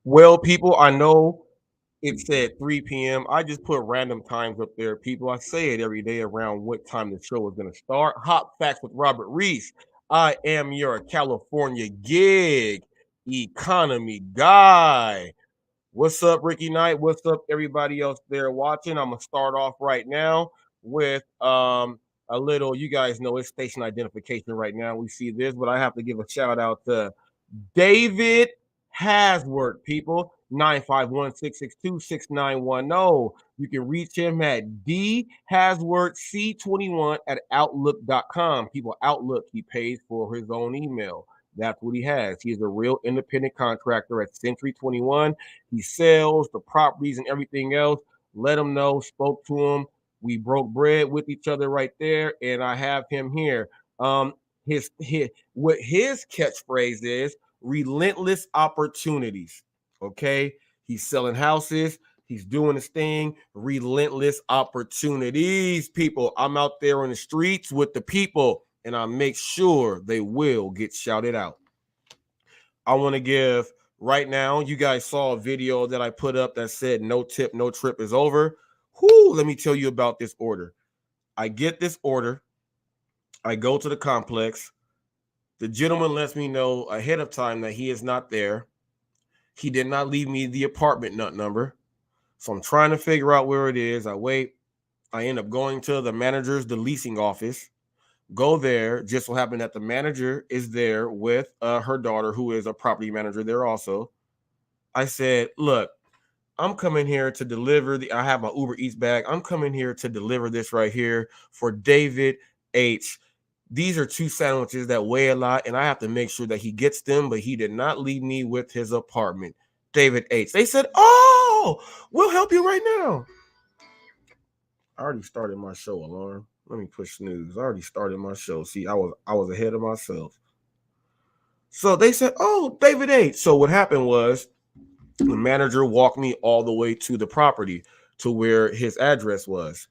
Well, people, I know it said 3 p.m. I just put random times up there, people. I say it every day around what time the show is going to start. Hot Facts with Robert Reese. I am your California gig economy guy. What's up, Ricky Knight? What's up, everybody else there watching? I'm gonna start off right now with a little. You guys know it's station identification right now. We see this, but I have to give a shout out to David Hasworth, people. 951-662-6910. You can reach him at dhasworthc21 at outlook.com. People, Outlook, he pays for his own email. That's what he has. He's a real independent contractor at Century 21. He sells the properties and everything else. Let him know, spoke to him. We broke bread with each other right there, and I have him here. His what his catchphrase is: relentless opportunities. Okay, he's selling houses. He's doing his thing. Relentless opportunities, people. I'm out there on the streets with the people, and I make sure they will get shouted out. I want to give right now. You guys saw a video that I put up that said no tip, no trip is over. Whoo, let me tell you about this order. I get this order. I go to the complex. The gentleman lets me know ahead of time that he is not there. He did not leave me the apartment number. So I'm trying to figure out where it is. I wait. I end up going to the leasing office. Go there. Just so happened that the manager is there with her daughter, who is a property manager there also. I said, look, I'm coming here to deliver I have my Uber Eats bag. I'm coming here to deliver this right here for David H. These are two sandwiches that weigh a lot, and I have to make sure that he gets them, but he did not leave me with his apartment. David H. They said, oh, we'll help you right now. I already started my show alarm. Let me push snooze. I already started my show. See, I was ahead of myself. So they said, oh, David H. So what happened was the manager walked me all the way to the property to where his address was.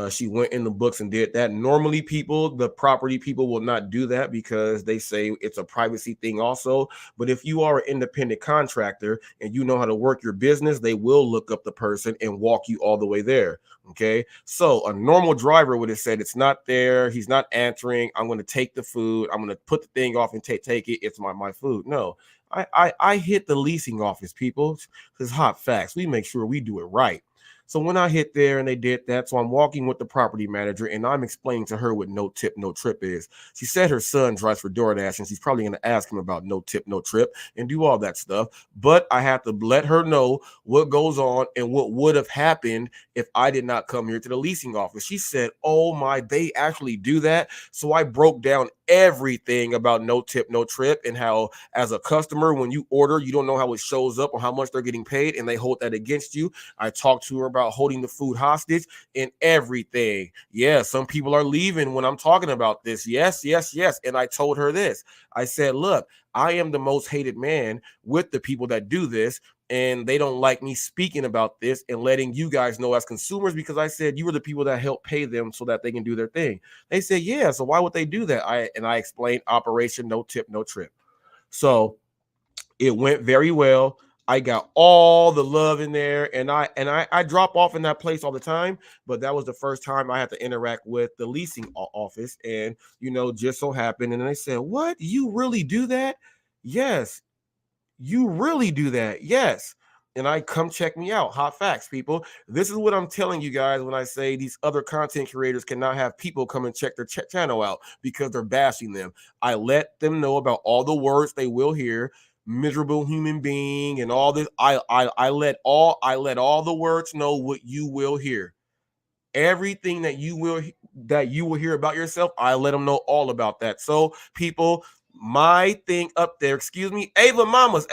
She went in the books and did that. Normally, the property people will not do that because they say it's a privacy thing also. But if you are an independent contractor and you know how to work your business, they will look up the person and walk you all the way there. Okay. So a normal driver would have said, it's not there. He's not answering. I'm going to take the food. I'm going to put the thing off and take it. It's my food. No, I hit the leasing office, people. This is Hot Facts. We make sure we do it right. So when I hit there and they did that, so I'm walking with the property manager and I'm explaining to her what no tip, no trip is. She said her son drives for DoorDash and she's probably going to ask him about no tip, no trip and do all that stuff. But I have to let her know what goes on and what would have happened if I did not come here to the leasing office. She said, oh my, they actually do that. So I broke down everything about no tip, no trip and how as a customer, when you order, you don't know how it shows up or how much they're getting paid and they hold that against you. I talked to her about holding the food hostage and everything. Yeah, some people are leaving when I'm talking about this. Yes. And I told her this. I said, look, I am the most hated man with the people that do this. And they don't like me speaking about this and letting you guys know as consumers because I said you were the people that help pay them so that they can do their thing. They said, yeah, so why would they do that? I explained Operation No Tip, No Trip. So it went very well. I got all the love in there, and I drop off in that place all the time. But that was the first time I had to interact with the leasing office, and just so happened. And they said, "What? You really do that?" Yes, you really do that. Yes. And I come check me out. Hot facts, people. This is what I'm telling you guys when I say these other content creators cannot have people come and check their channel out because they're bashing them. I let them know about all the words they will hear, miserable human being, and all this. I let all the words know what you will hear. Everything that you will hear about yourself, I let them know all about that. So, people, my thing up there, excuse me, Ava Mamas.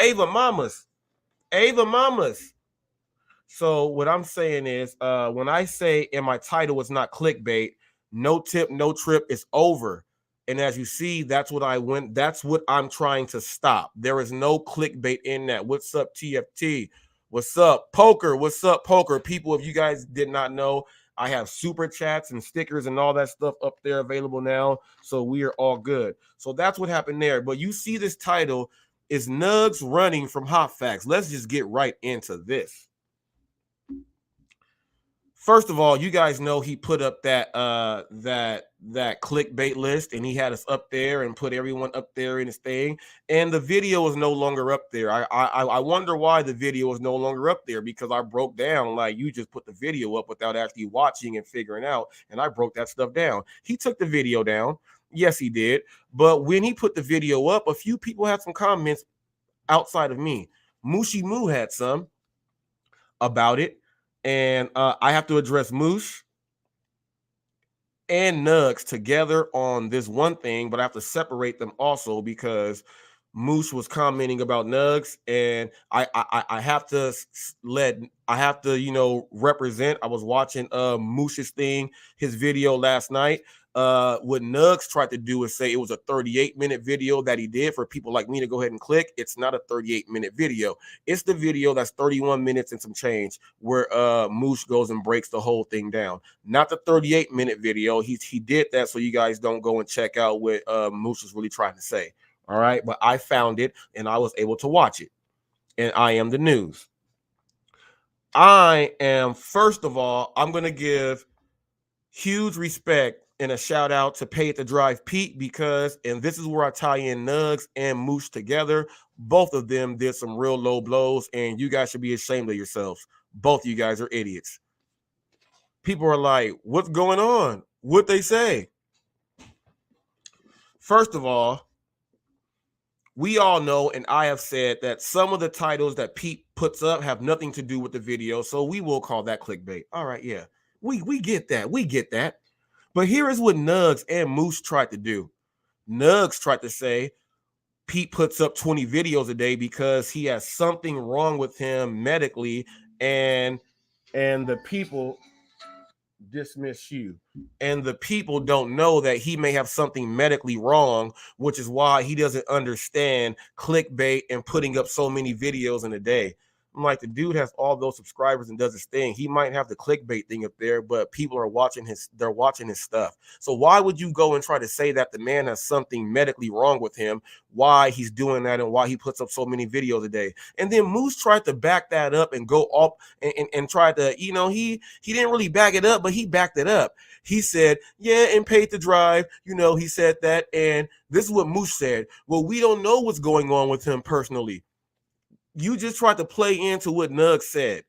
So what I'm saying is, when I say in my title it's not clickbait, no tip, no trip is over. And as you see, that's what I'm trying to stop. There is no clickbait in that. What's up, TFT? What's up, Poker? What's up, Poker? People, if you guys did not know, I have super chats and stickers and all that stuff up there available now. So we are all good. So that's what happened there. But you see this title, Is Nuggs running from HotFacts? Let's just get right into this. First of all, you guys know he put up that clickbait list, and he had us up there and put everyone up there in his thing. And the video is no longer up there. I wonder why the video is no longer up there, because I broke down, like, you just put the video up without actually watching and figuring out, and I broke that stuff down. He took the video down. Yes, he did. But when he put the video up, a few people had some comments outside of me. Mushy Moo had some about it. And I have to address Moose and Nuggs together on this one thing, but I have to separate them also, because Moose was commenting about Nuggs, and I have to represent. I was watching Moose's thing, his video last night. What Nuggs tried to do is say it was a 38-minute video that he did for people like me to go ahead and click. It's not a 38-minute video. It's the video that's 31 minutes and some change, where Moose goes and breaks the whole thing down. Not the 38-minute video. He did that so you guys don't go and check out what Moose was really trying to say. All right, but I found it and I was able to watch it. And I am the news. First of all, I'm going to give huge respect and a shout out to Pay It to Drive Pete, because, and this is where I tie in Nuggs and Moose together, both of them did some real low blows, and you guys should be ashamed of yourselves. Both of you guys are idiots. People are like, what's going on? What'd they say? First of all, we all know, and I have said, that some of the titles that Pete puts up have nothing to do with the video, so we will call that clickbait. All right, yeah, we get that. We get that. But here is what Nuggs and Moose tried to do. Nuggs tried to say Pete puts up 20 videos a day because he has something wrong with him medically, and the people dismiss you, and the people don't know that he may have something medically wrong, which is why he doesn't understand clickbait and putting up so many videos in a day. I'm like, the dude has all those subscribers and does his thing. He might have the clickbait thing up there, but people are watching his stuff. So why would you go and try to say that the man has something medically wrong with him, why he's doing that, and why he puts up so many videos a day? And then Moose tried to back that up and go up and tried to, he didn't really back it up, but he backed it up. He said, yeah, and Paid to Drive, he said that. And this is what Moose said. Well, we don't know what's going on with him personally. You just tried to play into what Nuggs said.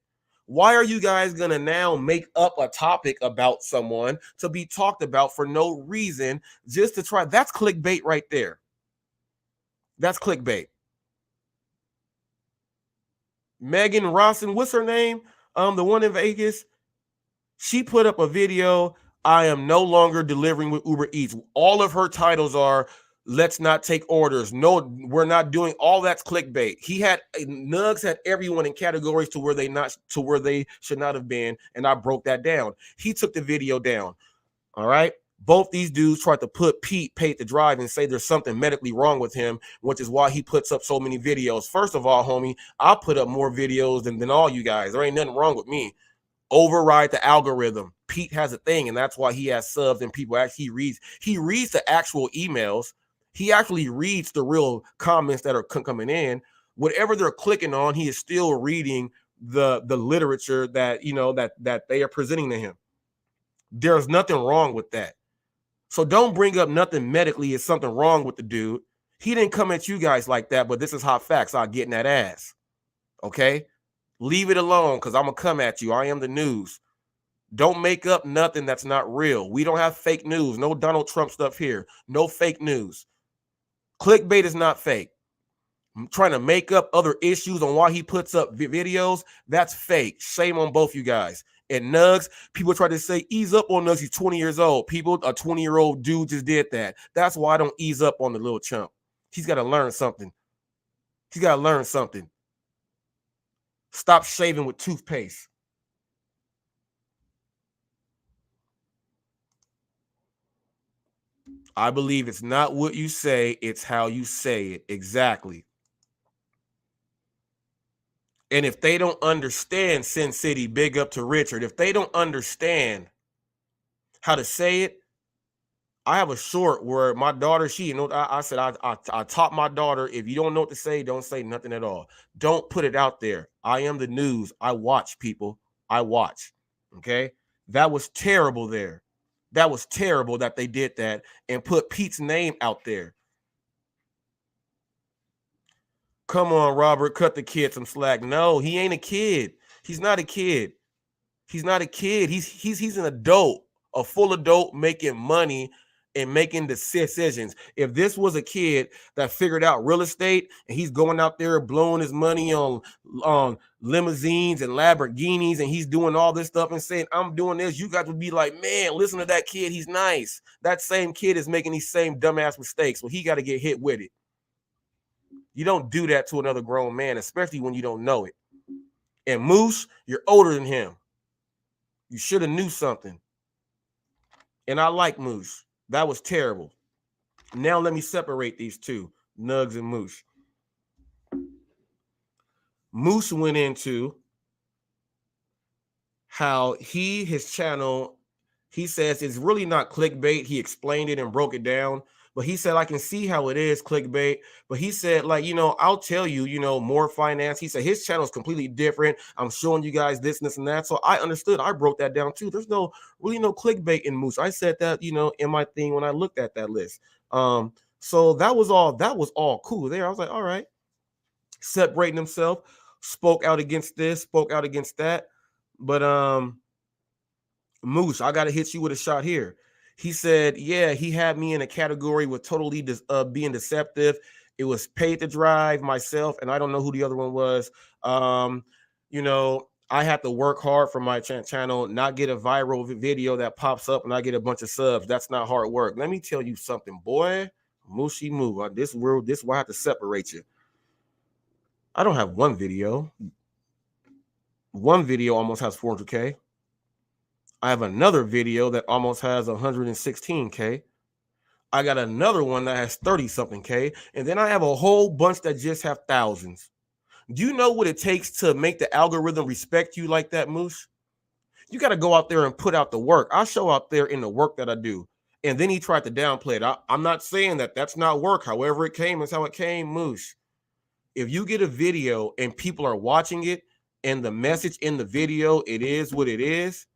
Why are you guys going to now make up a topic about someone to be talked about for no reason, just to try? That's clickbait right there. That's clickbait. Megan Rossin, what's her name? The one in Vegas. She put up a video. I am no longer delivering with Uber Eats. All of her titles are, let's not take orders. No, we're not doing. All that's clickbait. Nuggs had everyone in categories to where they should not have been, and I broke that down. He took the video down. All right. Both these dudes tried to put Pete Paid to Drive and say there's something medically wrong with him, which is why he puts up so many videos. First of all, homie, I put up more videos than all you guys. There ain't nothing wrong with me. Override the algorithm. Pete has a thing, and that's why he has subs, and people actually he reads the actual emails. He actually reads the real comments that are coming in. Whatever they're clicking on, he is still reading the literature that that they are presenting to him. There's nothing wrong with that. So don't bring up nothing medically is something wrong with the dude. He didn't come at you guys like that, but this is hot facts. I'll get in that ass. Okay? Leave it alone, because I'm going to come at you. I am the news. Don't make up nothing that's not real. We don't have fake news. No Donald Trump stuff here. No fake news. Clickbait is not fake. I'm trying to make up other issues on why he puts up videos. That's fake. Shame on both you guys. And Nuggs, people try to say, ease up on Nuggs. He's 20 years old. People, a 20-year-old dude just did that. That's why I don't ease up on the little chump. He's got to learn something. He's got to learn something. Stop shaving with toothpaste. I believe it's not what you say, it's how you say it. Exactly. And if they don't understand, Sin City, big up to Richard. If they don't understand how to say it, I have a short where my daughter, I said, I taught my daughter, if you don't know what to say, don't say nothing at all. Don't put it out there. I am the news. I watch, people. I watch. Okay. That was terrible there. That was terrible that they did that and put Pete's name out there. Come on, Robert, cut the kid some slack. No, he ain't a kid. He's not a kid. He's not a kid. He's an adult, a full adult making money and making decisions. If this was a kid that figured out real estate and he's going out there blowing his money on limousines and Lamborghinis and he's doing all this stuff and saying, I'm doing this, you guys would be like, man, listen to that kid. He's nice. That same kid is making these same dumbass mistakes. So he got to get hit with it. You don't do that to another grown man, especially when you don't know it. And Moose, you're older than him. You should have knew something. And I like Moose. That was terrible. Now let me separate these two, Nuggs and Moose. Moose went into how his channel, he says it's really not clickbait. He explained it and broke it down. But he said, I can see how it is clickbait. But he said, like, I'll tell you, more finance. He said his channel is completely different. I'm showing you guys this, and that. So I understood. I broke that down too. There's really no clickbait in Moose. I said that, in my thing when I looked at that list. So that was all cool there. I was like, all right. Separating himself, spoke out against this, spoke out against that. But Moose, I got to hit you with a shot here. He said, yeah, he had me in a category with totally being deceptive. It was Paid to Drive, myself, and I don't know who the other one was. I had to work hard for my channel, not get a viral video that pops up and I get a bunch of subs. That's not hard work. Let me tell you something, boy. Moosey moo. This is why I have to separate you. I don't have one video. One video almost has 400K. I have another video that almost has 116K. I got another one that has 30 something K. And then I have a whole bunch that just have thousands. Do you know what it takes to make the algorithm respect you like that, Moose? You got to go out there and put out the work. I show out there in the work that I do. And then he tried to downplay it. I'm not saying that that's not work. However it came is how it came, Moose. If you get a video and people are watching it and the message in the video, it is what it is,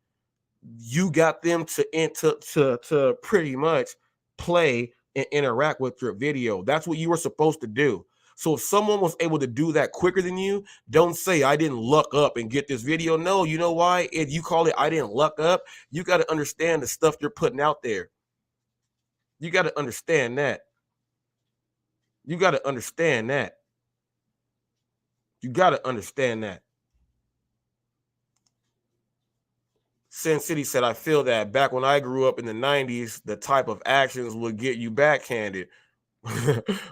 you got them to pretty much play and interact with your video. That's what you were supposed to do. So if someone was able to do that quicker than you, don't say I didn't luck up and get this video. No, you know why? If you call it I didn't luck up, you got to understand the stuff you're putting out there. You got to understand that. You got to understand that. You got to understand that. Sin City said, I feel that back when I grew up in the 90s, the type of actions would get you backhanded.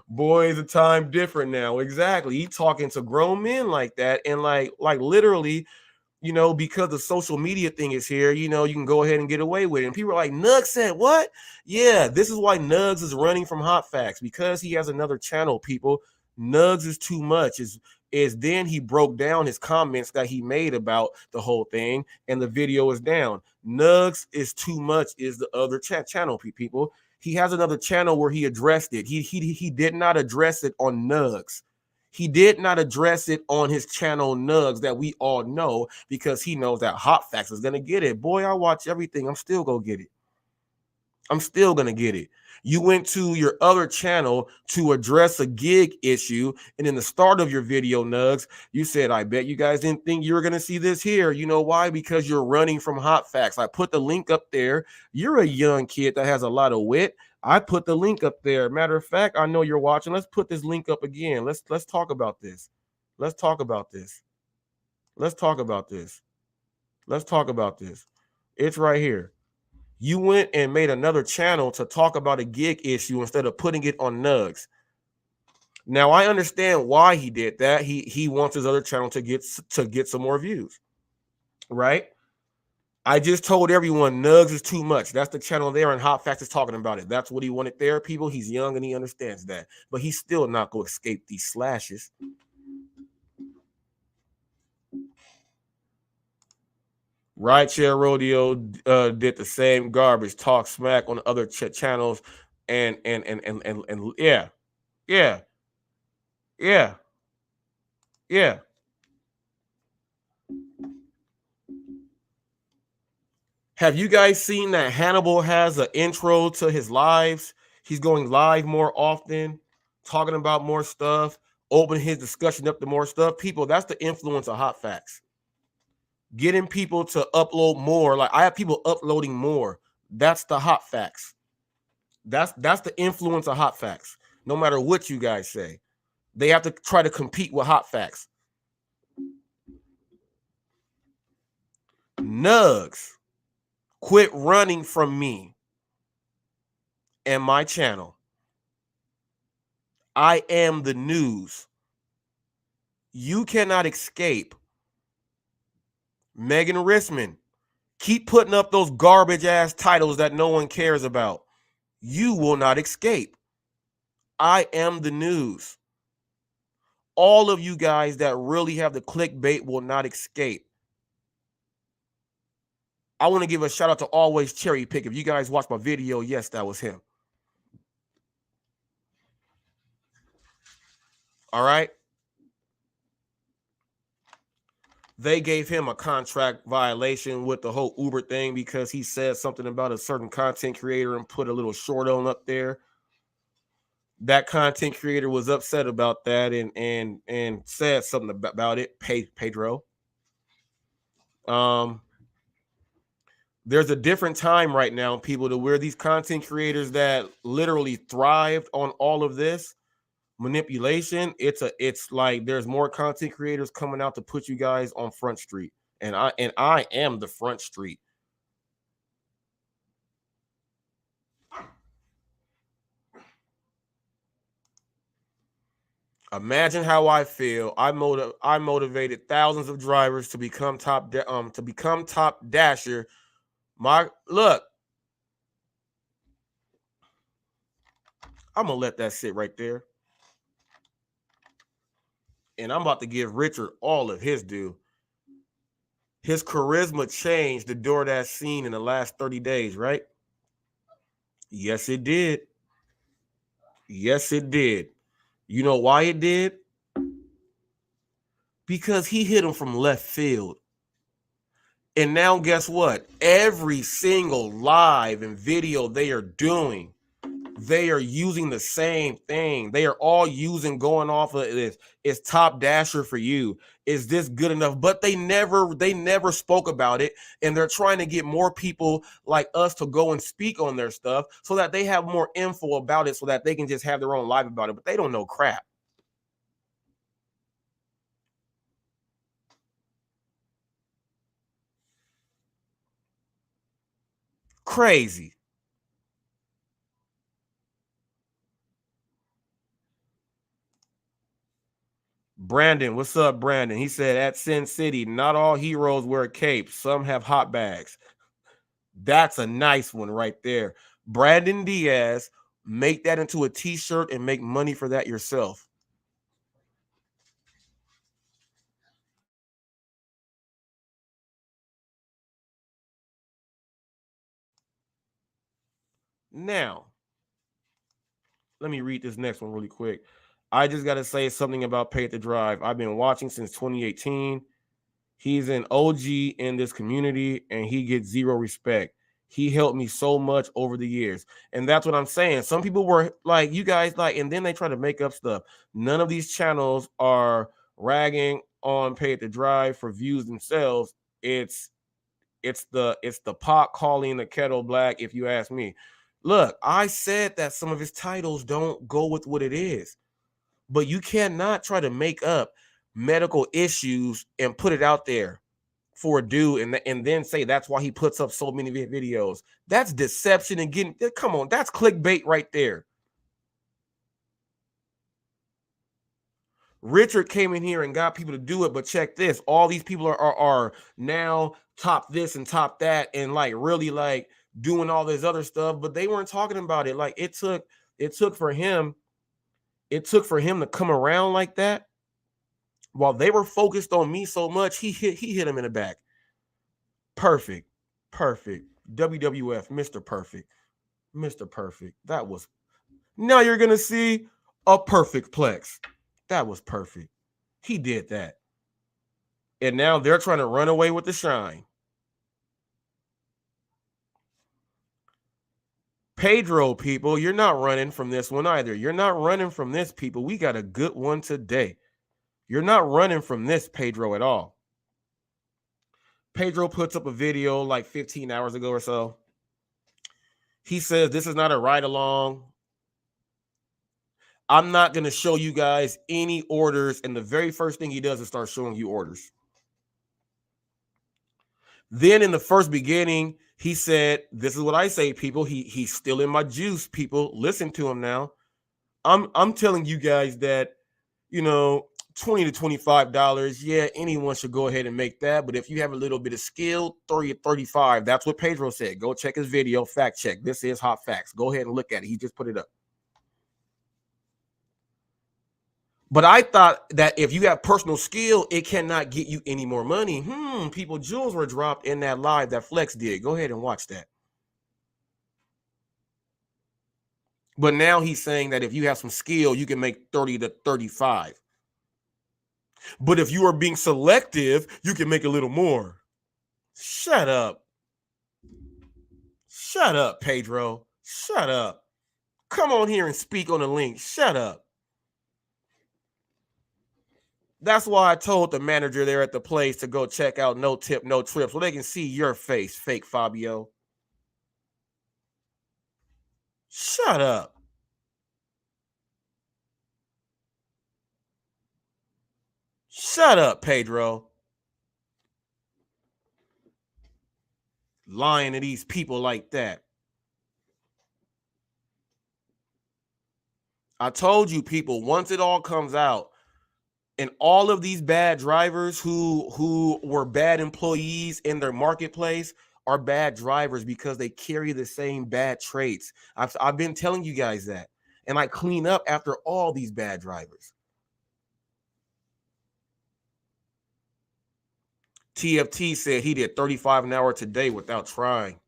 Boy, is the time different now. Exactly. He talking to grown men like that. And like literally, because the social media thing is here, you can go ahead and get away with it. And people are like, Nuggs said what? Yeah, this is why Nuggs is running from HotFacts, because he has another channel, people. Nuggs is too much. Is then he broke down his comments that he made about the whole thing, and the video is down. Nuggs is too much is the other channel, people. He has another channel where he addressed it. He did not address it on Nuggs. He did not address it on his channel Nuggs that we all know, because he knows that HotFacts is going to get it. Boy, I watch everything. I'm still going to get it. I'm still going to get it. You went to your other channel to address a gig issue, and in the start of your video, Nuggs, you said, I bet you guys didn't think you were going to see this here. You know why? Because you're running from HotFacts. I put the link up there. You're a young kid that has a lot of wit. I put the link up there. Matter of fact, I know you're watching. Let's put this link up again. Let's talk about this. Let's talk about this. Let's talk about this. Let's talk about this. It's right here. You went and made another channel to talk about a gig issue instead of putting it on Nuggs. Now I understand why he did that. He wants his other channel to get some more views, right? I just told everyone Nuggs is too much. That's the channel there, and HotFacts is talking about it. That's what he wanted there, people. He's young and he understands that, but he's still not going to escape these slashes. Rideshare Rodeo did the same garbage, talk smack on other channels, and yeah, yeah, yeah, yeah. Have you guys seen that Hannibal has an intro to his lives? He's going live more often, talking about more stuff, opening his discussion up to more stuff. People, that's the influence of Hot Facts. Getting people to upload more. Like I have people uploading more. That's the Hot Facts. That's the influence of Hot Facts. No matter what you guys say, they have to try to compete with Hot Facts. Nuggs, quit running from me and my channel. I am the news. You cannot escape. Megan Rissman, keep putting up those garbage ass titles that no one cares about. You will not escape. I am the news. All of you guys that really have the clickbait will not escape. I want to give a shout out to Always Cherry Pick. If you guys watched my video, yes, that was him. All right. They gave him a contract violation with the whole Uber thing because he said something about a certain content creator and put a little short on up there. That content creator was upset about that and said something about it. Pedro. There's a different time right now, people, to where these content creators that literally thrived on all of this manipulation. It's like there's more content creators coming out to put you guys on Front Street, and I am the Front Street. Imagine how I feel. I motivated thousands of drivers to become top dasher. My look, I'm gonna let that sit right there, and I'm about to give Richard all of his due. His charisma changed the DoorDash scene in the last 30 days, right? Yes, it did. Yes, it did. You know why it did? Because he hit him from left field. And now, guess what? Every single live and video they are doing, they are using the same thing. They are all using going off of this. It's top dasher for you. Is this good enough? But they never spoke about it. And they're trying to get more people like us to go and speak on their stuff so that they have more info about it so that they can just have their own life about it. But they don't know crap. Crazy. Brandon, what's up, Brandon? He said at Sin City, not all heroes wear capes. Some have hot bags. That's a nice one right there. Brandon Diaz, make that into a t-shirt and make money for that yourself. Now, let me read this next one really quick. I just got to say something about Pay to Drive. I've been watching since 2018. He's an OG in this community and he gets zero respect. He helped me so much over the years. And that's what I'm saying. Some people were like, you guys like, and then they try to make up stuff. None of these channels are ragging on Pay to Drive for views themselves. It's the pot calling the kettle black, if you ask me. Look, I said that some of his titles don't go with what it is, but you cannot try to make up medical issues and put it out there for a dude and then say that's why he puts up so many videos. That's deception and getting, come on, that's clickbait right there. Richard came in here and got people to do it, but check this. All these people are now top this and top that and like really like doing all this other stuff, but they weren't talking about it. Like it took for him to come around like that. While they were focused on me so much, he hit him in the back. Perfect. Perfect. WWF, Mr. Perfect. Mr. Perfect. That was. Now you're going to see a perfect plex. That was perfect. He did that. And now they're trying to run away with the shine. Pedro, people, you're not running from this one either. You're not running from this, people. We got a good one today. You're not running from this, Pedro, at all. Pedro puts up a video like 15 hours ago or so. He says, this is not a ride along. I'm not going to show you guys any orders. And the very first thing he does is start showing you orders. Then in the first beginning, he said, this is what I say, people. He's still in my juice, people. Listen to him now. I'm telling you guys that, you know, $20 to $25. Yeah, anyone should go ahead and make that. But if you have a little bit of skill, 30 to 35. That's what Pedro said. Go check his video. Fact check. This is Hot Facts. Go ahead and look at it. He just put it up. But I thought that if you have personal skill, it cannot get you any more money. People, jewels were dropped in that live that Flex did. Go ahead and watch that. But now he's saying that if you have some skill, you can make 30 to 35. But if you are being selective, you can make a little more. Shut up. Shut up, Pedro. Shut up. Come on here and speak on the link. Shut up. That's why I told the manager there at the place to go check out No Tip, No Trip so they can see your face, fake Fabio. Shut up. Shut up, Pedro. Lying to these people like that. I told you, people, once it all comes out, and all of these bad drivers who were bad employees in their marketplace are bad drivers because they carry the same bad traits. I've been telling you guys that. And I clean up after all these bad drivers. TFT said he did 35 an hour today without trying.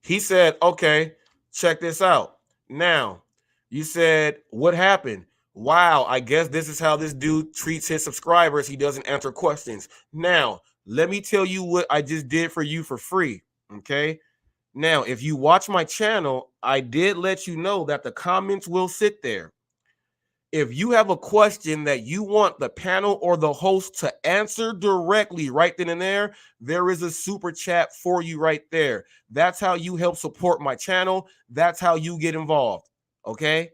He said, okay, check this out. Now, you said, what happened? Wow, I guess this is how this dude treats his subscribers. He doesn't answer questions. Now, let me tell you what I just did for you for free, okay? Now, if you watch my channel, I did let you know that the comments will sit there. If you have a question that you want the panel or the host to answer directly right then and there is a super chat for you right there. That's how you help support my channel. That's how you get involved, okay?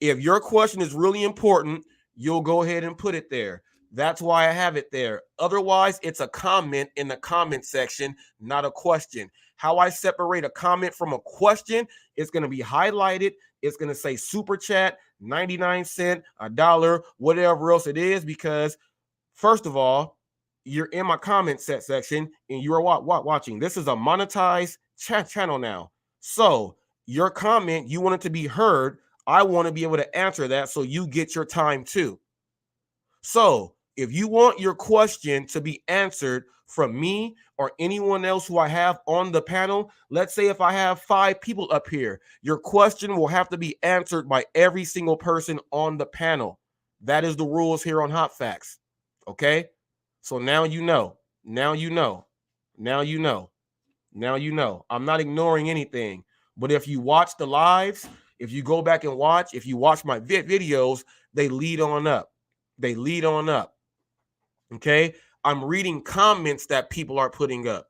If your question is really important, you'll go ahead and put it there. That's why I have it there. Otherwise, it's a comment in the comment section, not a question. How I separate a comment from a question, it's going to be highlighted. It's going to say super chat, 99 cents, $1, whatever else it is, because first of all, you're in my comment section and you are watching. This is a monetized channel now. So your comment, you want it to be heard. I want to be able to answer that so you get your time too. So if you want your question to be answered from me or anyone else who I have on the panel, let's say if I have 5 people up here, your question will have to be answered by every single person on the panel. That is the rules here on Hot Facts. Okay? So now you know. Now you know. Now you know. Now you know. I'm not ignoring anything. But if you watch the lives, if you go back and watch, if you watch my videos, they lead on up. They lead on up. Okay? I'm reading comments that people are putting up.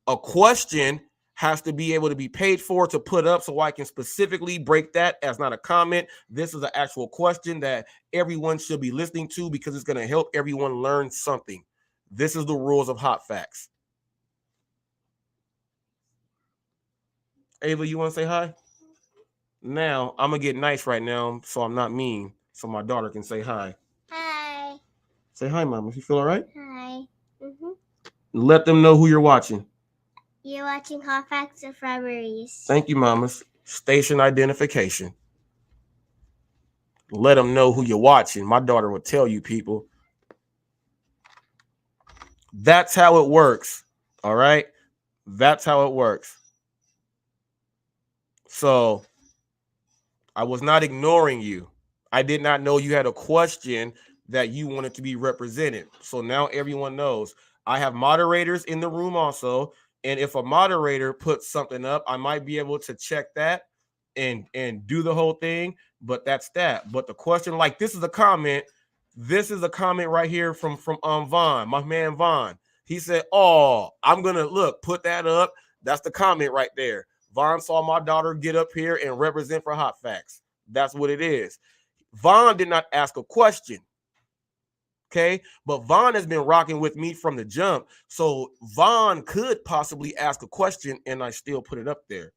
A question has to be able to be paid for to put up so I can specifically break that as not a comment. This is an actual question that everyone should be listening to because it's going to help everyone learn something. This is the rules of Hot Facts. Ava, you want to say hi? Now, I'm going to get nice right now so I'm not mean so my daughter can say hi. Hi. Say hi, Mama. You feel all right? Hi. Let them know who you're watching. You're watching Hot Facts of Robberies. Thank you, Mamas. Station identification. Let them know who you're watching. My daughter will tell you, people. That's how it works. All right. That's how it works. So I was not ignoring you. I did not know you had a question that you wanted to be represented. So now everyone knows. I have moderators in the room also. And if a moderator puts something up, I might be able to check that and do the whole thing. But that's that. But the question, like this is a comment. This is a comment right here from Vaughn, my man Vaughn. He said, "Oh, I'm gonna look, put that up." That's the comment right there. Vaughn saw my daughter get up here and represent for Hot Facts. That's what it is. Vaughn did not ask a question. Okay. But Vaughn has been rocking with me from the jump. So Vaughn could possibly ask a question and I still put it up there.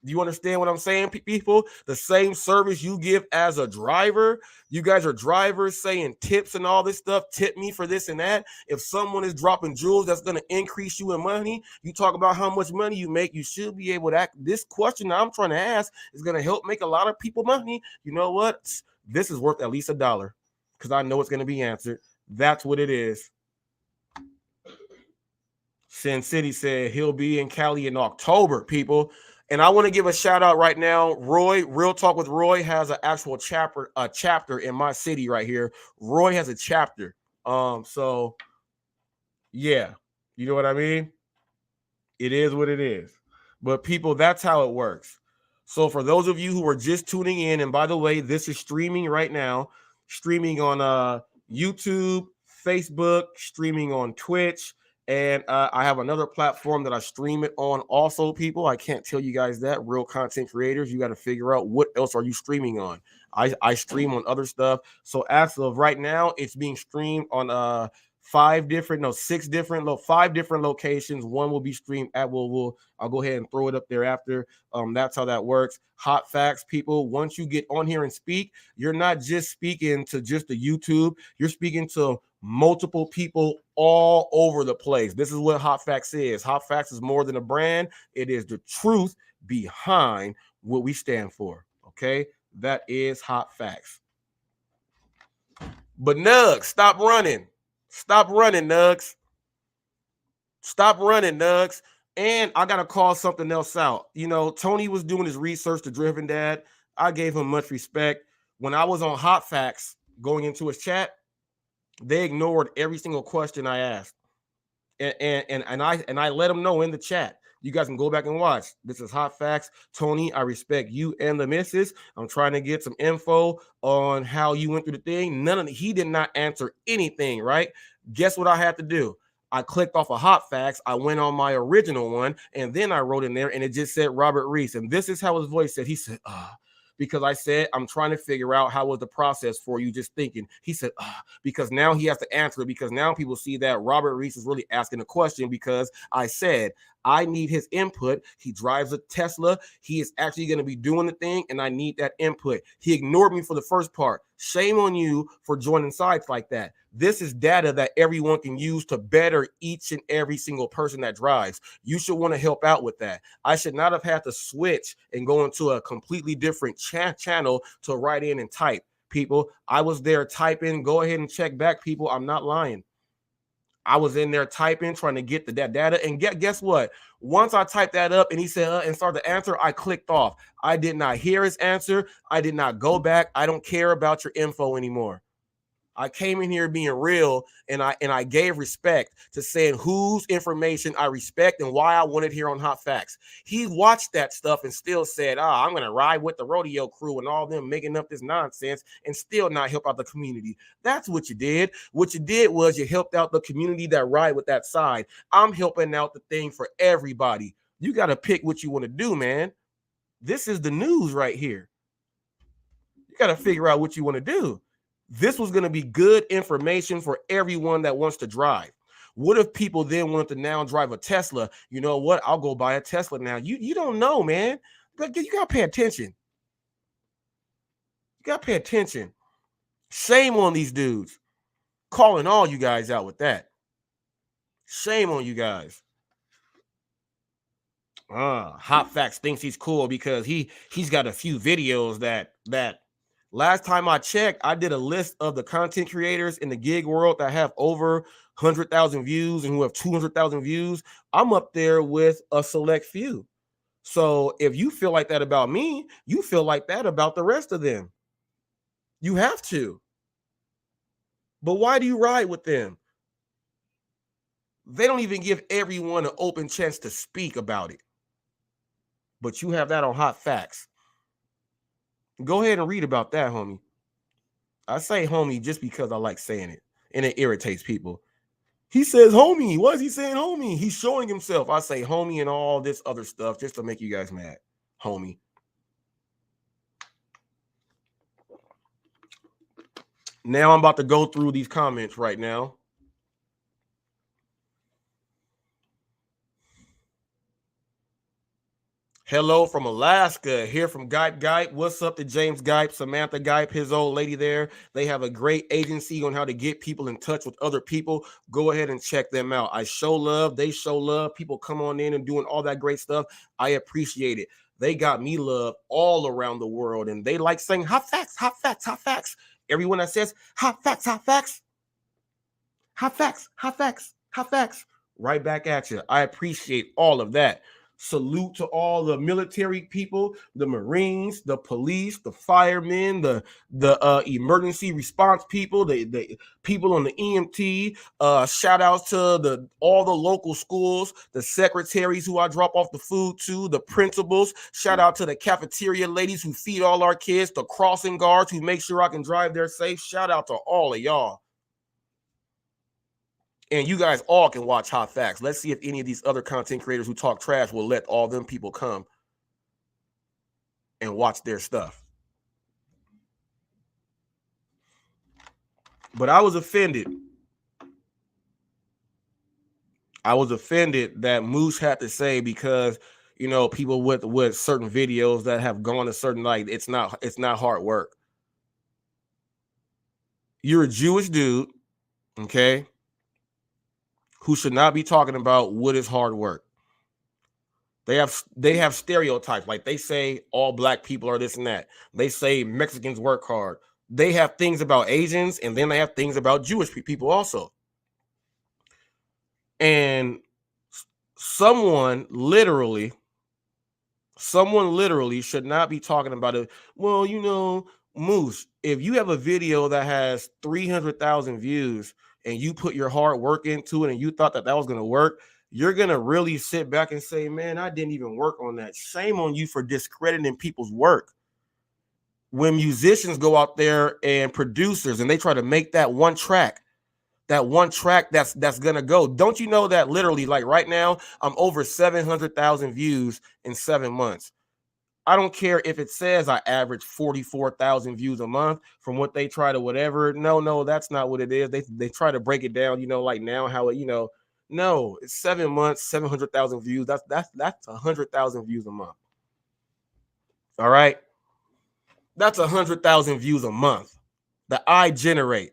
Do you understand what I'm saying, people? The same service you give as a driver, you guys are drivers saying tips and all this stuff, tip me for this and that. If someone is dropping jewels that's going to increase you in money, you talk about how much money you make, you should be able to act. This question that I'm trying to ask is going to help make a lot of people money. You know what? This is worth at least $1 because I know it's going to be answered. That's what it is. Sin City said he'll be in Cali in October, people. And I want to give a shout out right now. Roy, Real Talk with Roy has an actual chapter in my city right here. Roy has a chapter. So yeah, you know what I mean? It is what it is. But people, that's how it works. So for those of you who are just tuning in, and by the way, this is streaming right now, streaming on YouTube, Facebook, streaming on Twitch, and I have another platform that I stream it on also, people. I can't tell you guys that. Real content creators, you got to figure out what else are you streaming on. I stream on other stuff. So as of right now, it's being streamed on 5 different locations. One will be streamed at I'll go ahead and throw it up there after. That's how that works. Hot facts, people. Once you get on here and speak, you're not just speaking to just the YouTube, you're speaking to multiple people all over the place. This is what Hot Facts is. Hot Facts is more than a brand, it is the truth behind what we stand for. Okay, that is Hot Facts. But Nuggs, stop running. Stop running, Nuggs. Stop running, Nuggs. And I gotta call something else out. You know, Tony was doing his research to Driven Dad. I gave him much respect. When I was on Hot Facts going into his chat, they ignored every single question I asked. And I let them know in the chat. You guys can go back and watch. This is Hot Facts. Tony, I respect you and the missus. I'm trying to get some info on how you went through the thing. He did not answer anything, right? Guess what I had to do? I clicked off of Hot Facts. I went on my original one, and then I wrote in there, and it just said Robert Reese. And this is how his voice said. He said, because I said, I'm trying to figure out how was the process for you just thinking. He said, because now he has to answer it, because now people see that Robert Reese is really asking a question because I said, I need his input. He drives a Tesla. He is actually going to be doing the thing, and I need that input. He ignored me for the first part. Shame on you for joining sites like that. This is data that everyone can use to better each and every single person that drives. You should want to help out with that. I should not have had to switch and go into a completely different channel to write in and type. People, I was there typing. Go ahead and check back, people. I'm not lying. I was in there typing, trying to get that data. And guess what? Once I typed that up and he said, and started the answer, I clicked off. I did not hear his answer. I did not go back. I don't care about your info anymore. I came in here being real, and I gave respect to saying whose information I respect and why I wanted here on Hot Facts. He watched that stuff and still said, I'm going to ride with the rodeo crew and all them making up this nonsense and still not help out the community. That's what you did. What you did was you helped out the community that ride with that side. I'm helping out the thing for everybody. You got to pick what you want to do, man. This is the news right here. You got to figure out what you want to do. This was going to be good information for everyone that wants to drive. What if people then want to now drive a Tesla? You know what? I'll go buy a Tesla now. You don't know, man. You got to pay attention. You got to pay attention. Shame on these dudes. Calling all you guys out with that. Shame on you guys. Hot Facts thinks he's cool because he's got a few videos that Last time I checked, I did a list of the content creators in the gig world that have over 100,000 views and who have 200,000 views. I'm up there with a select few. So if you feel like that about me, you feel like that about the rest of them. You have to. But why do you ride with them? They don't even give everyone an open chance to speak about it. But you have that on Hot Facts. Go ahead and read about that, homie. I say homie just because I like saying it, and it irritates people. He says homie. Why is he saying homie? He's showing himself. I say homie and all this other stuff just to make you guys mad. Homie. Now I'm about to go through these comments right now. Hello from Alaska. Here from Gype Gype. What's up to James Gype, Samantha Gype, his old lady there. They have a great agency on how to get people in touch with other people. Go ahead and check them out. I show love. They show love. People come on in and doing all that great stuff. I appreciate it. They got me love all around the world. And they like saying hot facts, hot facts, hot facts. Everyone that says hot facts, hot facts, hot facts, hot facts, hot facts. Right back at you. I appreciate all of that. Salute to all the military people, the Marines, the police, the firemen, the emergency response people, the people on the EMT. Shout outs to all the local schools, the secretaries who I drop off the food to, the principals. Shout out to the cafeteria ladies who feed all our kids, the crossing guards who make sure I can drive there safe. Shout out to all of y'all. And you guys all can watch Hot Facts. Let's see if any of these other content creators who talk trash will let all them people come and watch their stuff. But I was offended. I was offended that Moose had to say, because people with certain videos that have gone a certain light, it's not hard work. You're a Jewish dude, okay, who should not be talking about what is hard work. They have stereotypes. Like they say all black people are this and that. They say Mexicans work hard. They have things about Asians, and then they have things about Jewish people also. And someone literally should not be talking about it. Well, Moose, if you have a video that has 300,000 views and you put your hard work into it and you thought that was going to work, you're going to really sit back and say, man, I didn't even work on that. Shame on you for discrediting people's work. When musicians go out there and producers and they try to make that one track that's going to go. Don't you know that literally, like right now, I'm over 700,000 views in 7 months. I don't care if it says I average 44,000 views a month from what they try to whatever. No, that's not what it is. They try to break it down, like now how it, no, it's 7 months, 700,000 views. That's 100,000 views a month. All right. That's 100,000 views a month that I generate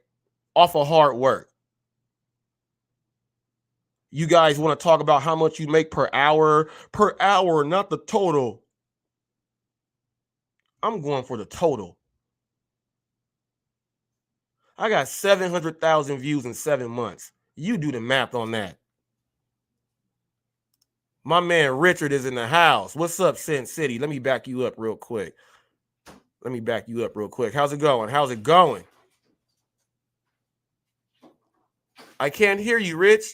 off of hard work. You guys want to talk about how much you make per hour, not the total. I'm going for the total. I got 700,000 views in 7 months. You do the math on that. My man Richard is in the house. What's up, Sin City? Let me back you up real quick. How's it going? I can't hear you, Rich.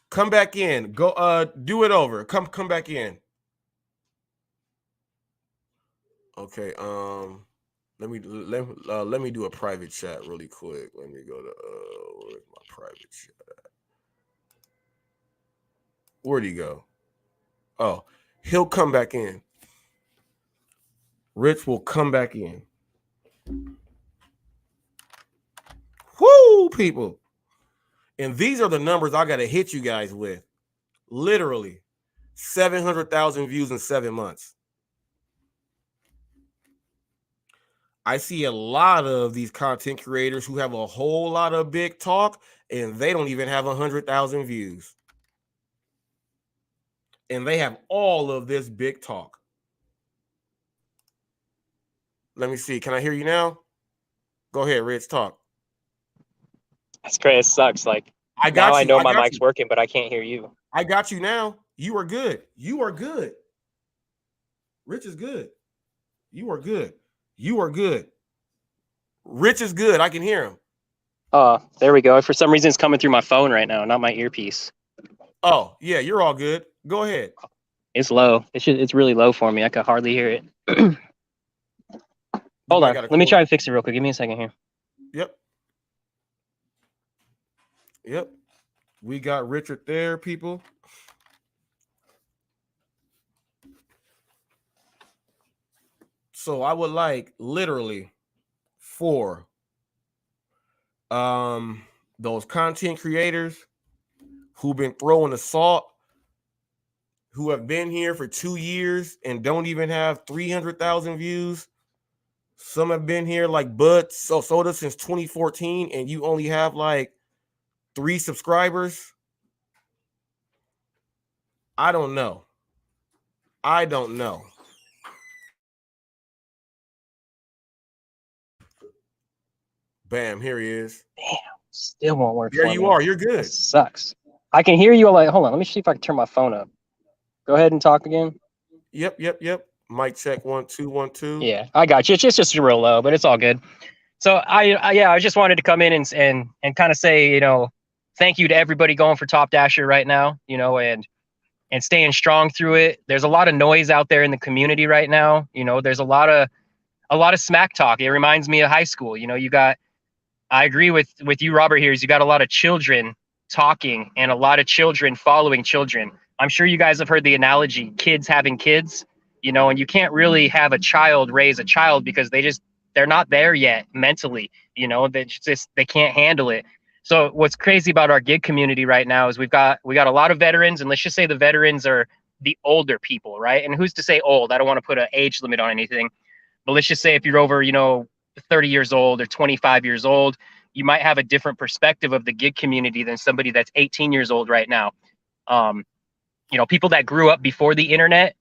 Come back in. Go do it over. Come back in. Okay, let me do a private chat really quick. Let me go to where's my private chat? Where'd he go? Oh, he'll come back in. Rich will come back in. Woo, people. And these are the numbers I got to hit you guys with. Literally 700,000 views in 7 months. I see a lot of these content creators who have a whole lot of big talk and they don't even have 100,000 views. And they have all of this big talk. Let me see. Can I hear you now? Go ahead, Rich, talk. That's great. It sucks. Like, I now got I you. know I my got mic's you. working, but I can't hear you. I got you now. You are good. You are good. Rich is good. You are good. You are good. Rich is good. I can hear him. There we go. For some reason, it's coming through my phone right now, not my earpiece. Oh, yeah, you're all good. Go ahead. It's low. It's really low for me. I could hardly hear it. Hold on. Let me try and fix it real quick. Give me a second here. Yep. Yep. We got Richard there, people. So I would like literally for those content creators who've been throwing the salt, who have been here for 2 years and don't even have 300,000 views. Some have been here like Bud Soda since 2014 and you only have like 3 subscribers. I don't know. Bam, here he is. Damn, still won't work. There you are. You're good. That sucks. I can hear you. Like, hold on. Let me see if I can turn my phone up. Go ahead and talk again. Yep. Mic check 1 2 1 2. Yeah, I got you. It's just real low, but it's all good. So I just wanted to come in and kind of say, you know, thank you to everybody going for Top Dasher right now, you know, and staying strong through it. There's a lot of noise out there in the community right now. You know, there's a lot of smack talk. It reminds me of high school. You know, I agree with you, Robert, here is you got a lot of children talking and a lot of children following children. I'm sure you guys have heard the analogy, kids having kids, you know, and you can't really have a child raise a child because they're not there yet mentally, you know, they can't handle it. So what's crazy about our gig community right now is we got a lot of veterans, and let's just say the veterans are the older people, right? And who's to say old? I don't want to put an age limit on anything, but let's just say if you're over, you know, 30 years old or 25 years old, you might have a different perspective of the gig community than somebody that's 18 years old right now. You know, people that grew up before the internet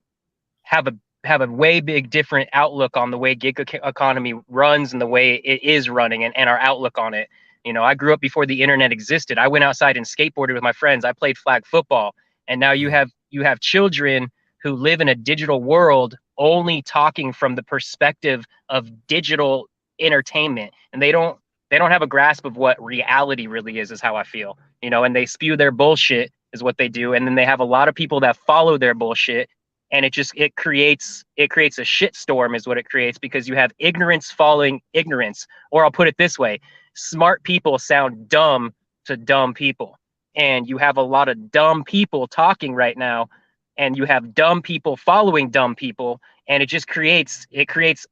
have a way big different outlook on the way gig economy runs and the way it is running and our outlook on it. You know, I grew up before the internet existed. I went outside and skateboarded with my friends. I played flag football. And now you have children who live in a digital world only talking from the perspective of digital entertainment, and they don't have a grasp of what reality really is how I feel, you know, and they spew their bullshit is what they do, and then they have a lot of people that follow their bullshit, and it creates a shitstorm is what it creates, because you have ignorance following ignorance. Or I'll put it this way, smart people sound dumb to dumb people, and you have a lot of dumb people talking right now, and you have dumb people following dumb people, and it just creates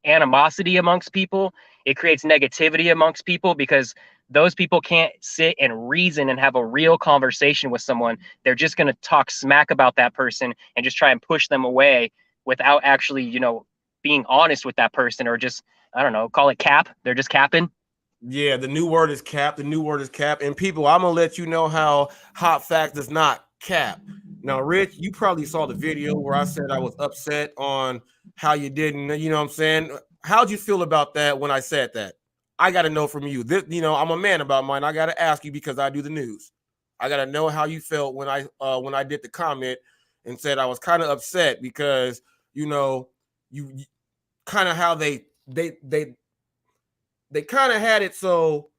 animosity amongst people. It creates negativity amongst people because those people can't sit and reason and have a real conversation with someone. They're just going to talk smack about that person and just try and push them away without actually, you know, being honest with that person, or just, I don't know, call it cap. They're just capping. Yeah, the new word is cap. And people, I'm going to let you know how Hot Facts does not cap. Now, Rich, you probably saw the video where I said I was upset on how you didn't, you know what I'm saying? How'd you feel about that when I said that? I got to know from you. This, you know, I'm a man about mine. I got to ask you because I do the news. I got to know how you felt when I did the comment and said I was kind of upset because, you know, you kind of how they kind of had it so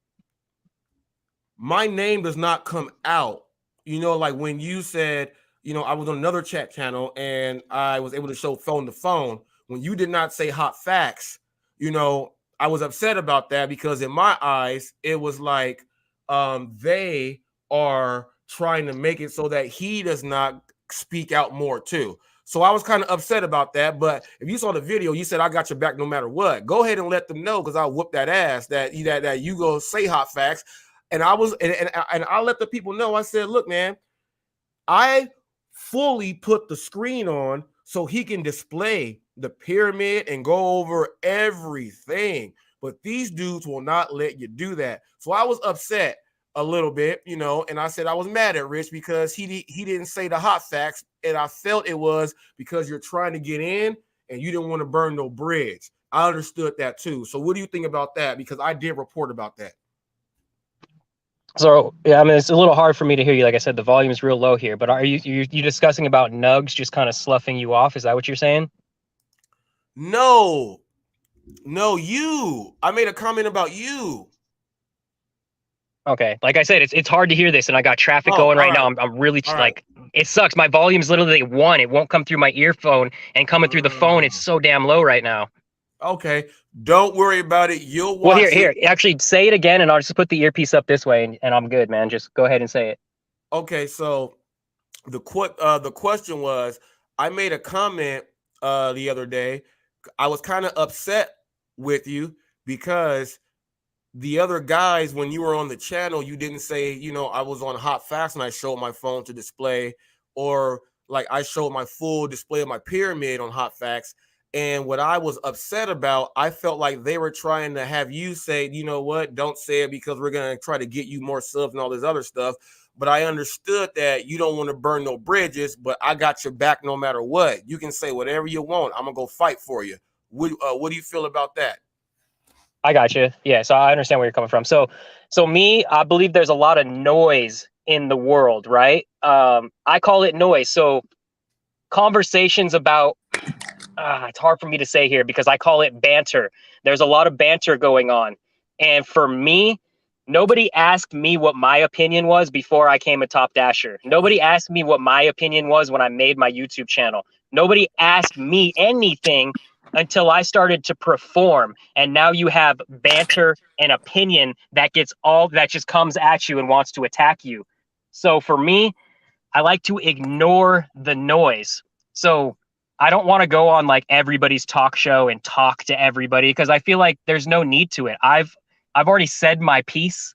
my name does not come out. You know, like when you said, you know, I was on another chat channel and I was able to show phone to phone. When you did not say hot facts, you know, I was upset about that because in my eyes, it was like they are trying to make it so that he does not speak out more too. So I was kind of upset about that. But if you saw the video, you said I got your back no matter what. Go ahead and let them know, because I'll whoop that ass that you go say hot facts. And I was and I let the people know. I said, look, man, I fully put the screen on so he can display the pyramid and go over everything. But these dudes will not let you do that. So I was upset a little bit, you know, and I said I was mad at Rich because he didn't say the hot facts, and I felt it was because you're trying to get in and you didn't want to burn no bridge. I understood that too. So what do you think about that? Because I did report about that. So yeah, I mean, it's a little hard for me to hear you. Like I said, the volume is real low here. But are you discussing about Nuggs just kind of sloughing you off? Is that what you're saying? No, you. I made a comment about you. Okay, like I said, it's hard to hear this, and I got traffic going right now. I'm really like, it sucks. My volume's literally 1. It won't come through my earphone, and coming through the phone, it's so damn low right now. Okay, don't worry about it. You'll watch. Well, here, actually, say it again, and I'll just put the earpiece up this way, and I'm good, man. Just go ahead and say it. Okay, so the question was, I made a comment the other day. I was kind of upset with you because the other guys, when you were on the channel, you didn't say, you know, I was on Hot Facts and I showed my phone to display, or like I showed my full display of my pyramid on Hot Facts. And what I was upset about, I felt like they were trying to have you say, you know what, don't say it because we're going to try to get you more subs and all this other stuff. But I understood that you don't want to burn no bridges, but I got your back no matter what. You can say whatever you want. I'm going to go fight for you. What do you feel about that? I got you. Yeah, so I understand where you're coming from. So me, I believe there's a lot of noise in the world, right? I call it noise. So conversations about, it's hard for me to say here because I call it banter. There's a lot of banter going on. And for me, nobody asked me what my opinion was before I came a Top Dasher. Nobody asked me what my opinion was when I made my YouTube channel. Nobody asked me anything until I started to perform. And now you have banter and opinion that just comes at you and wants to attack you. So for me, I like to ignore the noise. So I don't want to go on like everybody's talk show and talk to everybody because I feel like there's no need to it. I've already said my piece.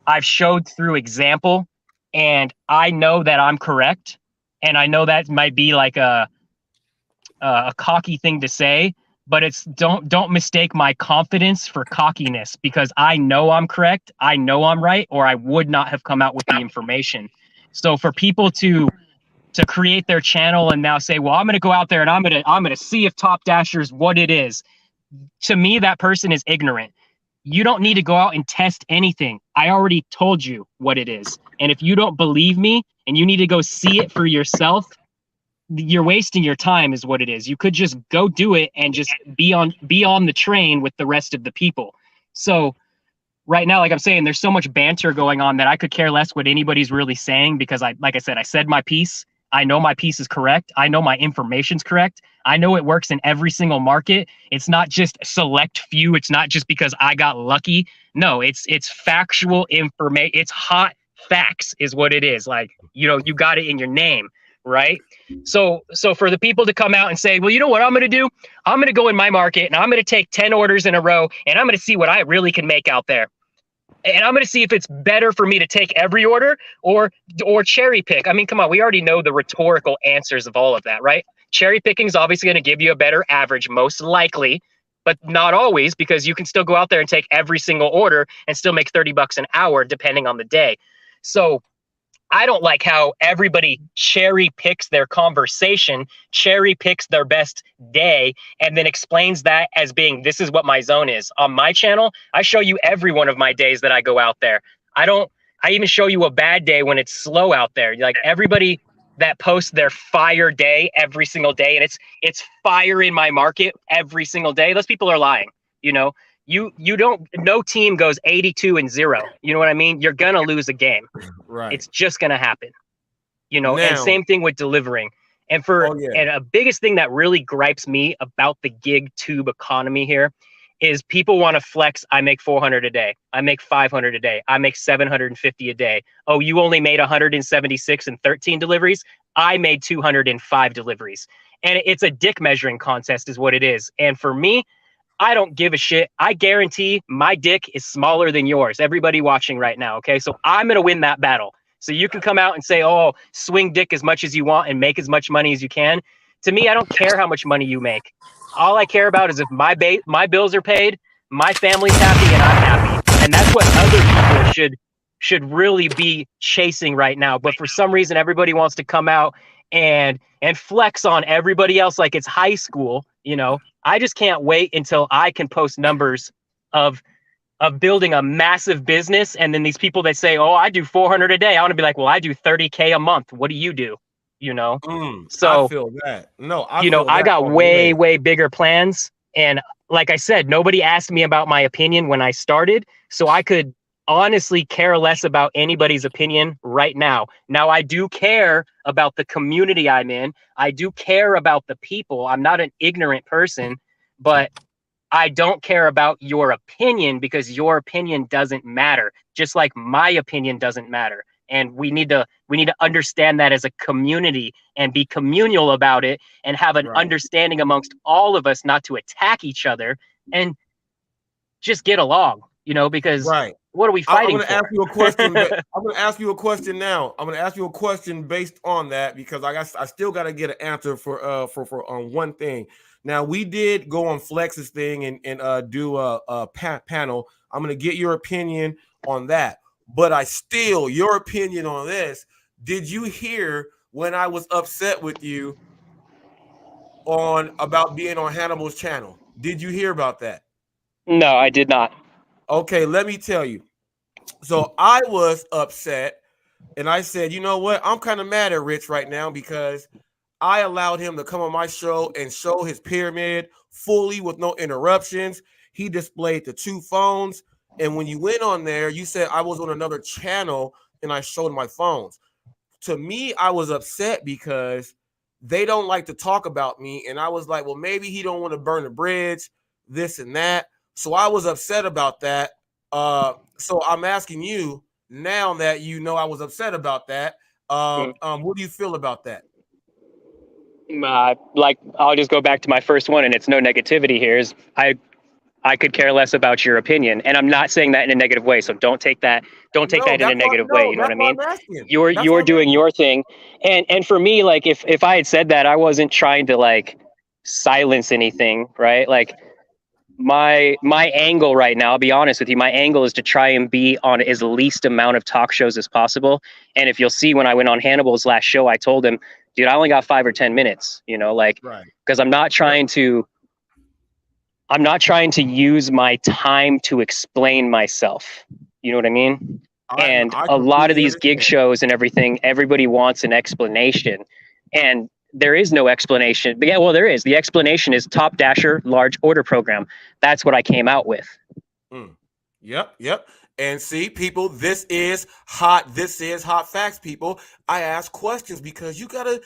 I've showed through example, and I know that I'm correct. And I know that might be like a cocky thing to say, but it's don't mistake my confidence for cockiness because I know I'm correct. I know I'm right, or I would not have come out with the information. So for people to create their channel and now say, well, I'm going to go out there and I'm going to see if Top Dasher's what it is. To me, that person is ignorant. You don't need to go out and test anything. I already told you what it is. And if you don't believe me and you need to go see it for yourself, you're wasting your time is what it is. You could just go do it and just be on the train with the rest of the people. So right now, like I'm saying, there's so much banter going on that I could care less what anybody's really saying because like I said my piece. I know my piece is correct. I know my information's correct. I know it works in every single market. It's not just select few. It's not just because I got lucky. No, it's factual information. It's hot facts is what it is. Like, you know, you got it in your name, right? So for the people to come out and say, well, you know what I'm going to do? I'm going to go in my market and I'm going to take 10 orders in a row and I'm going to see what I really can make out there. And I'm going to see if it's better for me to take every order or cherry pick. I mean, come on, we already know the rhetorical answers of all of that, right? Cherry picking is obviously going to give you a better average, most likely, but not always, because you can still go out there and take every single order and still make $30 an hour, depending on the day. So I don't like how everybody cherry picks their conversation, cherry picks their best day, and then explains that as being, this is what my zone is. On my channel, I show you every one of my days that I go out there. I even show you a bad day when it's slow out there. Like everybody that posts their fire day every single day, and it's fire in my market every single day, those people are lying, you know? No team goes 82-0. You know what I mean? You're gonna lose a game. Right. It's just gonna happen. You know, and same thing with delivering. And and a biggest thing that really gripes me about the gig tube economy here is people want to flex. I make 400 a day. I make 500 a day. I make 750 a day. Oh, you only made 176 and 13 deliveries. I made 205 deliveries. And it's a dick measuring contest is what it is. And for me, I don't give a shit. I guarantee my dick is smaller than yours. Everybody watching right now, okay? So I'm going to win that battle. So you can come out and say, oh, swing dick as much as you want and make as much money as you can. To me, I don't care how much money you make. All I care about is if my bills are paid, my family's happy and I'm happy. And that's what other people should really be chasing right now. But for some reason, everybody wants to come out and flex on everybody else like it's high school. I just can't wait until I can post numbers of building a massive business, and then these people that say, "Oh, I do 400 a day," I want to be like, "Well, I do 30K a month. What do you do?" I So feel that. No, I feel I that got all the way way. bigger plans, and like I said, nobody asked me about my opinion when I started, so I could honestly care less about anybody's opinion right now. Now, I do care about the community I'm in. I do care about the people. I'm not an ignorant person, but I don't care about your opinion because your opinion doesn't matter, just like my opinion doesn't matter. And we need to understand that as a community and be communal about it and have an Right. understanding amongst all of us, not to attack each other and just get along, because Right. what are we I'm fighting going to for? ask you a question, but I'm going to ask you a question now. I'm going to ask you a question based on that because I still got to get an answer for on one thing. Now, we did go on Flex's thing and do a panel. I'm going to get your opinion on that. But your opinion on this, did you hear when I was upset with you about being on Hannibal's channel? Did you hear about that? No, I did not. Okay, let me tell you. So I was upset and I said, you know what? I'm kind of mad at Rich right now because I allowed him to come on my show and show his pyramid fully with no interruptions. He displayed the 2 phones. And when you went on there, you said I was on another channel and I showed my phones. To me, I was upset because they don't like to talk about me. And I was like, well, maybe he don't want to burn the bridge, this and that. So I was upset about that. So I'm asking you now that you know I was upset about that. What do you feel about that? Like, I'll just go back to my first one, and it's no negativity here. Is I could care less about your opinion, and I'm not saying that in a negative way. So don't take that No, in a negative way. You know what I that's why mean? I'm asking. You're doing your thing, and for me, like if I had said that, I wasn't trying to like silence anything, right? Like my angle right now, I'll be honest with you, my angle is to try and be on as least amount of talk shows as possible. And if you'll see, when I went on Hannibal's last show, I told him, dude, I only got 5 or 10 minutes, like, Right. because I'm not trying to use my time to explain myself. You know what I mean? And I a lot of completely these gig understand. shows and everything, everybody wants an explanation. And there is no explanation. But yeah, well, there is. The explanation is Top Dasher large order program. That's what I came out with. Yep. And see, people, this is hot facts, people. I ask questions because you gotta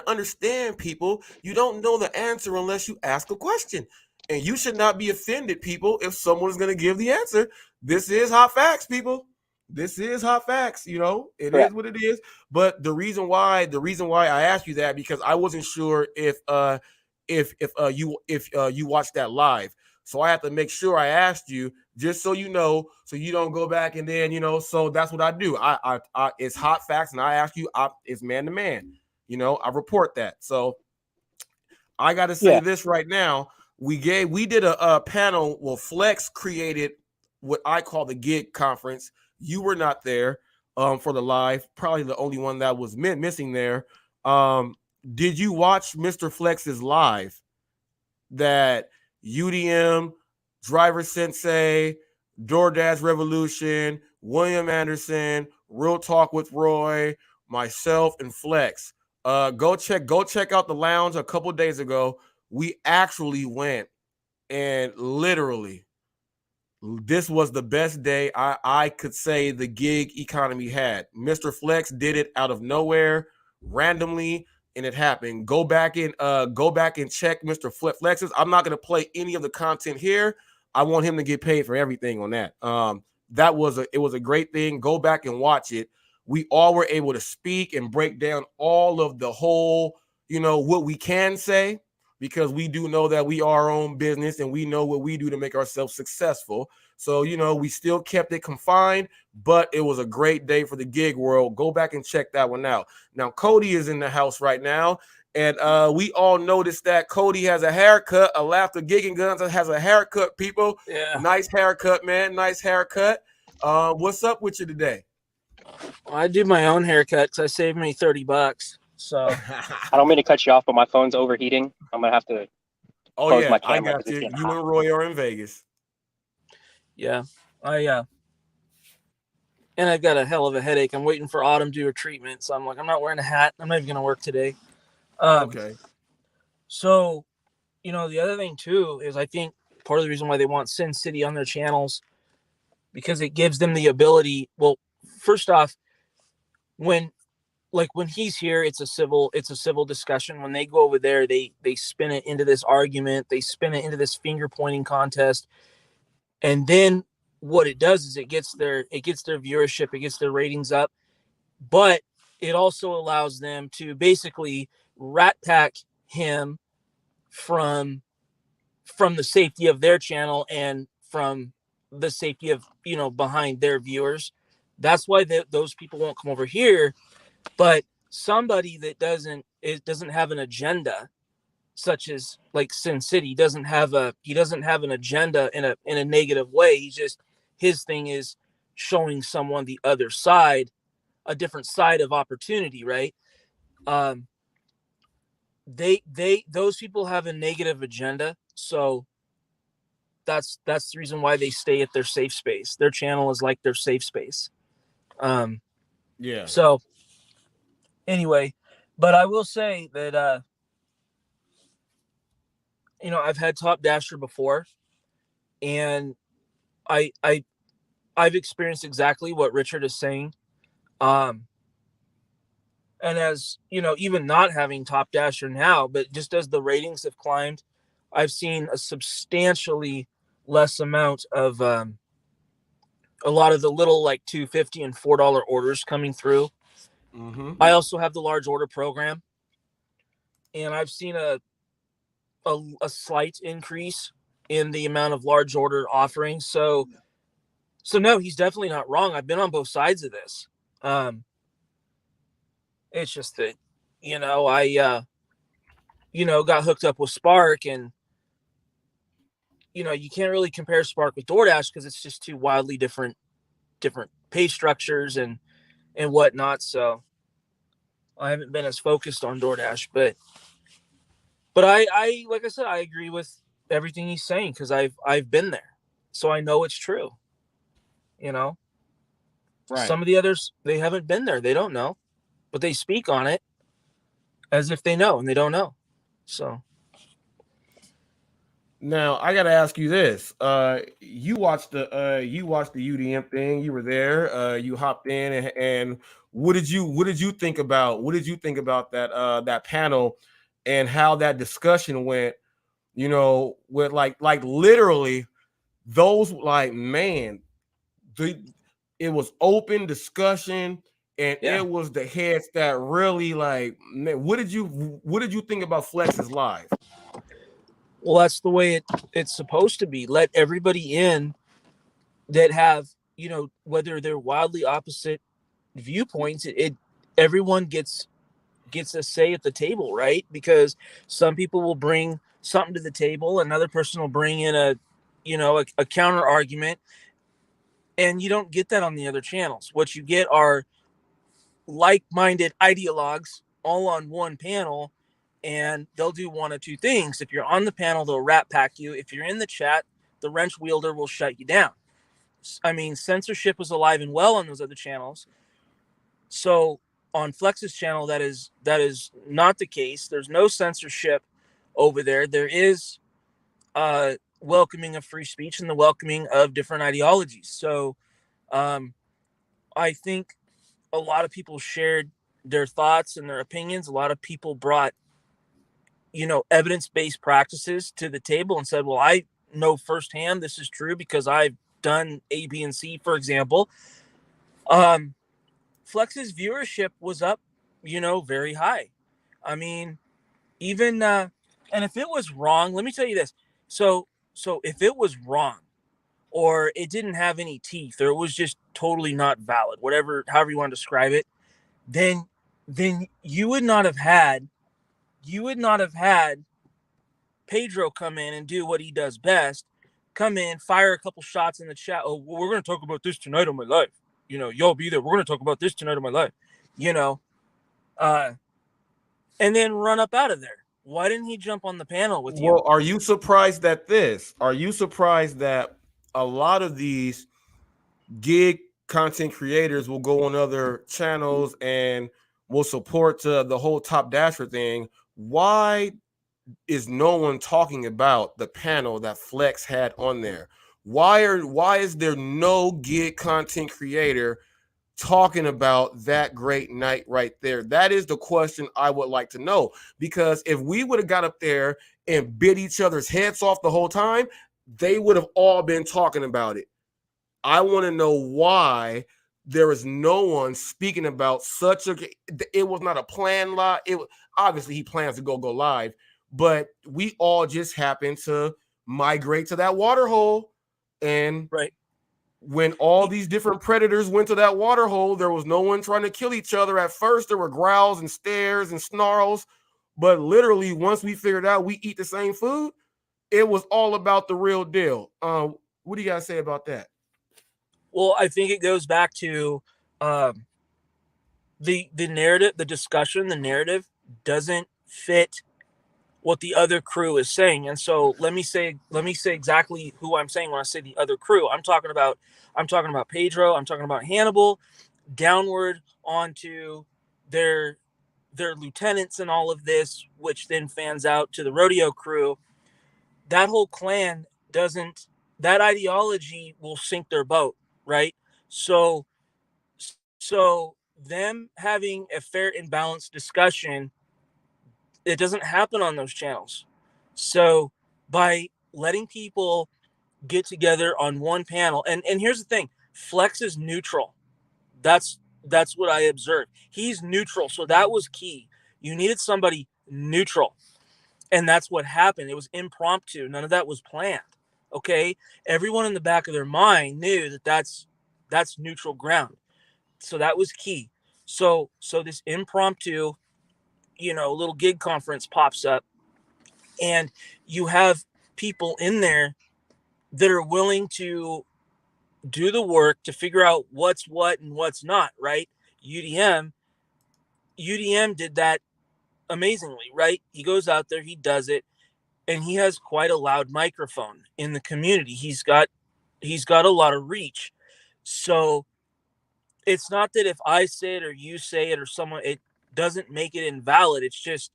understand, people. You don't know the answer unless you ask a question. And you should not be offended, people, if someone's gonna give the answer. This is hot facts, people. This is hot facts. It Correct. is what it is. But the reason why I asked you that because I wasn't sure if you watched that live. So I have to make sure I asked you just so you know, so you don't go back and then So that's what I do. I it's hot facts, and I ask you. It's man to man. I report that. So I got to say this right now. We did a panel. Well, Flex created what I call the gig conference. You were not there for the live. Probably the only one that was missing there. Did you watch Mr. Flex's live? That UDM, Driver Sensei, DoorDash Revolution, William Anderson, Real Talk with Roy, myself, and Flex. Go check out the lounge a couple days ago. We actually went, and literally, this was the best day I could say the gig economy had. Mr. Flex did it out of nowhere, randomly, and it happened. Go back and check Mr. Flex's. I'm not gonna play any of the content here. I want him to get paid for everything on that. It was a great thing. Go back and watch it. We all were able to speak and break down all of the whole, what we can say. because we do know that we are our own business and we know what we do to make ourselves successful. So, we still kept it confined, but it was a great day for the gig world. Go back and check that one out. Now, Cody is in the house right now. And we all noticed that Cody has a haircut. A Laughter Gigging Guns has a haircut, people. Yeah. Nice haircut, man. Nice haircut. What's up with you today? Well, I do my own haircut because I saved me $30. So I don't mean to cut you off, but my phone's overheating. I'm gonna have to close my I camera got because it's you. getting You hot. and Roy are in Vegas. yeah, and I've got a hell of a headache. I'm waiting for Autumn to do her treatment, so I'm like, I'm not wearing a hat. I'm not even gonna work today. Okay. So, the other thing too is I think part of the reason why they want Sin City on their channels because it gives them the ability. Well, first off, when he's here, it's a civil discussion. When they go over there, they spin it into this argument, they spin it into this finger pointing contest, and then what it does is it gets their viewership, it gets their ratings up, but it also allows them to basically rat pack him from the safety of their channel and from the safety of behind their viewers. That's why those people won't come over here. But somebody that doesn't have an agenda, such as like Sin City, doesn't have an agenda in a negative way. His thing is showing someone the other side, a different side of opportunity, right? Those people have a negative agenda, so that's the reason why they stay at their safe space. Their channel is like their safe space. Yeah. So anyway, but I will say that I've had Top Dasher before, and I've experienced exactly what Richard is saying. And as even not having Top Dasher now, but just as the ratings have climbed, I've seen a substantially less amount of a lot of the little like $2.50 and $4 orders coming through. Mm-hmm. I also have the large order program, and I've seen a slight increase in the amount of large order offerings. So no, he's definitely not wrong. I've been on both sides of this. It's just that, I, got hooked up with Spark, and, you can't really compare Spark with DoorDash because it's just two wildly different pay structures and whatnot. So I haven't been as focused on DoorDash, but I like I said, I agree with everything he's saying because I've been there, so I know it's true. Right. Some of the others, they haven't been there, they don't know, but they speak on it as if they know, and they don't know. So now I gotta ask you this: you watched the UDM thing. You were there. You hopped in, and what did you think about that that panel and how that discussion went? With like literally those man, it was open discussion. And it was the heads that really man, what did you think about Flex's live? Well, that's the way it's supposed to be. Let everybody in that have, whether they're wildly opposite viewpoints, everyone gets a say at the table, right? Because some people will bring something to the table, another person will bring in a counter argument, and you don't get that on the other channels. What you get are like-minded ideologues all on one panel, and they'll do one of two things. If you're on the panel, they'll rat pack you. If you're in the chat, the wrench wielder will shut you down. I mean, censorship was alive and well on those other channels. So on Flex's channel, that is not the case. There's no censorship over there. There is welcoming of free speech and the welcoming of different ideologies. So I think a lot of people shared their thoughts and their opinions. A lot of people brought evidence-based practices to the table and said, well, I know firsthand this is true because I've done A, B, and C, for example. Flex's viewership was up, very high. I mean, even And if it was wrong, let me tell you this. So if it was wrong, or it didn't have any teeth, or it was just totally not valid, whatever, however you want to describe it, then you would not have had Pedro come in and do what he does best. Come in, fire a couple shots in the chat. Oh, well, we're going to talk about this tonight on my life. Y'all be there. We're going to talk about this tonight on my life. And then run up out of there. Why didn't he jump on the panel with you? Well, are you surprised at this? Are you surprised that a lot of these gig content creators will go on other channels and will support the whole Top Dasher thing? Why is no one talking about the panel that Flex had on there? Why is there no gig content creator talking about that great night right there? That is the question I would like to know, because if we would have got up there and bit each other's heads off the whole time, they would have all been talking about it. I want to know why there is no one speaking about such a. It was not a planned live. It obviously he plans to go live, but we all just happened to migrate to that water hole, and right. When all these different predators went to that water hole, there was no one trying to kill each other. At first, there were growls and stares and snarls, but literally, once we figured out we eat the same food, it was all about the real deal. What do you guys say about that? Well, I think it goes back to the narrative, the discussion, the narrative doesn't fit what the other crew is saying. And so let me say exactly who I'm saying when I say the other crew. I'm talking about Pedro, I'm talking about Hannibal, downward onto their lieutenants and all of this, which then fans out to the rodeo crew. That whole clan doesn't, that ideology will sink their boat, right? So them having a fair and balanced discussion, it doesn't happen on those channels. So by letting people get together on one panel, and here's the thing, Flex is neutral. That's what I observed. He's neutral, so that was key. You needed somebody neutral, and that's what happened. It was impromptu. None of that was planned. Okay, everyone in the back of their mind knew that that's neutral ground. So that was key. So this impromptu, little gig conference pops up, and you have people in there that are willing to do the work to figure out what's what and what's not, right? UDM did that amazingly, right? He goes out there, he does it, and he has quite a loud microphone in the community. He's got a lot of reach. So it's not that if I say it or you say it or someone, it doesn't make it invalid. It's just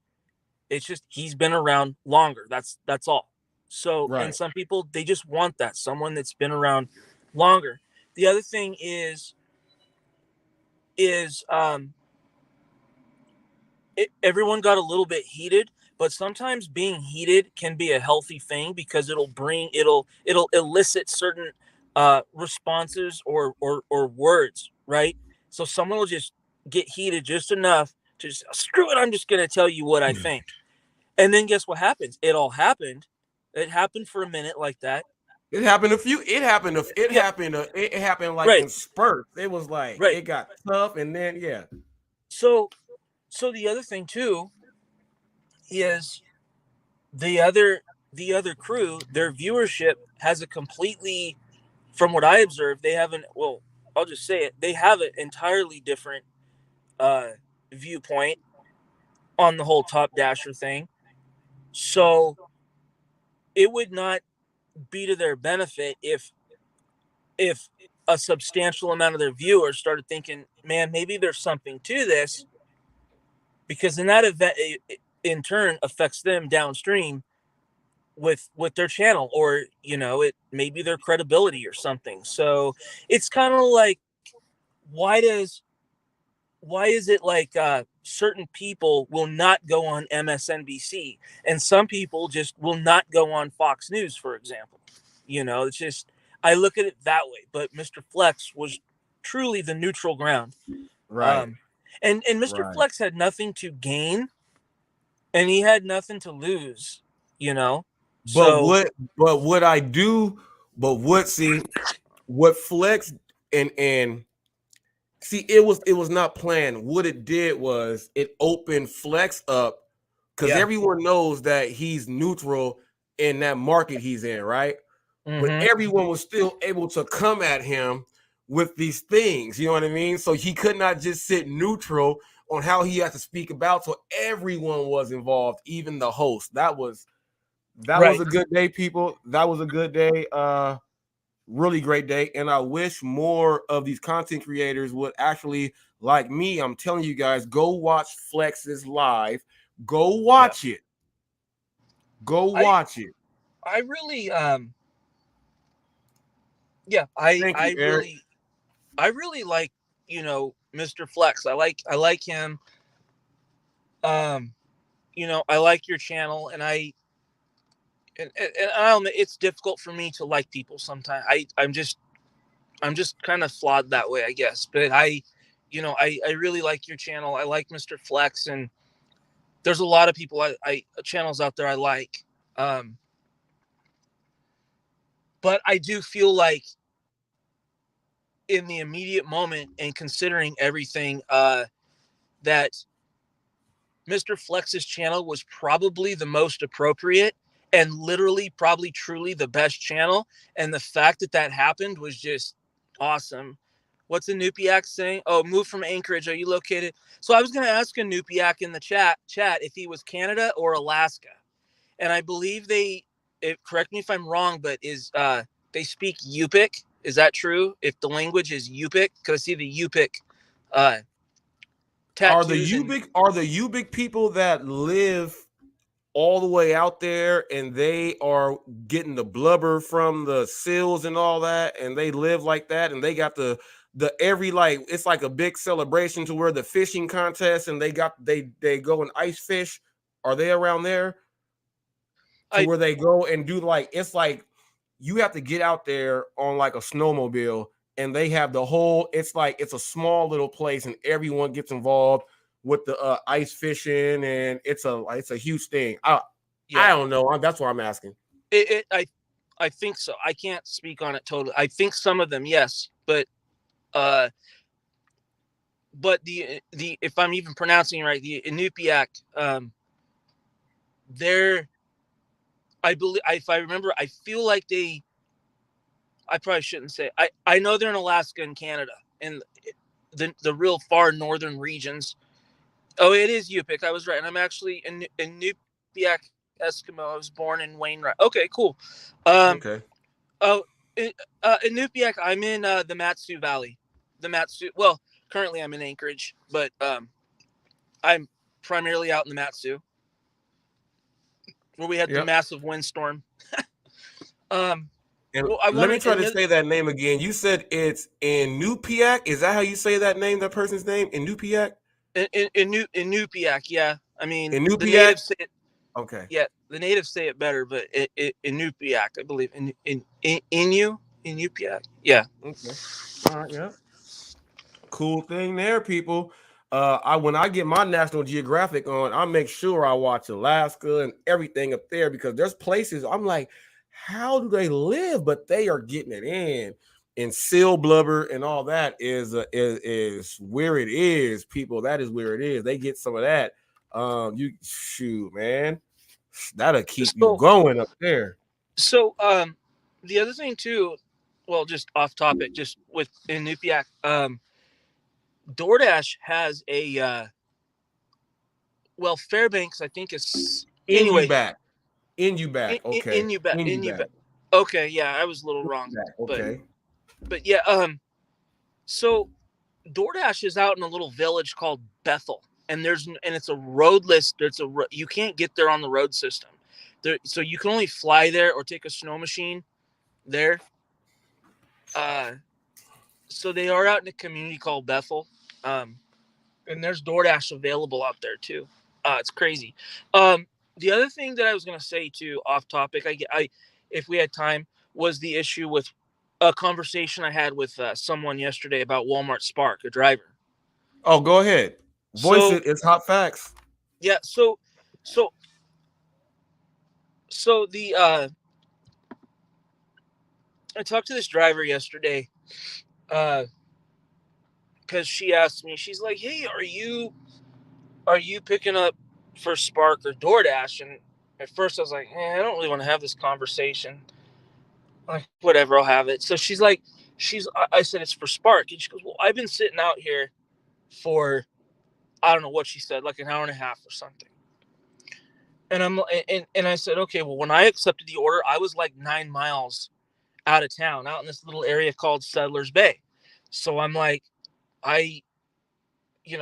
he's been around longer. That's all. So, Right. And some people, they just want that, someone that's been around longer. The other thing is everyone got a little bit heated, but sometimes being heated can be a healthy thing, because it'll elicit certain responses or words, right? So someone will just get heated just enough to just, screw it, I'm just going to tell you what I think. And then guess what happens? It all happened. It happened for a minute like that. It happened like right. in spurts. It was like right. It got tough, and then So the other thing too is the other crew, their viewership has a completely, from what I observed, they have I'll just say it, they have an entirely different viewpoint on the whole Top Dasher thing. So it would not be to their benefit if a substantial amount of their viewers started thinking, man, maybe there's something to this, because in that event, it in turn affects them downstream with their channel, or it maybe their credibility or something. So it's kind of like, why is it like certain people will not go on MSNBC and some people just will not go on Fox News, for example? It's just, I look at it that way. But Mr. Flex was truly the neutral ground. right. And Mr. Right. Flex had nothing to gain and he had nothing to lose, you know. But So what I do, but what Flex and see, it was not planned. What it did was it opened Flex up because yeah, everyone knows that he's neutral in that market he's in, right? But mm-hmm. everyone was still able to come at him with these things. You know what I mean? So he could not just sit neutral on how he had to speak about. So everyone was involved, even the host. That was Right. a good day, people. That was a good day. Really great day. And I wish more of these content creators would actually, like me, I'm telling you guys, go watch Flex's live. Go watch it. Go watch it. I really Thank you, Eric. I really like, you know, Mr. Flex. I like him. You know, I like your channel, and I don't know, it's difficult for me to like people sometimes. I'm just kind of flawed that way, I guess. But you know, I really like your channel. I like Mr. Flex, and there's a lot of people I channels out there I like. But I do feel like in the immediate moment and considering everything, that Mr. Flex's channel was probably the most appropriate and literally probably truly the best channel. And the fact that that happened was just awesome. What's a Nupiak saying? Oh, move from Anchorage. Are you located? So I was going to ask a Nupiak in the chat if he was Canada or Alaska. And I believe correct me if I'm wrong, but they speak Yupik. Is that true? If the language is Yupik, because I see the Yupik tattoos and Are the Ubik people that live all the way out there and they are getting the blubber from the seals and all that, and they live like that, and they got the every, like, it's like a big celebration to where the fishing contest, and they go and ice fish. Are they around there to where they go and do, like, it's like you have to get out there on like a snowmobile, and they have the whole, it's like it's a small little place and everyone gets involved with the ice fishing, and it's a huge thing. I don't know. That's what I'm asking. I think so. I can't speak on it totally. I think some of them, yes, but the if I'm even pronouncing it right, the Inupiaq, they're, I believe, if I remember, I feel like I probably shouldn't say. I know they're in Alaska and Canada and the real far northern regions. Oh, it is Yupik. I was right, and I'm actually in Inupiaq Eskimo. I was born in Wainwright. Okay, cool. Okay. Oh, Inupiaq. I'm in the Matsu Valley. The Matsu. Well, currently I'm in Anchorage, but I'm primarily out in the Matsu, where we had the massive windstorm. And let me try to say that name again. You said it's Inupiaq. Is that how you say that name? That person's name, Inupiaq. Inupiaq, yeah. I mean, Inupiaq? the natives say it. Okay. Yeah, the natives say it better, but Inupiaq, I believe. Inupiaq. Yeah. Okay. All right. Yeah. Cool thing there, people. When I get my National Geographic on, I make sure I watch Alaska and everything up there, because there's places I'm like, how do they live? But they are getting it in. And seal blubber and all that is where it is, people. That is where it is. They get some of that. You shoot, man. That'll keep you going up there. So, the other thing too, well, just off topic, just with Inupiaq, DoorDash has a Fairbanks, I think is anyway. Inupiaq. Okay. Inupiaq. Okay, yeah, I was a little wrong. Okay. But yeah, so DoorDash is out in a little village called Bethel, and it's a roadless. You can't get there on the road system. So you can only fly there or take a snow machine there. So they are out in a community called Bethel, and there's DoorDash available out there too. It's crazy. The other thing that I was gonna say too, off topic, if we had time, was the issue with a conversation I had with someone yesterday about Walmart Spark, a driver. Oh, go ahead. Voice it. It's hot facts. Yeah. So So the I talked to this driver yesterday, because she asked me, she's like, "Hey, are you picking up for Spark or DoorDash?" And at first I was like, I don't really want to have this conversation. Like, whatever, I'll have it. So she's like, I said it's for Spark, and she goes, "Well, I've been sitting out here for, I don't know what she said, like an hour and a half or something." And I said, okay, well, when I accepted the order, I was like 9 miles out of town, out in this little area called Settlers Bay. So I'm like,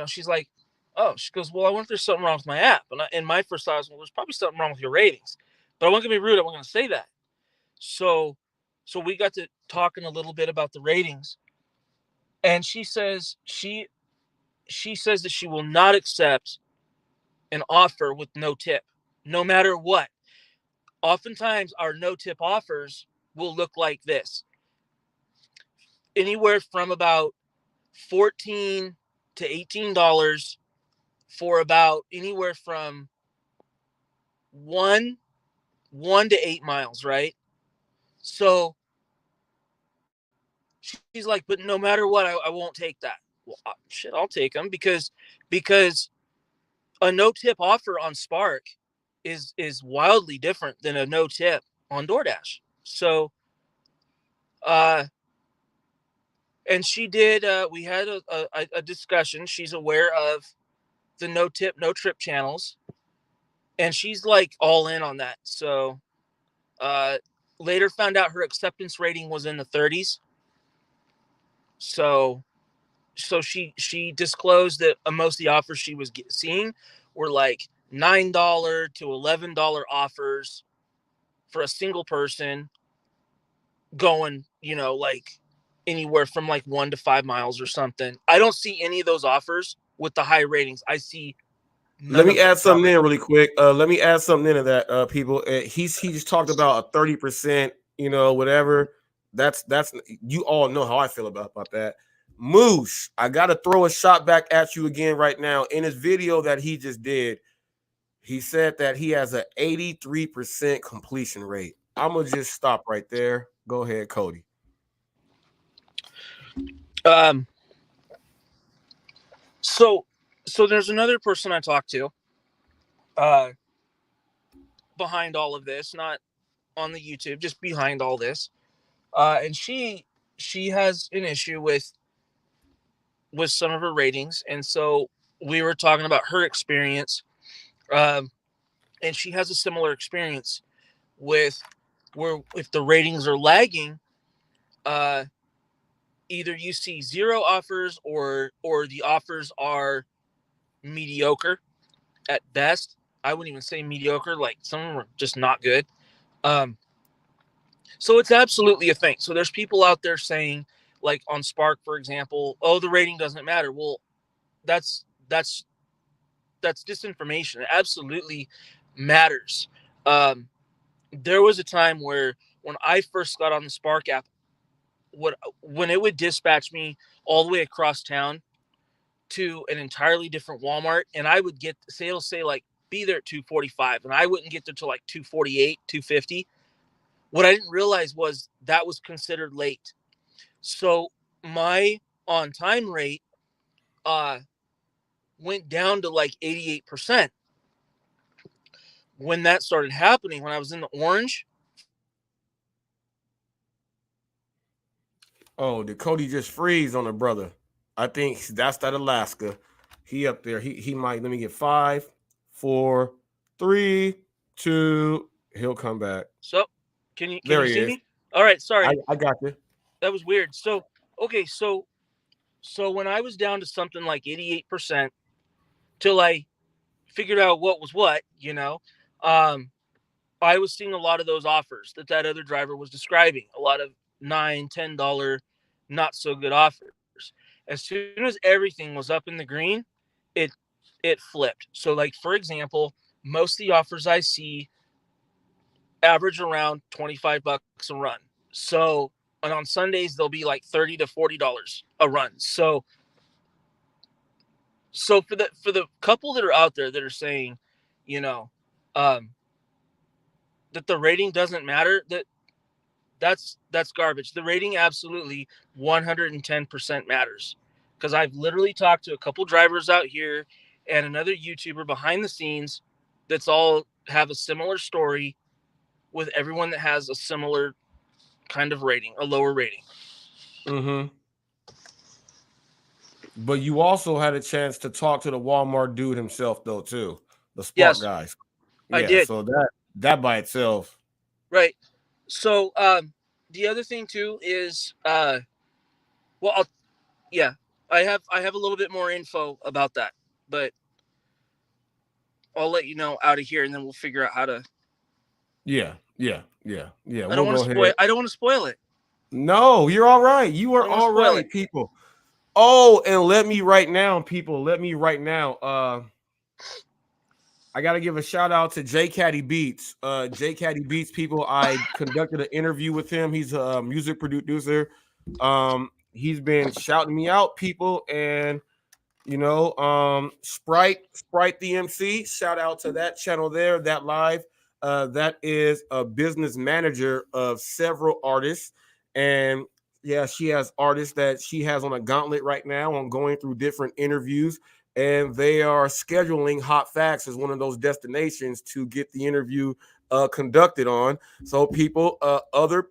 she's like, oh, she goes, well, I wonder if there's something wrong with my app. And my first thought was, well, there's probably something wrong with your ratings. But I wasn't gonna be rude. I wasn't gonna say that. So we got to talking a little bit about the ratings, and she says that she will not accept an offer with no tip, no matter what. Oftentimes, our no tip offers will look like this: anywhere from about $14 to $18 for about anywhere from one to 8 miles, right? So she's like, but no matter what, I won't take that. Well, shit, I'll take them because a no tip offer on Spark is wildly different than a no tip on DoorDash. So, and she did. We had a discussion. She's aware of the no tip, no trip channels, and she's like all in on that. So, later found out her acceptance rating was in the 30s. So she disclosed that most of the offers she was seeing were like $9 to $11 offers for a single person, going, like anywhere from like 1 to 5 miles or something. I don't see any of those offers with the high ratings. I see none. Let me add something in really quick. Let me add something into that, people. He just talked about a 30%, whatever. That's you all know how I feel about that. Moose, I gotta throw a shot back at you again right now. In his video that he just did, he said that he has an 83% completion rate. I'm gonna just stop right there. Go ahead, Cody. So there's another person I talked to behind all of this, not on the YouTube, just behind all this. And she has an issue with some of her ratings, and so we were talking about her experience, and she has a similar experience with where if the ratings are lagging, either you see zero offers or the offers are mediocre at best. I wouldn't even say mediocre, like some of them are just not good. So it's absolutely a thing. So there's people out there saying, like on Spark, for example, oh, the rating doesn't matter. Well, that's disinformation. It absolutely matters. There was a time where when I first got on the Spark app, when it would dispatch me all the way across town to an entirely different Walmart, and I would get sales say like be there at 2:45, and I wouldn't get there till like 2:48, 2:50. What I didn't realize was that was considered late. So my on time rate went down to like 88%. When that started happening, when I was in the orange. Oh, did Cody just freeze on the brother? I think that's that Alaska. He up there. He might. Let me get 5, 4, 3, 2. He'll come back. So can you There he see is. me? All right, sorry. I got you. That was weird. So okay, so when I was down to something like 88%, till I figured out what was what, I was seeing a lot of those offers that other driver was describing, a lot of $9, $10 not so good offers. As soon as everything was up in the green, it flipped. So like, for example, most of the offers I see average around $25 a run. So, and on Sundays they'll be like $30 to $40 a run. So for the couple that are out there that are saying, you know, that the rating doesn't matter, that's garbage. The rating absolutely 110% matters, because I've literally talked to a couple drivers out here and another YouTuber behind the scenes that's all have a similar story with everyone that has a similar kind of rating, a lower rating. Mm-hmm. But you also had a chance to talk to the Walmart dude himself, though, too. The Spark Yes, guys. I Yeah, did. so that by itself. Right. So the other thing too is well, yeah, I have a little bit more info about that, but I'll let you know out of here, and then we'll figure out how to. Yeah. I don't We'll want go to spoil. ahead. I don't want to spoil it. No, you're all right. You I are don't want to all spoil right, it. people. Oh, and let me right now, people. Let me right now. I gotta give a shout out to J Caddy Beats. J Caddy Beats, people. I conducted an interview with him. He's a music producer. He's been shouting me out, people, and Sprite the MC. Shout out to that channel there, that live. That is a business manager of several artists, and yeah, she has artists that she has on a gauntlet right now on going through different interviews, and they are scheduling Hot Facts as one of those destinations to get the interview conducted on. So people,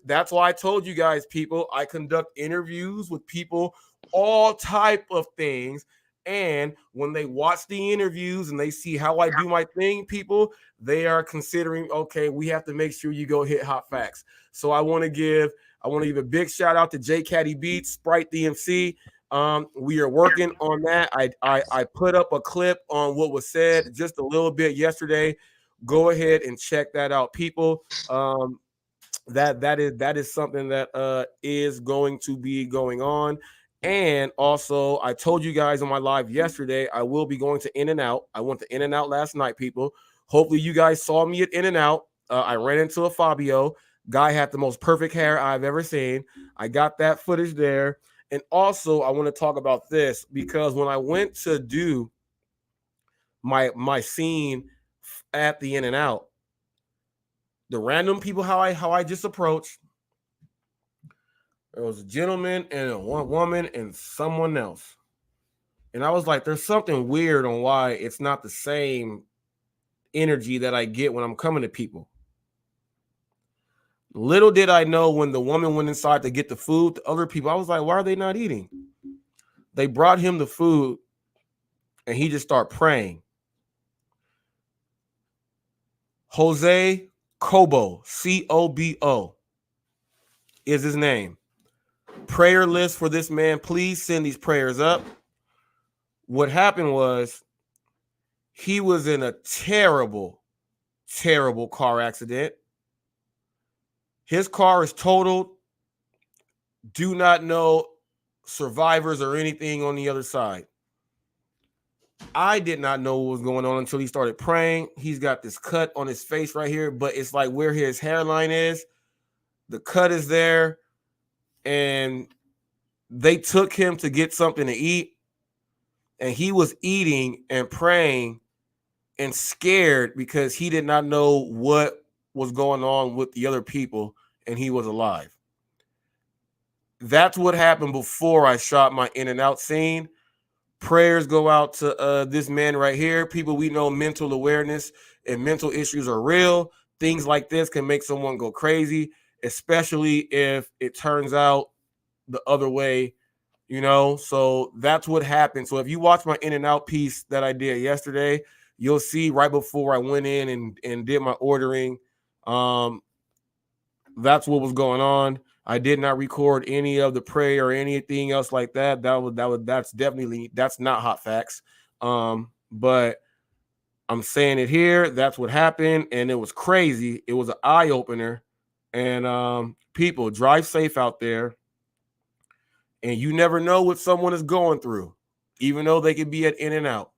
that's why I told you guys, people, I conduct interviews with people, all type of things. And when they watch the interviews and they see how I do my thing, people, they are considering, okay, we have to make sure you go hit Hot Facts. So I want to give a big shout out to J Caddy Beats, Sprite DMC. We are working on that. I put up a clip on what was said just a little bit yesterday. Go ahead and check that out, people. That is something that is going to be going on. And also, I told you guys on my live yesterday, I will be going to In-N-Out. I went to In-N-Out last night, people. Hopefully, you guys saw me at In-N-Out. I ran into a Fabio. Guy had the most perfect hair I've ever seen. I got that footage there. And also, I want to talk about this because when I went to do my scene at the In-N-Out, the random people how I just approached, there was a gentleman and one woman and someone else. And I was like, there's something weird on why it's not the same energy that I get when I'm coming to people. Little did I know when the woman went inside to get the food, the other people, I was like, why are they not eating? They brought him the food and he just started praying. Jose Cobo, Cobo is his name. Prayer list for this man. Please send these prayers up. What happened was he was in a terrible, terrible car accident. His car is totaled. Do not know survivors or anything on the other side. I did not know what was going on until he started praying. He's got this cut on his face right here, but it's like where his hairline is. The cut is there, and they took him to get something to eat, and he was eating and praying and scared because he did not know what was going on with the other people, and he was alive. That's what happened before I shot my In-N-Out scene. Prayers go out to this man right here. People, we know mental awareness and mental issues are real. Things like this can make someone go crazy, especially if it turns out the other way, So that's what happened. So if you watch my In-N-Out piece that I did yesterday, you'll see right before I went in and did my ordering, that's what was going on. I did not record any of the prayer or anything else like that. That's not Hot Facts. But I'm saying it here. That's what happened, and it was crazy. It was an eye opener. And people, drive safe out there. And you never know what someone is going through, even though they could be at In-N-Out.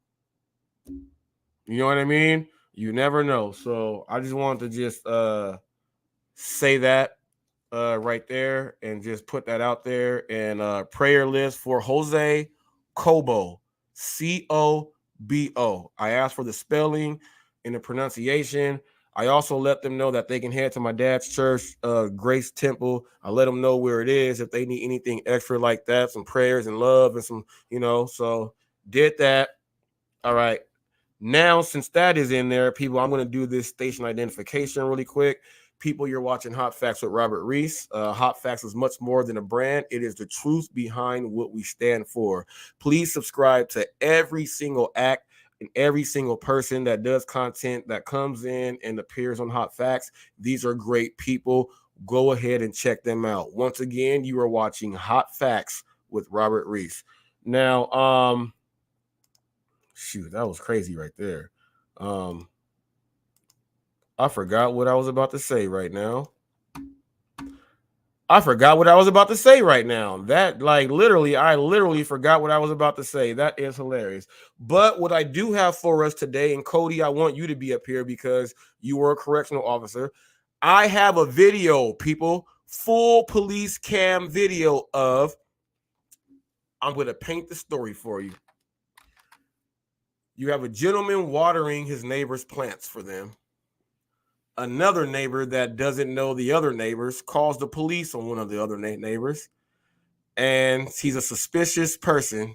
You know what I mean? You never know. So I just wanted to just say that right there and just put that out there. And prayer list for Jose Cobo, Cobo. I asked for the spelling. in the pronunciation. I also let them know that they can head to my dad's church, Grace Temple. I let them know where it is if they need anything extra like that, some prayers and love and some, so did that. All right. Now, since that is in there, people, I'm going to do this station identification really quick. People, you're watching Hot Facts with Robert Reese. Hot Facts is much more than a brand. It is the truth behind what we stand for. Please subscribe to every single act and every single person that does content that comes in and appears on Hot Facts. These are great people. Go ahead and check them out. Once again, you are watching Hot Facts with Robert Reese. Now, shoot, that was crazy right there. I forgot what I was about to say right now. That I literally forgot what I was about to say. That is hilarious. But what I do have for us today, and Cody, I want you to be up here because you were a correctional officer. I have a video, people, full police cam video of, I'm going to paint the story for you. You have a gentleman watering his neighbor's plants for them. Another neighbor that doesn't know the other neighbors calls the police on one of the other neighbors. And he's a suspicious person,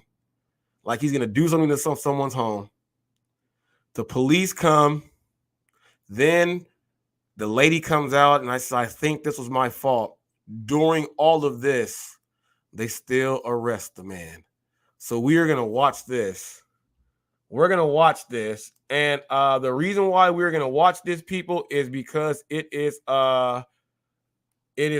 like he's going to do something to someone's home. The police come. Then the lady comes out, and I think this was my fault. During all of this, they still arrest the man. So we are going to watch this. We're going to watch this. And the reason why we're going to watch this, people, is because it is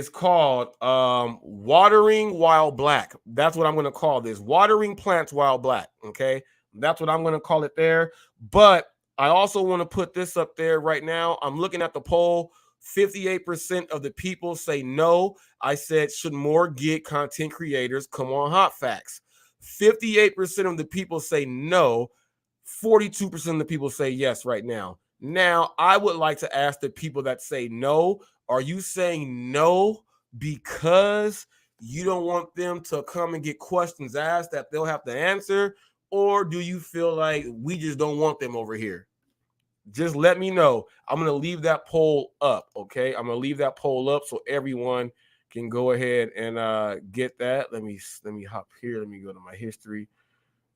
called watering while black. That's what I'm going to call this. Watering plants while black. Okay. That's what I'm going to call it there. But I also want to put this up there right now. I'm looking at the poll. 58% of the people say no. I said, should more gig content creators come on Hot Facts? 58% of the people say no. 42% of the people say yes right now. Now, I would like to ask the people that say no, are you saying no because you don't want them to come and get questions asked that they'll have to answer? Or do you feel like we just don't want them over here? Just let me know. I'm going to leave that poll up, okay? I'm going to leave that poll up so everyone can go ahead and get that. Let me hop here. Let me go to my history.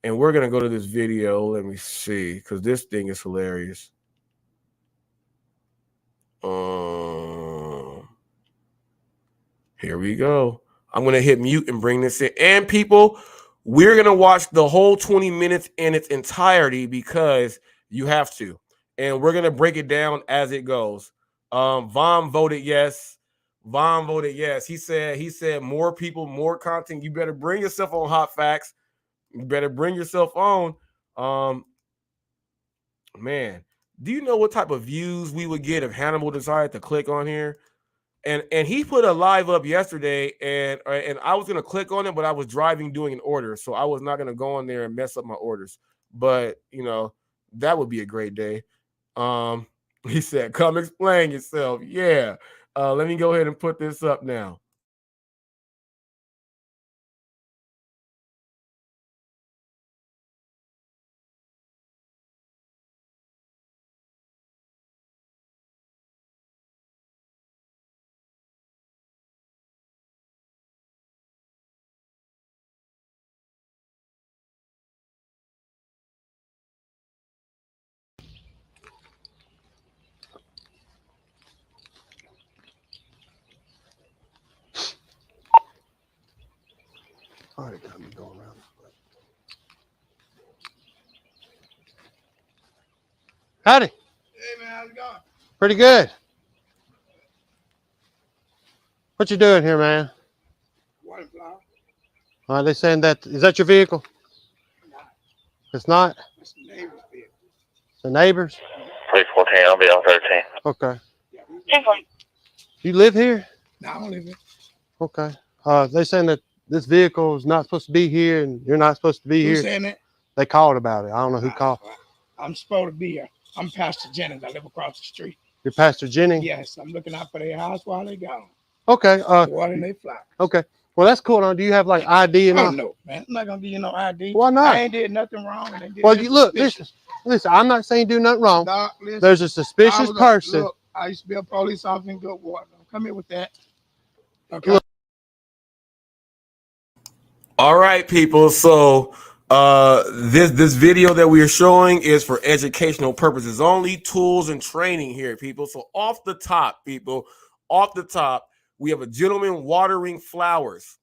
And we're going to go to this video. Let me see, because this thing is hilarious. Here we go. I'm going to hit mute and bring this in. And people, we're going to watch the whole 20 minutes in its entirety because you have to. And we're going to break it down as it goes. Von voted yes. He said more people, more content. You better bring yourself on Hot Facts. You better bring yourself on. Man, do you know what type of views we would get if Hannibal decided to click on here? And he put a live up yesterday, and I was gonna click on it, but I was driving doing an order, so I was not gonna go on there and mess up my orders. But that would be a great day. He said, "Come explain yourself." Yeah. Let me go ahead and put this up now. All right, got me going around. Howdy. Hey man, how's it going? Pretty good. What you doing here, man? Water flower? Are they saying that is that your vehicle? No, It's not. that's the neighbor's vehicle. The neighbors. 314, I'll be on 13. Okay. Yeah, You live here? no, I don't live here. Okay. They saying that this vehicle is not supposed to be here, and you're not supposed to be Who's here. saying that? They called about it. I don't know who called. I'm supposed to be here. I'm Pastor Jennings. I live across the street. You're Pastor Jennings? Yes, I'm looking out for their house while they gone. Okay. Watering their flowers. Okay. Well, that's cool. Now, do you have like ID and Oh all? no, man. I'm not gonna give you no ID. Why not? I ain't did nothing wrong. And Well, you look, listen. I'm not saying do nothing wrong. Doc, listen, There's a suspicious person. Look, I used to be a police officer in Goodwater. Don't come here with that. Okay. Look. All right, people. So this video that we are showing is for educational purposes only, tools and training here, people. So off the top, people, off the top, we have a gentleman watering flowers.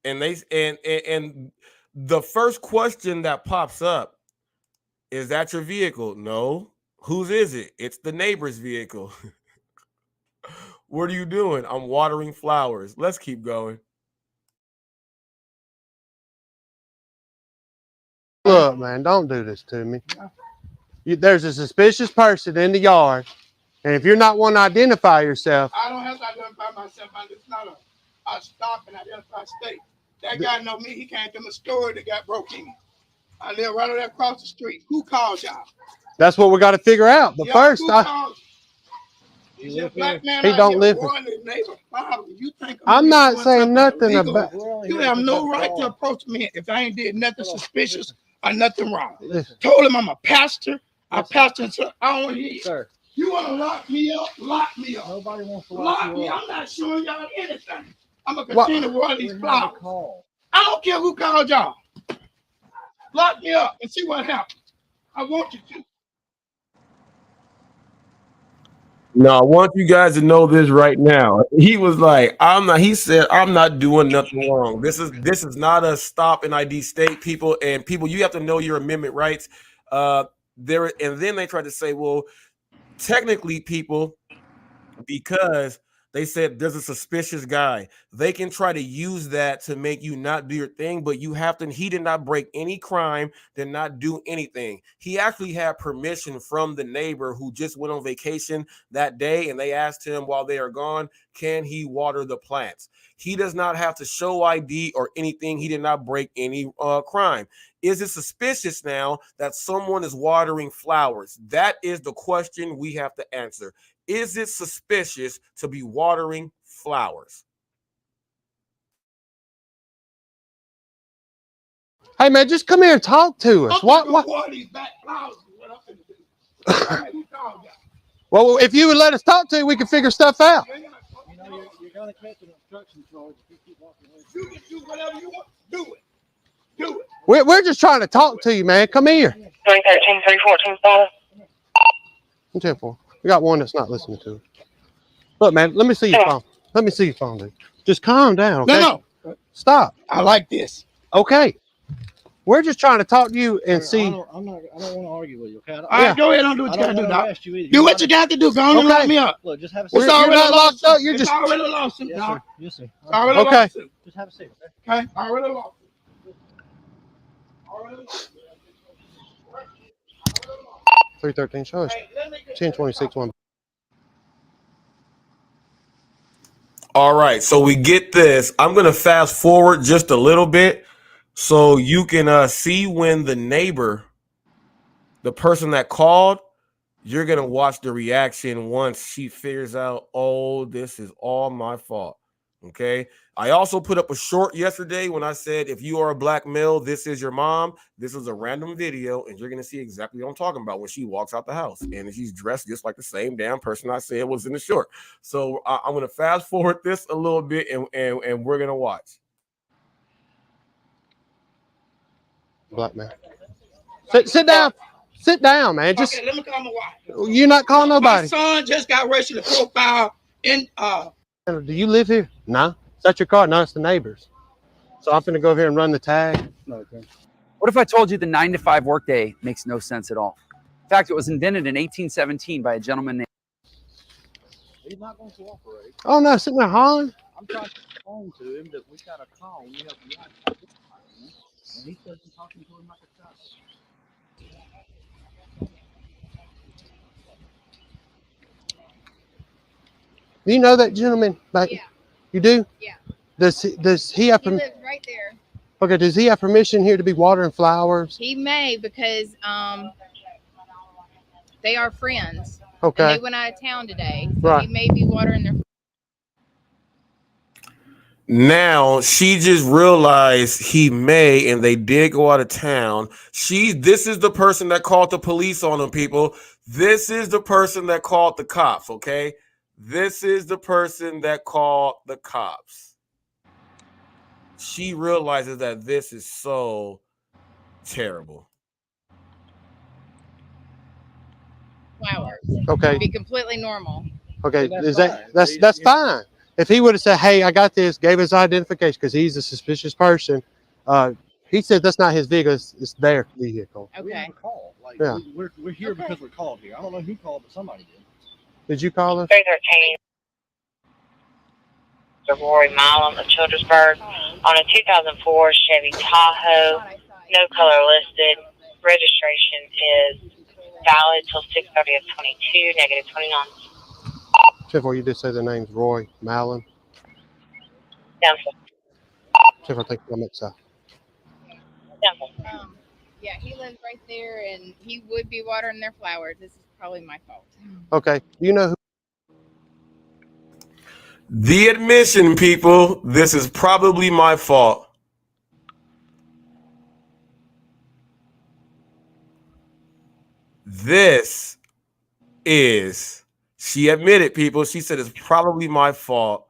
And and the first question that pops up is that your vehicle? No. Whose is it? It's the neighbor's vehicle. What are you doing? I'm watering flowers. Let's keep going. Look, man, don't do this to me. There's a suspicious person in the yard, and if you're not one to identify yourself, I don't have to identify myself. It's not a stop and identify state. That guy know me. He came to my store that got broke in. I live right over there across the street. Who called y'all? that's what we got to figure out. But first, He's a black man. He don't live. I'm not saying nothing about. You have no right to approach me if I ain't did nothing suspicious or nothing wrong. Told him I'm a pastor. I pastor, and so I don't want to hear you. Sir, you want to lock me up? Lock me up. Nobody wants to lock me you up. I'm not showing y'all anything. I'm gonna continue to water these flowers. I don't care who called y'all. Lock me up and see what happens. I want you to. No, I want you guys to know this right now. He was like, I'm not, he said, I'm not doing nothing wrong. This is not a stop and ID state, people. And people, you have to know your amendment rights. And then they tried to say, well, technically, people, because they said there's a suspicious guy, they can try to use that to make you not do your thing, but you have to. He did not break any crime, did not do anything. He actually had permission from the neighbor who just went on vacation that day, and they asked him while they are gone, can he water the plants? He does not have to show ID or anything. He did not break any crime. Is it suspicious now that someone is watering flowers? That is the question we have to answer. Is it suspicious to be watering flowers? Hey, man, just come here and talk to us. What? Well, if you would let us talk to you, we could figure stuff out. You know, you're going to catch an obstruction charge if you keep walking away. You can do whatever you want. Do it. Do it. We're just trying to talk to you, man. Come here. 313, 314, 5. I'm 10-4. We got one that's not listening to it. Look, man, let me see your phone. Let me see your phone, dude. Just calm down, okay? No. Stop. I like this. Okay. We're just trying to talk to you and see. I don't want to argue with you, okay? All right, go ahead and do what you got to do, Doc. You do what you got to do. Go on and lock me up. Look, just have a seat. It's already not locked up. You're it's just already a lawsuit, Yes, Doc. sir. Yes, sir. It's already a Okay. lawsuit. Just have a seat, okay? Already a lawsuit. Already a lawsuit. 313 show us. 1026 1. All right, so we get this. I'm going to fast forward just a little bit so you can see when the neighbor, the person that called, you're going to watch the reaction once she figures out, oh, this is all my fault. Okay. I also put up a short yesterday when I said, if you are a black male, this is your mom. This is a random video, and you're going to see exactly what I'm talking about when she walks out the house. And she's dressed just like the same damn person I said was in the short. So I'm going to fast forward this a little bit, and we're going to watch. Black man. Sit down. Sit down, man. Just okay, let me call my wife. You're not calling nobody. My son just got racially profiled in Do you live here? No. Is that your car? No, it's the neighbor's. So I'm gonna go over here and run the tag. Okay. What if I told you the 9-to-5 workday makes no sense at all? In fact, it was invented in 1817 by a gentleman named. He's not going to cooperate. Oh no, sitting there hollering. I'm trying to phone to him that we got a call. We have the right. And he says he's talking to him like a child. Do you know that gentleman? Like, yeah. You do? Yeah. Does he have? He lives right there. Okay. Does he have permission here to be watering flowers? He may because they are friends. Okay. And they went out of town today. So Right. he may be watering their. Now she just realized he may, and they did go out of town. This is the person that called the police on them, people. This is the person that called the cops, okay? This is the person that called the cops. She realizes that this is so terrible. Flowers. Okay. Be completely normal. Okay, So that's fine. If he would have said, "Hey, I got this," gave his identification because he's a suspicious person, he said that's not his vehicle; it's their vehicle. We have Okay. a call. Like Yeah. we're here because we're called here. I don't know who called, but somebody did. Did you call us? 313. Rory Milam of Childersburg on a 2004 Chevy Tahoe. No color listed. Registration is valid till 6/30 of 22, negative 29. Check you did say the name's Roy Mallon. Down. Check I think I meant so. Yeah, he lives right there, and he would be watering their flowers. This is probably my fault. Okay, you know who? The admission, people. This is probably my fault. This is, she admitted, people. She said it's probably my fault.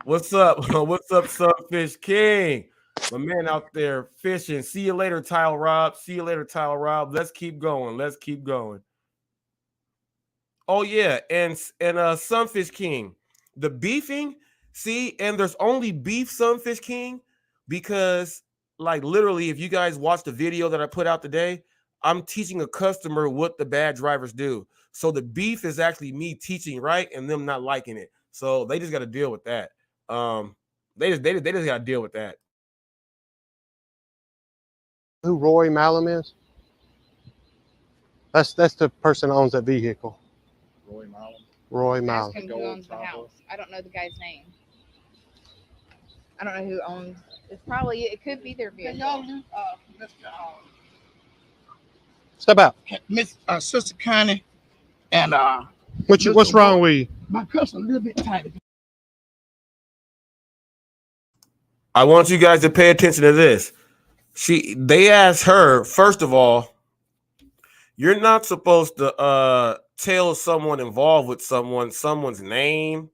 What's up? What's up, Sunfish King? My man out there fishing. See you later, Tile Rob. See you later, Tile Rob. Let's keep going. Let's keep going. Oh yeah, and Sunfish King, the beefing. See, and there's only beef, Sunfish King, because like literally, if you guys watch the video that I put out today, I'm teaching a customer what the bad drivers do. So the beef is actually me teaching right and them not liking it. So they just got to deal with that. They just got to deal with that. Who Roy Mallon is? That's the person that owns that vehicle. Roy Milam. Roy Ask Mallon. him who owns the house. I don't know the guy's name. I don't know who owns. It could be their Can vehicle. y'all do, Mr. Step out. Miss Sister Connie and What's wrong with you? my cousin a little bit tight. I want you guys to pay attention to this. They asked her, first of all, you're not supposed to tell someone involved with someone's name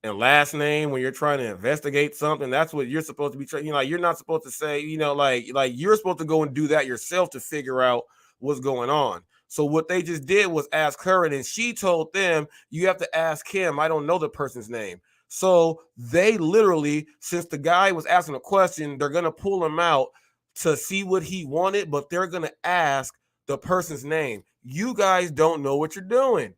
and last name when you're trying to investigate something. That's what you're supposed to be trying. Like you're not supposed to say, like you're supposed to go and do that yourself to figure out what's going on. So what they just did was ask her, and then she told them, you have to ask him. I don't know the person's name. So they literally, since the guy was asking a question, they're gonna pull him out to see what he wanted, but they're gonna ask the person's name. You guys don't know what you're doing.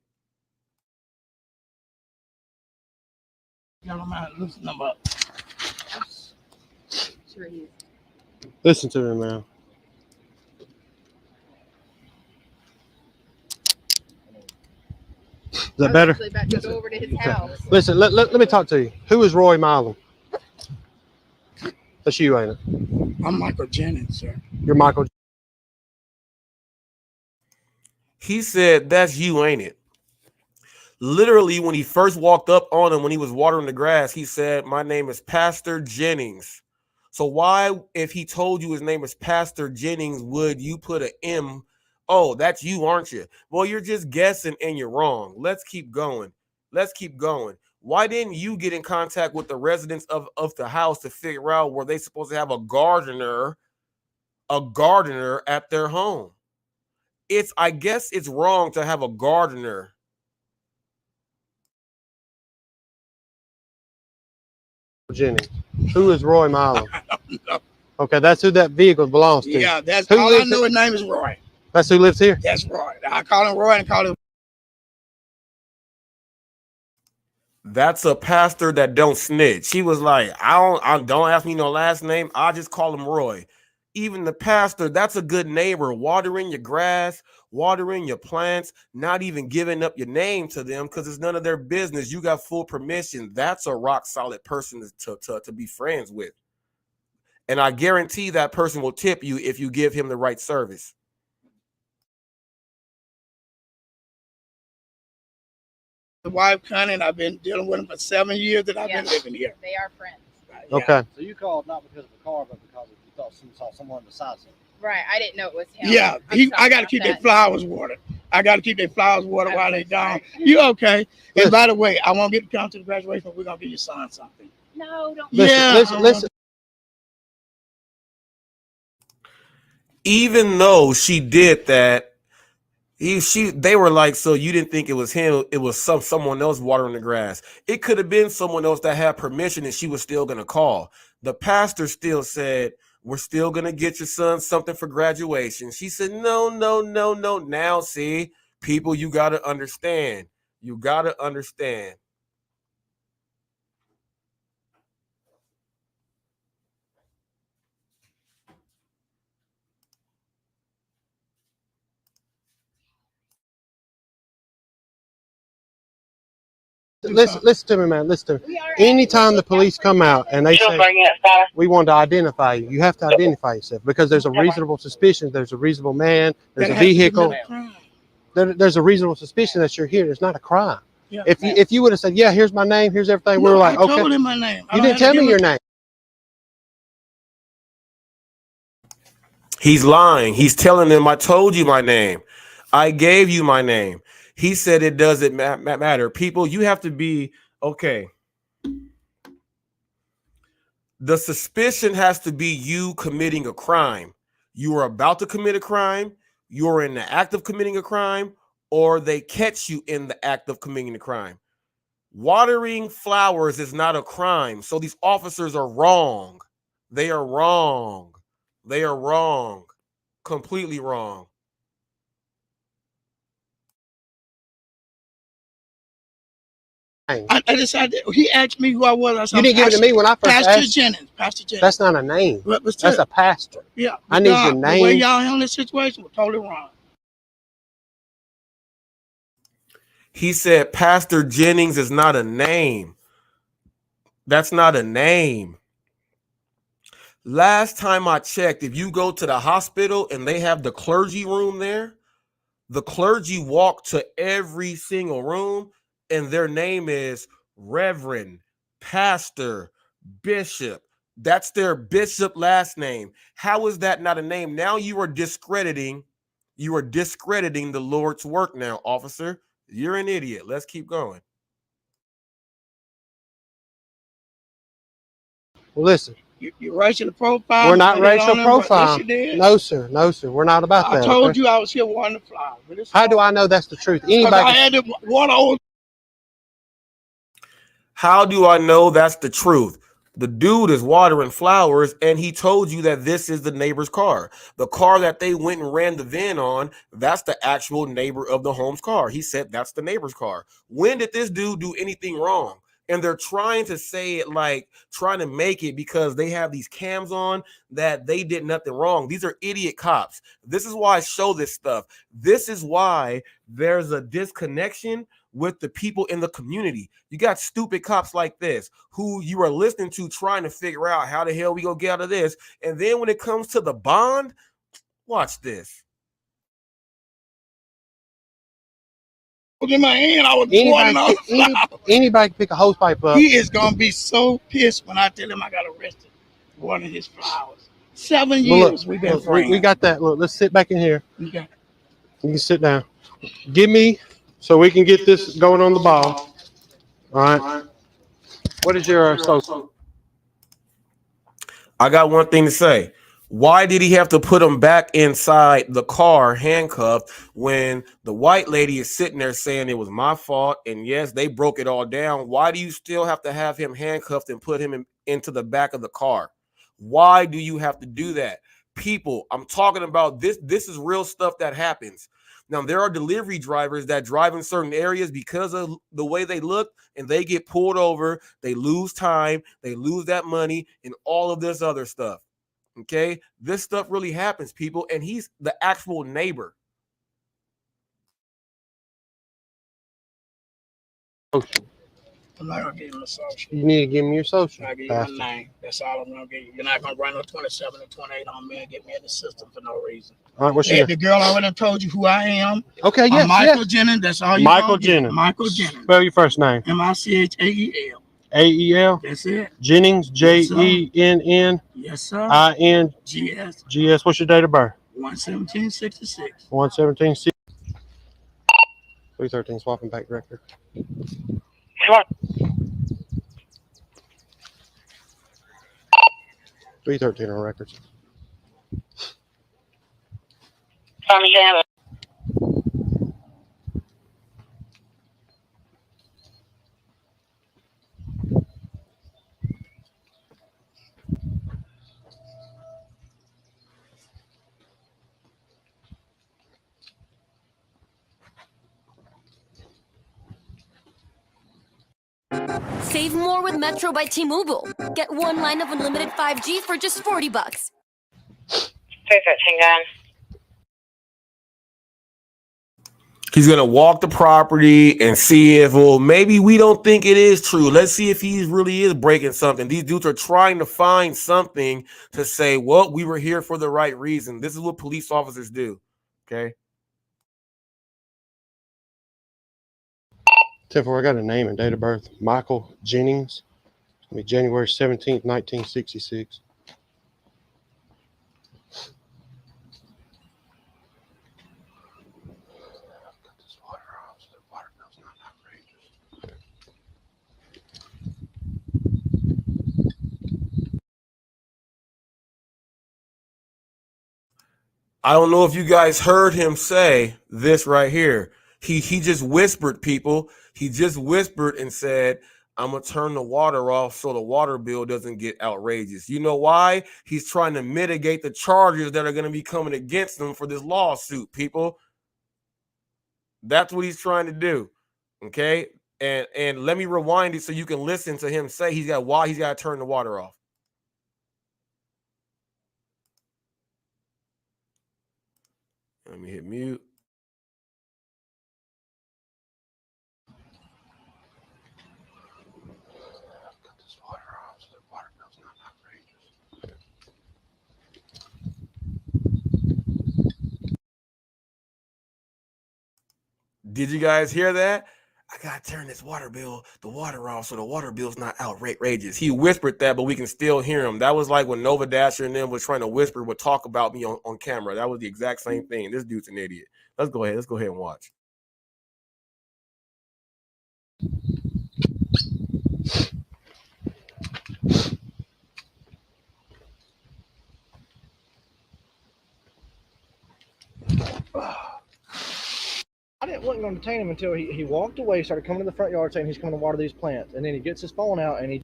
Y'all don't mind loosen them up. Sure he is. Listen to him now. Is that better? I was actually about to go over to his house. Listen, let me talk to you. Who is Roy Mallon? That's you, ain't it? I'm Michael Jennings, sir. You're Michael. He said, that's you, ain't it? Literally, when he first walked up on him, when he was watering the grass, he said, my name is Pastor Jennings. So why, if he told you his name is Pastor Jennings, would you put an M? Oh, that's you, aren't you? Well, you're just guessing and you're wrong. Let's keep going. Let's keep going. Why didn't you get in contact with the residents of the house to figure out were they supposed to have a gardener at their home? I guess it's wrong to have a gardener. Jennings. Who is Roy Mallon? Okay, that's who that vehicle belongs to. Yeah, that's who all I know. His name is Roy. That's who lives here. That's Roy. I call him Roy and call him. That's a pastor that don't snitch. He was like, I don't ask me no last name. I just call him Roy. Even the pastor, that's a good neighbor, watering your grass, watering your plants, not even giving up your name to them because it's none of their business. You got full permission. That's a rock solid person to be friends with. And I guarantee that person will tip you if you give him the right service. The wife, Connie, and I've been dealing with him for 7 years that I've been living here. They are friends. Right. Okay. So you called not because of the car, but because you thought you saw someone beside you. Right. I didn't know it was him. Yeah, I got to keep their flowers watered. I got to keep their flowers watered while they gone. You okay? And by the way, I won't get to come to the graduation. We're gonna get your son something. No, don't. Listen. Even though she did that, they were like, so you didn't think it was him? It was someone else watering the grass. It could have been someone else that had permission, and she was still gonna call. The pastor still said, we're still gonna get your son something for graduation. She said, no. Now, see, people, you gotta understand. You gotta understand. Listen to me, man. Listen to me. Anytime the police come out and they say we want to identify you, you have to identify yourself because there's a reasonable suspicion. There's a reasonable man. There's a vehicle. There's a reasonable suspicion that you're here. It's not a crime. Yeah. If you would have said, yeah, here's my name, here's everything, we were like, okay. I told him my name. You didn't tell me your name. He's lying. He's telling them, I told you my name. I gave you my name. He said it doesn't matter. People, you have to be, okay. The suspicion has to be you committing a crime. You are about to commit a crime, you're in the act of committing a crime, or they catch you in the act of committing a crime. Watering flowers is not a crime. So these officers are wrong. They are wrong. They are wrong. Completely wrong. I decided. He asked me who I was. I said, you didn't give it to me when I first Pastor asked. Jennings. Pastor Jennings. That's not a name. That's a pastor. Yeah. I need your name. The way y'all handle this situation was totally wrong. He said Pastor Jennings is not a name. That's not a name. Last time I checked, if you go to the hospital and they have the clergy room there, the clergy walk to every single room and their name is Reverend, Pastor, Bishop. That's their bishop last name. How is that not a name? Now you are discrediting the Lord's work now, officer. You're an idiot. Let's keep going. Well, listen. You're racial profile. We're not racial profile. Yes, No, sir. No, sir. We're not about that. I told you I was here watering the flowers. How do I know that's the truth? Anybody? I had to water over. How do I know that's the truth? The dude is watering flowers, and he told you that this is the neighbor's car. The car that they went and ran the VIN on, that's the actual neighbor of the home's car. He said that's the neighbor's car. When did this dude do anything wrong? And they're trying to say it like, trying to make it because they have these cams on that they did nothing wrong. These are idiot cops. This is why I show this stuff. This is why there's a disconnection with the people in the community. You got stupid cops like this who you are listening to trying to figure out how the hell we gonna get out of this. And then when it comes to the bond, watch this. In my hand, I was anybody can pick a hose pipe up. He is gonna be so pissed when I tell him I got arrested watering his flowers. 7 years we've been friends. We got that. Look, let's sit back in here. Okay. You can sit down. Give me so we can get this going on the ball. All right. What is your social? I got one thing to say. Why did he have to put him back inside the car handcuffed when the white lady is sitting there saying it was my fault? And yes, they broke it all down. Why do you still have to have him handcuffed and put him into the back of the car? Why do you have to do that? People, I'm talking about this. This is real stuff that happens. Now, there are delivery drivers that drive in certain areas because of the way they look, and they get pulled over. They lose time. They lose that money and all of this other stuff. Okay, this stuff really happens, people, and he's the actual neighbor. I'm not gonna give him a social. You need to give me your social. I give you my name. That's all I'm gonna give you. You're not gonna run no 27 and 28 on me and get me in the system for no reason. All right, what's your the girl already told you who I am. Okay, yes, Michael Jennings. That's all you. Michael Jennings. Michael Jennings. Spell your first name. Michael. A-E-L. That's it. Jennings, Jennings. Yes, sir. Ings. GS. What's your date of birth? 1/17/66. 1/17/6. 313 swapping back record. Sure. 313 on records. Tommy, you have it. Save more with Metro by T-Mobile. Get one line of unlimited 5G for just $40. 313 gun. He's going to walk the property and see if, well, maybe we don't think it is true. Let's see if he really is breaking something. These dudes are trying to find something to say, well, we were here for the right reason. This is what police officers do. Okay. 10-4, I got a name and date of birth. Michael Jennings. It's going to be January 17th, 1966. I don't know if you guys heard him say this right here. He just whispered, people. He just whispered and said, I'm going to turn the water off so the water bill doesn't get outrageous. You know why? He's trying to mitigate the charges that are going to be coming against him for this lawsuit, people. That's what he's trying to do. Okay? And let me rewind it so you can listen to him say he's got to turn the water off. Let me hit mute. Did you guys hear that? I gotta turn the water off so the water bill's not outrageous. He whispered that, but we can still hear him. That was like when Nova Dasher and them was trying to whisper, would talk about me on camera. That was the exact same thing. This dude's an idiot. Let's go ahead and watch. I wasn't going to detain him until he walked away, started coming to the front yard saying he's coming to water these plants. And then he gets his phone out and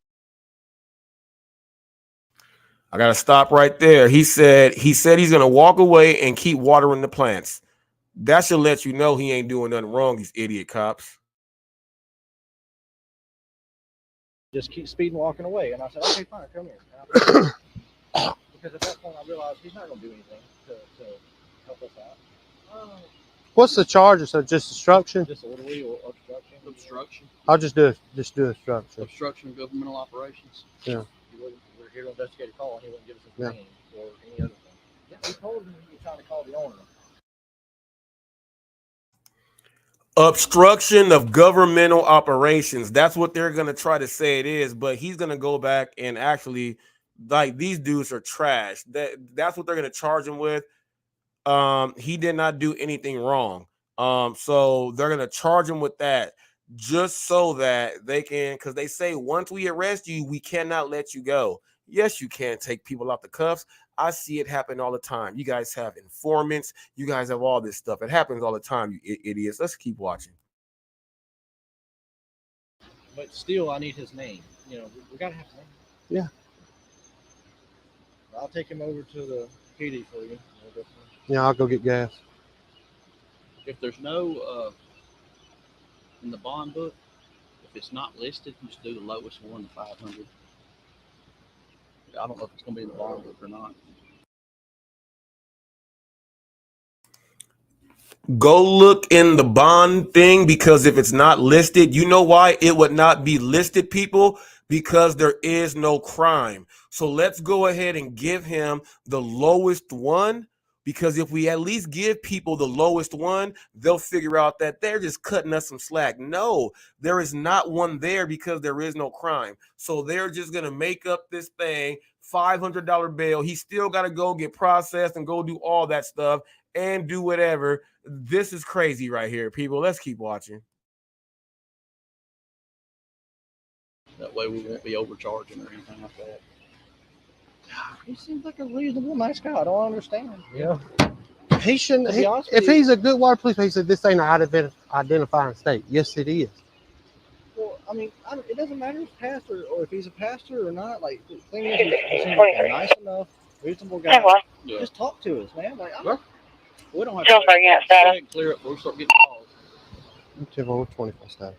I got to stop right there. He said he's going to walk away and keep watering the plants. That should let you know he ain't doing nothing wrong, these idiot cops. just keeps speeding walking away. And I said, okay, fine, come here. Because at that point I realized he's not going to do anything to help us out. What's the charges? So just obstruction? Disorderly or obstruction. Obstruction. I'll just do obstruction. Obstruction of governmental operations. Yeah. We're here to investigate a call, and he wouldn't give us his name or any other thing. Yeah, we told him he was trying to call the owner. Obstruction of governmental operations. That's what they're going to try to say it is, but he's going to go back and actually, like, these dudes are trash. That's what they're going to charge him with. He did not do anything wrong. So they're going to charge him with that just so that they can, because they say once we arrest you, we cannot let you go. Yes, you can take people off the cuffs. I see it happen all the time. You guys have informants. You guys have all this stuff. It happens all the time, you idiots. Let's keep watching. But still, I need his name. You know, we got to have his name. Yeah. I'll take him over to the PD for you. Yeah, I'll go get gas. If there's no, in the bond book, if it's not listed, just do the lowest one, the 500. I don't know if it's going to be in the bond book or not. Go look in the bond thing, because if it's not listed, you know why it would not be listed, people? Because there is no crime. So let's go ahead and give him the lowest one, Because if we at least give people the lowest one, they'll figure out that they're just cutting us some slack. No, there is not one there because there is no crime. So they're just going to make up this thing, $500 bail. He still got to go get processed and go do all that stuff and do whatever. This is crazy right here, people. Let's keep watching. That way we won't be overcharging or anything like that. He seems like a reasonable, nice guy. I don't understand. Yeah. He shouldn't. If he's a good water police, he said this ain't an identifying state. Yes, it is. Well, I mean, it doesn't matter if he's pastor or if he's a pastor or not. Like the thing is, he seems like a nice enough, reasonable guy. Yeah. Just talk to us, man. Like we don't have to clear it before we start getting calls. 24 status.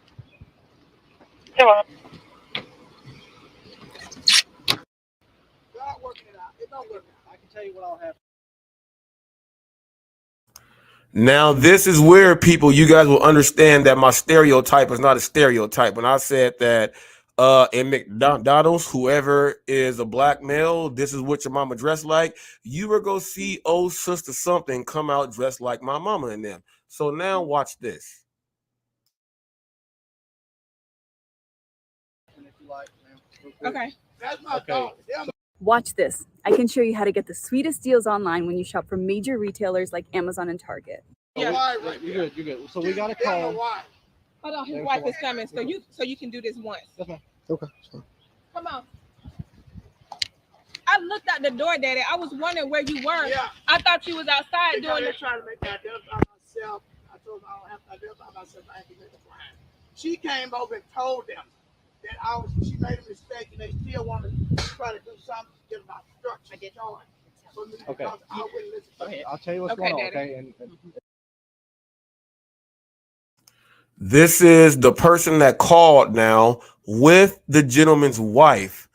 Not working it out. It don't work out. I can tell you what I'll have. Now, this is where people, you guys will understand that my stereotype is not a stereotype. When I said that in McDonald's, whoever is a black male, this is what your mama dressed like, you were going to see old sister something come out dressed like my mama and them. So now watch this. Okay. That's my thought. Watch this. I can show you how to get the sweetest deals online when you shop from major retailers like Amazon and Target. Yeah, you're good. So we got a call. Hold on, his wife is coming, so you can do this once. Yes, ma'am. Okay. Come on. I looked out the door, Daddy. I was wondering where you were. Yeah. I thought you was outside doing it. Trying to make me identify myself. I told them I don't have to identify myself. I have to make a crime. She came over and told them that she made a mistake and they still want to try to do something to get my structure joined. Okay. I wouldn't listen to I'll tell you what's going on, okay? And This is the person that called now with the gentleman's wife.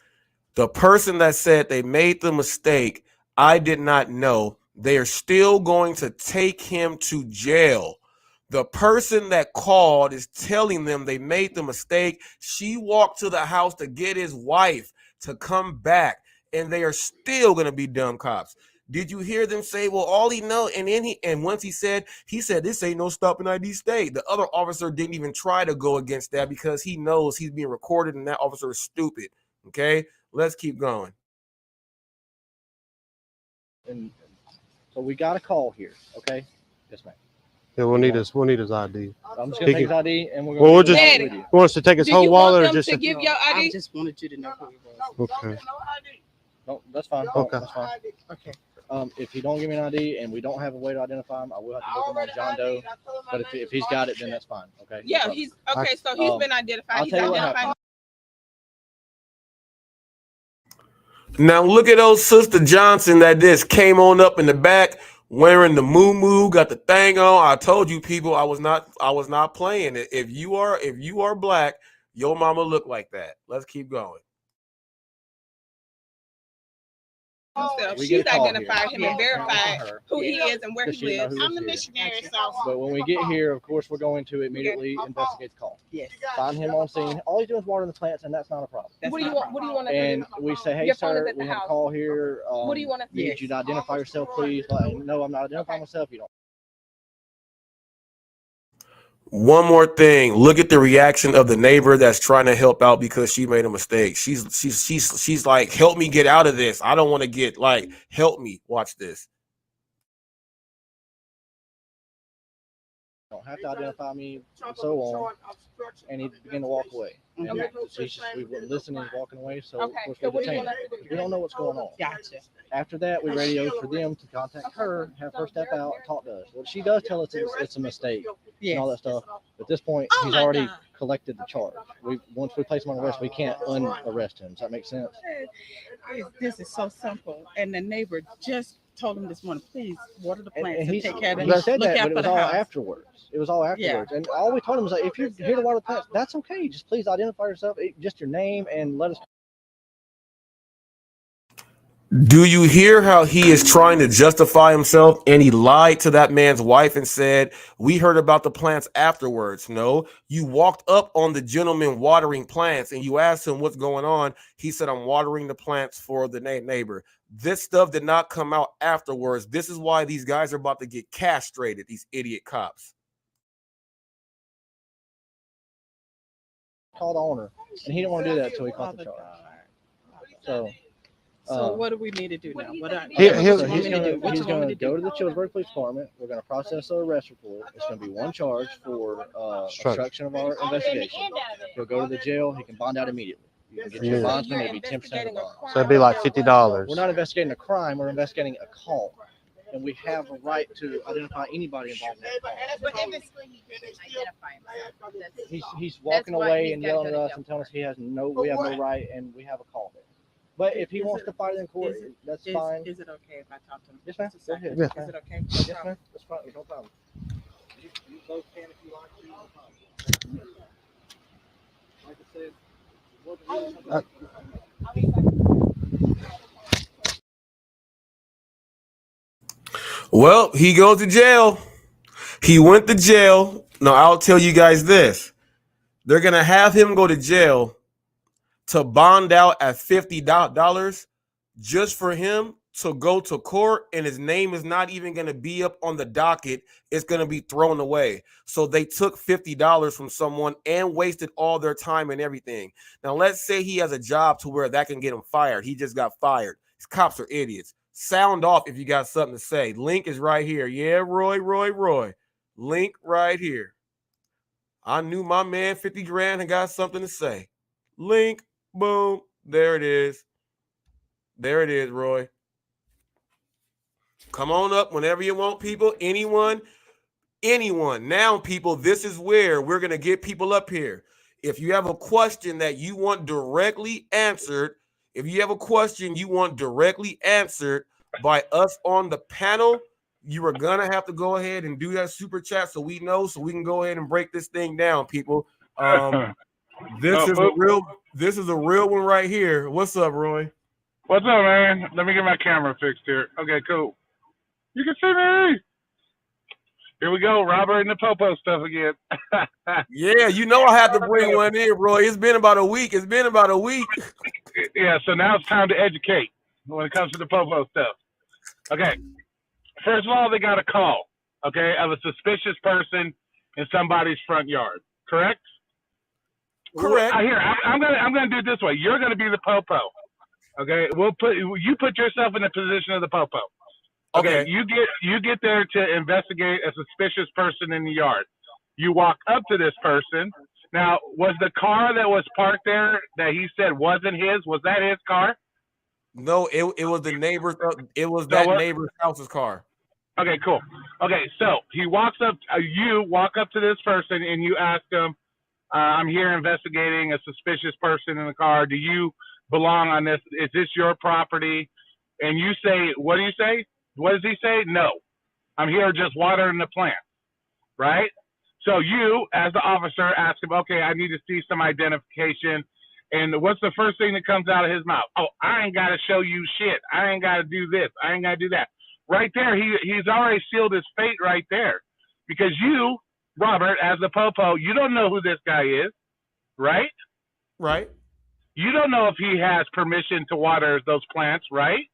The person that said they made the mistake, I did not know. They are still going to take him to jail. The person that called is telling them they made the mistake. She walked to the house to get his wife to come back, and they are still going to be dumb cops. Did you hear them say, well, all he know, and once he said, this ain't no stopping ID state. The other officer didn't even try to go against that because he knows he's being recorded and that officer is stupid. Okay, let's keep going. And so we got a call here, okay? Yes, ma'am. Yeah, we'll need his ID. I'm just gonna take his ID and we're gonna. Well, you want us to take his whole wallet or just to give your ID? I just wanted you to know who he was. Okay. No, that's fine. Okay. That's fine. Okay. If he don't give me an ID and we don't have a way to identify him, I will have to look him on John Doe. But if he's got it, then that's fine. Okay. Yeah, he's okay. So he's been identified. I'll He's tell you what identified. happened. Now look at old Sister Johnson that just came on up in the back wearing the moo-moo, got the thing on. I told you people I was not playing it. If you are black, your mama look like that. Let's keep going. She's identified him and verified who he is and where he lives. I'm the missionary, so. But when we get here, of course, we're going to immediately investigate the call. Yes. Find him on scene. All he's doing is watering the plants, and that's not a problem. What do you want? What do you want to do? And we say, hey, Your phone is sir, at the we have a house. call here. What do you want to We see? need you to identify yourself, please. Like, no, I'm not identifying myself. You don't. One more thing. Look at the reaction of the neighbor that's trying to help out because she made a mistake. She's like, help me get out of this. I don't want to get help me. Watch this. Don't have to identify me, and so on. And he began to walk away. And we wouldn't listen, he's walking away, so of course we detained him. We don't know what's going on. Gotcha. After that, we radioed for them to contact her, have her step out and talk to us. Well, she does tell us it's a mistake and all that stuff. But at this point, he's already collected the charge. Once we place him on arrest, we can't unarrest him. Does that make sense? This is so simple. And the neighbor just told him this morning, please water the plants and he take care of them. He said Look that, out but it for was the all house. afterwards. It was all afterwards. And all we told him was like, if you're here to water the plants, that's okay. Just please identify yourself, just your name, and let us. Do you hear how he is trying to justify himself? And he lied to that man's wife and said, we heard about the plants afterwards. No, you walked up on the gentleman watering plants and you asked him what's going on. He said, I'm watering the plants for the neighbor. This stuff did not come out afterwards. This is why these guys are about to get castrated, these idiot cops. Call the owner, and he didn't want to do that until he caught the charge. So what do we need to do now? He's going to go to the Childersburg Police Department. We're going to process our arrest report. It's going to be one charge for obstruction of our investigation. He'll go to the jail. He can bond out immediately. You can get your bondsman. It'll be 10% of the bond. So it'd be like $50. We're not investigating a crime. We're investigating a call. And we have a right to identify anybody involved in that call. He's walking away and yelling at us and telling us we have no right and we have a call there. But if he wants to fight it in court, that's fine. Is it okay if I talk to him? Yes, ma'am. Go ahead. Yeah. Is it okay? Yes, ma'am. That's fine. No problem. You both can if you like to. Like I said, Well, he goes to jail. He went to jail. Now, I'll tell you guys this. They're going to have him go to jail to bond out at $50 just for him to go to court, and his name is not even going to be up on the docket. It's going to be thrown away. So they took $50 from someone and wasted all their time and everything. Now, let's say he has a job to where that can get him fired. He just got fired. These cops are idiots. Sound off if you got something to say. Link is right here. Yeah, Roy. Link right here. I knew my man 50 grand and got something to say. Link, boom. There it is. There it is, Roy. Come on up whenever you want, people. Anyone. Now, people, this is where we're going to get people up here. If you have a question that you want directly answered, by us on the panel, you are going to have to go ahead and do that super chat so we know, so we can go ahead and break this thing down, people. This is a real one right here. What's up, Roy? What's up, man? Let me get my camera fixed here. Okay, cool. You can see me. Here we go, Robert and the Popo stuff again. Yeah, you know I have to bring one in, Roy. It's been about a week. Yeah, so now it's time to educate when it comes to the Popo stuff. Okay. First of all, they got a call, okay, of a suspicious person in somebody's front yard. Correct? Correct. I'm gonna do it this way. You're gonna be the Popo. Okay, you put yourself in the position of the Popo. Okay. You get there to investigate a suspicious person in the yard. You walk up to this person. Now, was the car that was parked there that he said wasn't his? Was that his car? No, it was the neighbor's. It was that neighbor's house's car. Okay, cool. Okay, so he walks up. You walk up to this person and you ask him, "I'm here investigating a suspicious person in the car. Do you belong on this? Is this your property?" And you say, "What do you say?" What does he say? "No, I'm here just watering the plants." Right? So you, as the officer, ask him, "Okay, I need to see some identification." And what's the first thing that comes out of his mouth? "Oh, I ain't got to show you shit. I ain't got to do this. I ain't got to do that." Right there, he's already sealed his fate right there. Because you, Robert, as the Popo, you don't know who this guy is, right? Right. You don't know if he has permission to water those plants, right?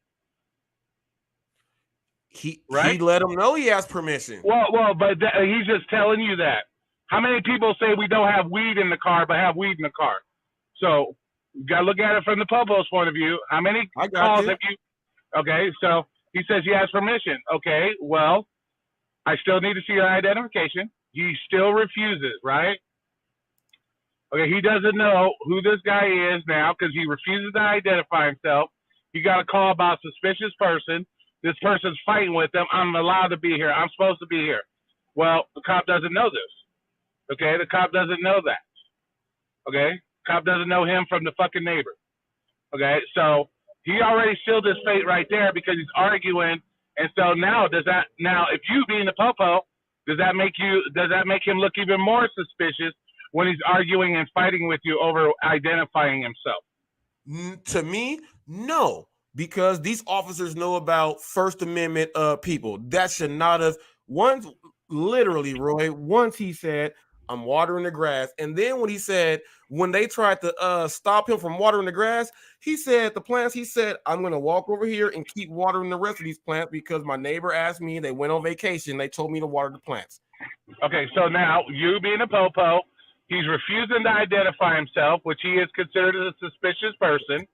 He let him know he has permission. Well, but he's just telling you that. How many people say we don't have weed in the car, but have weed in the car? So you got to look at it from the Popo's point of view. How many calls have you? Okay, so he says he has permission. Okay, well, I still need to see your identification. He still refuses, right? Okay, he doesn't know who this guy is now because he refuses to identify himself. You got a call about a suspicious person. This person's fighting with them. I'm allowed to be here. I'm supposed to be here. Well, the cop doesn't know this. Okay, the cop doesn't know that. Okay, cop doesn't know him from the fucking neighbor. Okay, so he already sealed his fate right there because he's arguing. And so now, if you being the Popo, does that make him look even more suspicious when he's arguing and fighting with you over identifying himself? To me, no, because these officers know about First Amendment people. That should not have. Once he said, I'm watering the grass. And then when he said, when they tried to stop him from watering the grass, he said the plants, he said, I'm going to walk over here and keep watering the rest of these plants because my neighbor asked me, they went on vacation, they told me to water the plants. Okay, so now you being a popo, he's refusing to identify himself, which he is considered a suspicious person.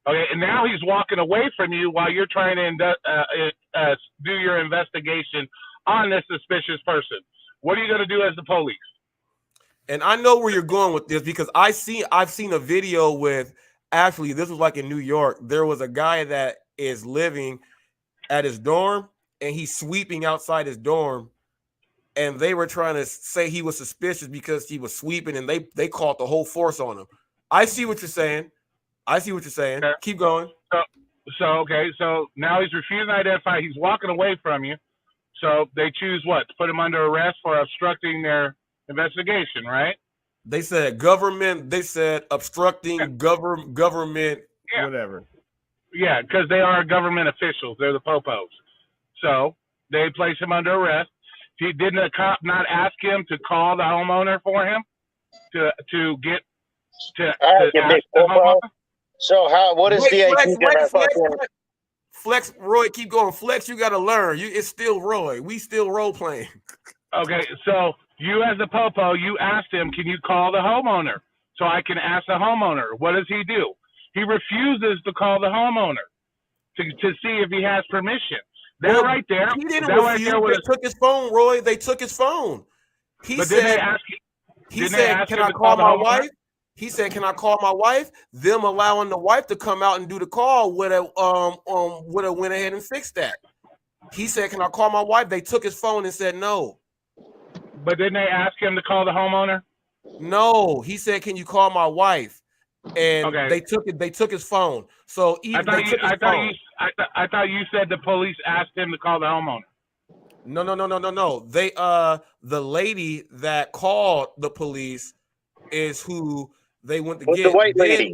Okay, and now he's walking away from you while you're trying to do your investigation on this suspicious person. What are you going to do as the police? And I know where you're going with this because I've seen a video with, actually, this was like in New York. There was a guy that is living at his dorm and he's sweeping outside his dorm. And they were trying to say he was suspicious because he was sweeping, and they called the whole force on him. I see what you're saying. Okay. Keep going. So now he's refusing to identify. He's walking away from you. So they choose what? To put him under arrest for obstructing their investigation, right? They said government. They said obstructing government, whatever. Yeah, because they are government officials. They're the popos. So they place him under arrest. Didn't a cop not ask him to call the homeowner for him to ask the homeowner? So what is Flex, Roy, keep going. Flex, you got to learn. It's still Roy. We still role playing. Okay, so you as a popo, you asked him, can you call the homeowner so I can ask the homeowner? What does he do? He refuses to call the homeowner to see if he has permission. That right there. He didn't refuse. They took his phone, Roy. They took his phone. He said, can I call my wife? He said, can I call my wife? Them allowing the wife to come out and do the call would have went ahead and fixed that. He said, can I call my wife? They took his phone and said no. But didn't they ask him to call the homeowner? No. He said, can you call my wife? And they took his phone. So even I thought you said the police asked him to call the homeowner. No. They the lady that called the police is who they went to get. The white lady.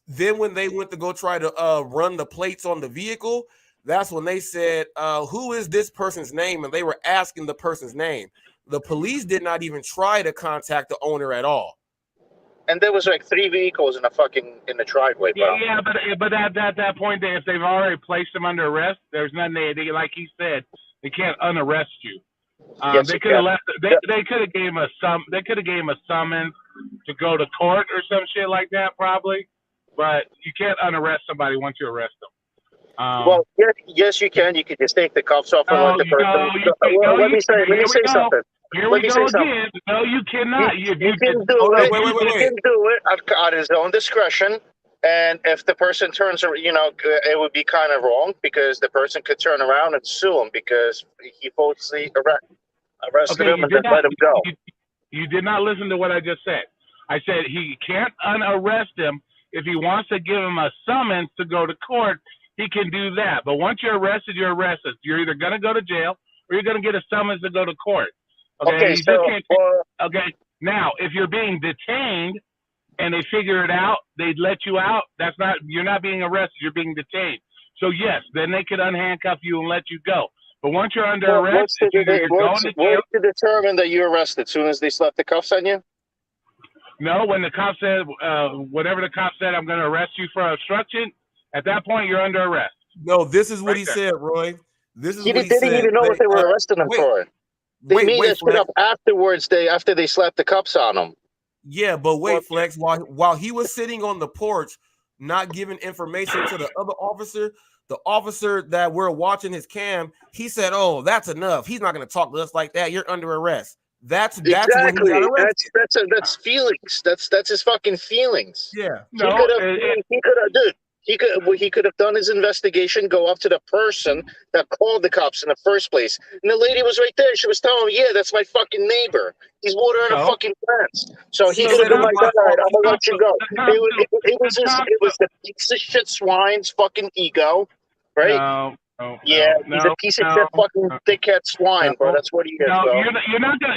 Then when they went to go try to run the plates on the vehicle, that's when they said, who is this person's name? And they were asking the person's name. The police did not even try to contact the owner at all. And there was like 3 vehicles in the driveway, bro. Yeah, but at that point, if they've already placed him under arrest, there's nothing they like he said, they can't unarrest you. Yes, they could have left. They could have gave him a summons to go to court or some shit like that, probably. But you can't unarrest somebody once you arrest them. Well, yes, you can. You can just take the cuffs off and let the person. Let me say something. Here we go again. No, you cannot. You can do it. He can do it at his own discretion. And if the person turns, it would be kind of wrong because the person could turn around and sue him because he falsely arrested him and then let him go. You did not listen to what I just said. I said he can't unarrest him. If he wants to give him a summons to go to court, he can do that. But once you're arrested, you're arrested. You're either going to go to jail or you're going to get a summons to go to court. Okay. Now, if you're being detained and they figure it out, they let you out. You're not being arrested. You're being detained. So yes, then they could unhandcuff you and let you go. But once you're under arrest, what's to determine that you're arrested? As soon as they slap the cuffs on you? No, when the cop said, whatever the cop said, I'm going to arrest you for obstruction. At that point, you're under arrest. No, this is what he said, Roy. This is he what he didn't said. even know what they were arresting him for. They made that shit up afterwards. After they slapped the cuffs on him. Yeah, but wait, Flex. While he was sitting on the porch, not giving information to the other officer, the officer that we're watching his cam, he said, "Oh, that's enough. He's not going to talk to us like that. You're under arrest." That's exactly. when he got arrested. That's feelings. That's his fucking feelings. Yeah. He could have done his investigation, go up to the person that called the cops in the first place. And the lady was right there. She was telling him, yeah, that's my fucking neighbor. He's watering the fucking plants. So he could have been like, all right, I'm going to let you go. It was the piece of shit swine's fucking ego, right? He's a piece of shit fucking dickhead swine, bro. That's what he is, bro. You're not gonna,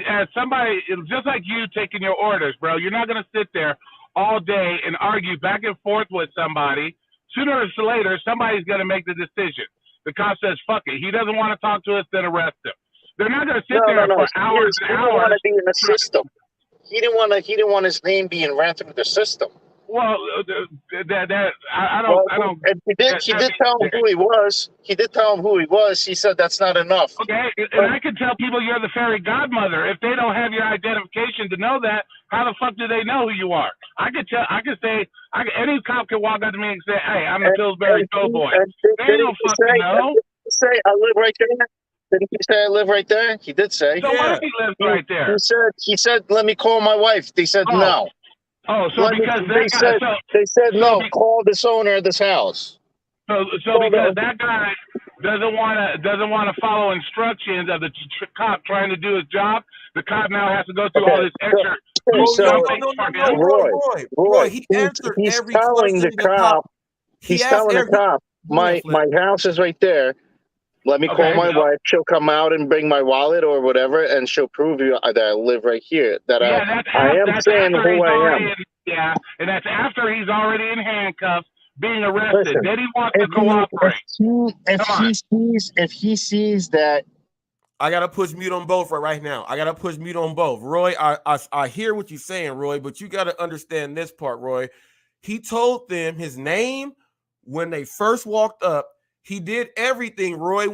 as somebody, just like you taking your orders, bro, you're not going to sit there all day and argue back and forth with somebody. Sooner or later, somebody's going to make the decision. The cop says, fuck it. He doesn't want to talk to us, then arrest him. They're not going to sit there for hours and He didn't hours. want to be in the system. He didn't want his name being ran through the system. Well, I don't. And he did tell him who he was. He did tell him who he was. He said that's not enough. Okay, and I can tell people you're the fairy godmother. If they don't have your identification to know that, how the fuck do they know who you are? Any cop can walk up to me and say, "Hey, I'm the Pillsbury Doughboy." They don't fucking know. Did he say I live right there? Didn't he say I live right there? He did say. So what if he lives right there? He said, let me call my wife. They said no. Oh, so because they said no, call this owner of this house. So because that guy doesn't want to follow instructions of the cop trying to do his job, the cop now has to go through all this extra. Roy, he answered every question. He's telling the cop, my house is right there. Let me call my wife. She'll come out and bring my wallet or whatever, and she'll prove you that I live right here. That I am saying who I am. Yeah, and that's after he's already in handcuffs, being arrested. Listen, then he wants to cooperate. If he sees that. I gotta push mute on both right now. I gotta push mute on both. Roy, I hear what you're saying, Roy, but you gotta understand this part, Roy. He told them his name when they first walked up. He did everything, Roy,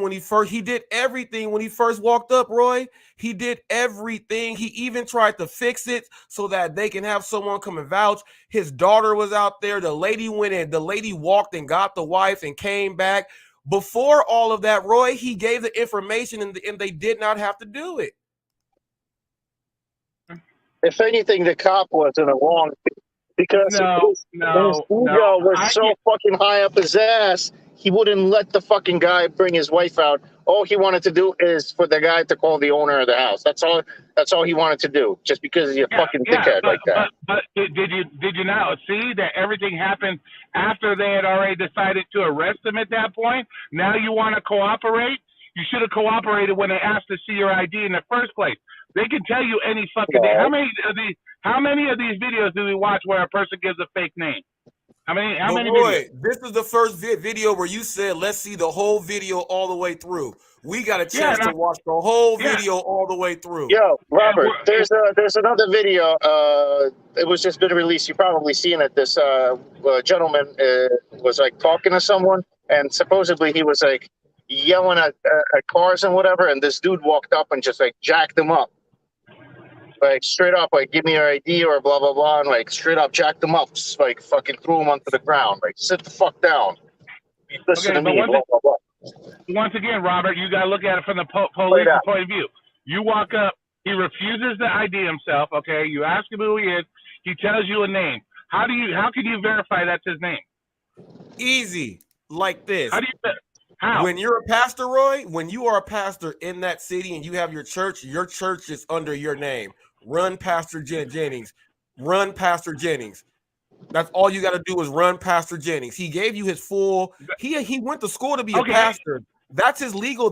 he did everything when he first walked up, Roy. He did everything. He even tried to fix it so that they can have someone come and vouch. His daughter was out there. The lady went in. The lady walked and got the wife and came back. Before all of that, Roy, he gave the information and they did not have to do it. If anything, the cop was in the wrong because his ego was so fucking high up his ass. He wouldn't let the fucking guy bring his wife out. All he wanted to do is for the guy to call the owner of the house. That's all he wanted to do. Just because he's a fucking dickhead like that. But did you not see that everything happened after they had already decided to arrest him at that point? Now you want to cooperate? You should have cooperated when they asked to see your ID in the first place. They can tell you any fucking day. How many of these videos do we watch where a person gives a fake name? How many Roy, this is the first video where you said, let's see the whole video all the way through. We got a chance to watch the whole video all the way through. Yo, Robert, there's another video. It was just been released. You've probably seen it. This gentleman was like talking to someone, and supposedly he was like yelling at cars and whatever, and this dude walked up and just like jacked him up. Like straight up, like give me your ID or blah blah blah, and like straight up jacked him up, just like fucking threw him onto the ground. Like sit the fuck down. Listen to me. Blah, blah, blah. Once again, Robert, you gotta look at it from the police point of view. You walk up, he refuses to ID himself. Okay, you ask him who he is. He tells you a name. How can you verify that's his name? Easy, like this. How? When you're a pastor, Roy, when you are a pastor in that city and you have your church is under your name. Run Pastor Jennings. Run Pastor Jennings. That's all you got to do is run Pastor Jennings. He gave you his full. He went to school to be a pastor. That's his legal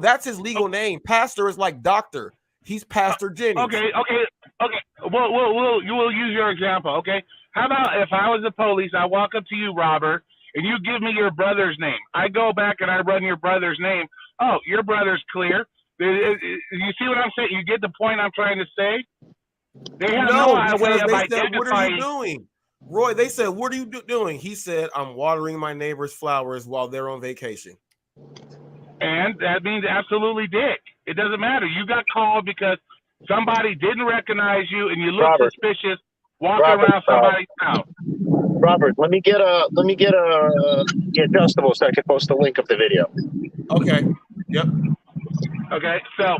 name. Pastor is like doctor. He's Pastor Jennings. Okay. We'll use your example. Okay. How about if I was the police, I walk up to you, Robert, and you give me your brother's name. I go back and I run your brother's name. Oh, your brother's clear. You see what I'm saying? You get the point I'm trying to say? They have no way of identifying. What are you doing? Roy, they said, what are you doing? He said, I'm watering my neighbor's flowers while they're on vacation. And that means absolutely dick. It doesn't matter. You got called because somebody didn't recognize you and you look suspicious walking around somebody's house. Robert, let me get the adjustable so I can post the link of the video. Okay. Yep. Okay, so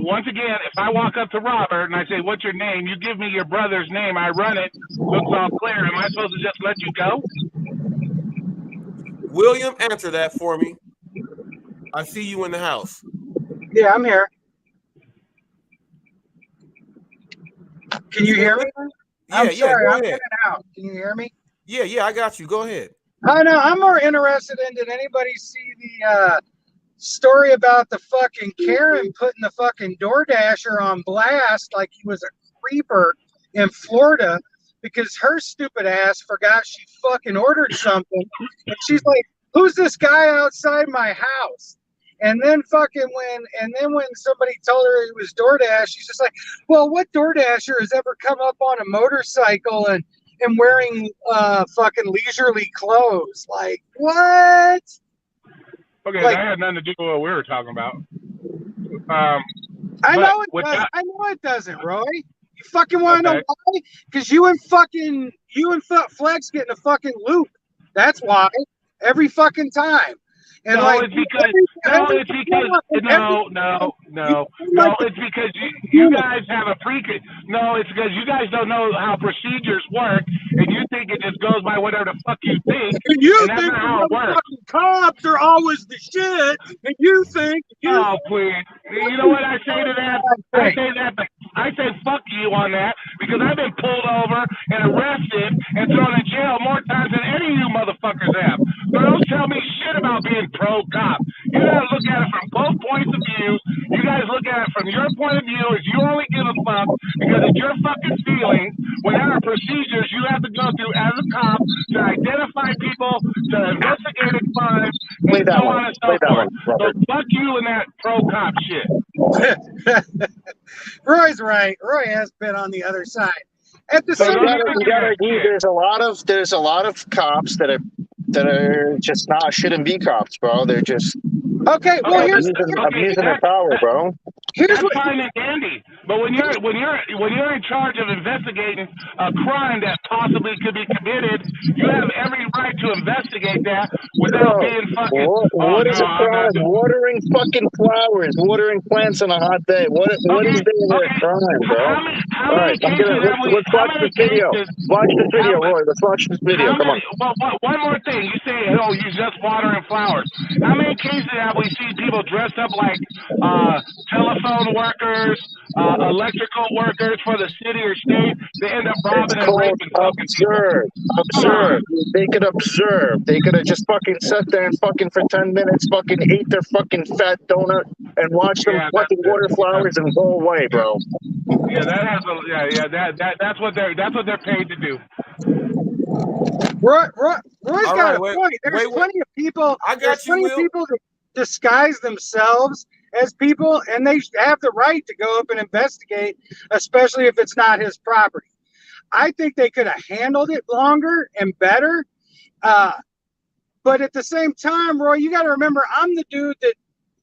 once again, if I walk up to Robert and I say, what's your name? You give me your brother's name. I run it. Looks all clear. Am I supposed to just let you go? William, answer that for me. I see you in the house. Yeah, I'm here. Can you hear me? I'm sorry, I'm in and out. Can you hear me? Yeah, I got you. Go ahead. I know. I'm more interested in, did anybody see the story about the fucking Karen putting the fucking DoorDasher on blast like he was a creeper in Florida because her stupid ass forgot she fucking ordered something. And she's like, who's this guy outside my house? And then when somebody told her it was DoorDash, she's just like, well, what DoorDasher has ever come up on a motorcycle and wearing fucking leisurely clothes? Like, what? Okay, Like, that had nothing to do with what we were talking about. I know it does. I know it doesn't, Roy. You fucking want to know why? Because you and Flex get in a fucking loop. That's why. Every fucking time. And it's because you guys have a it's because you guys don't know how procedures work, and you think it just goes by whatever the fuck you think. And you and that's think not how it works. Fucking cops are always the shit, and you think please. You know what I say to that? I say fuck you on that, because I've been pulled over and arrested and thrown in jail more times than any of you motherfuckers have. So don't tell me shit about being pro-cop. You gotta look at it from both points of view. You guys look at it from your point of view as you only give a fuck because it's your fucking feelings, when there are procedures you have to go through as a cop to identify people, to investigate a crime, and so on and so forth. So fuck you and that pro-cop shit. Roy's right. Roy has been on the other side. At the So same time, you gotta agree, there's a lot of cops that are just shouldn't be cops, bro. They're just abusing their power, bro. That's fine and dandy, but when you're in charge of investigating a crime that possibly could be committed, you have every right to investigate that without being fucking. What is a crime? Watering fucking flowers, watering plants on a hot day. What is there a crime, bro? All right, let's watch this video. Watch this video, Roy. Let's watch this video. Come on. One more thing. You say, oh, you're just watering flowers. How many cases have we seen people dressed up like telephone workers, electrical workers for the city or state? They end up robbing and raping fucking people. Observe. They could observe. They could have just fucking sat there and fucking for 10 minutes fucking ate their fucking fat donut and watched them fucking water flowers and go away, bro. Yeah, that's what they're paid to do. Roy's got a point. There's plenty of people. There's plenty of people that disguise themselves as people, and they have the right to go up and investigate, especially if it's not his property. I think they could have handled it longer and better. But at the same time, Roy, you got to remember, I'm the dude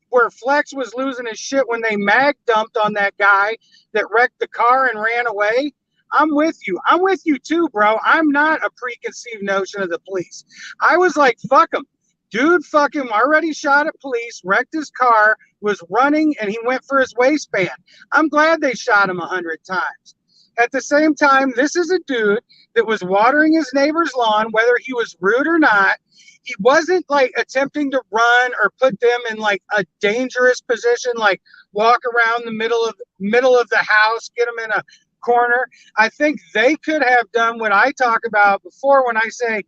where Flex was losing his shit when they mag dumped on that guy that wrecked the car and ran away. I'm with you. I'm with you too, bro. I'm not a preconceived notion of the police. I was like, fuck him. Dude fucking already shot at police, wrecked his car, was running, and he went for his waistband. I'm glad they shot him 100 times. At the same time, this is a dude that was watering his neighbor's lawn, whether he was rude or not. He wasn't like attempting to run or put them in like a dangerous position, like walk around the middle of the house, get them in a corner. I think they could have done what I talk about before when I say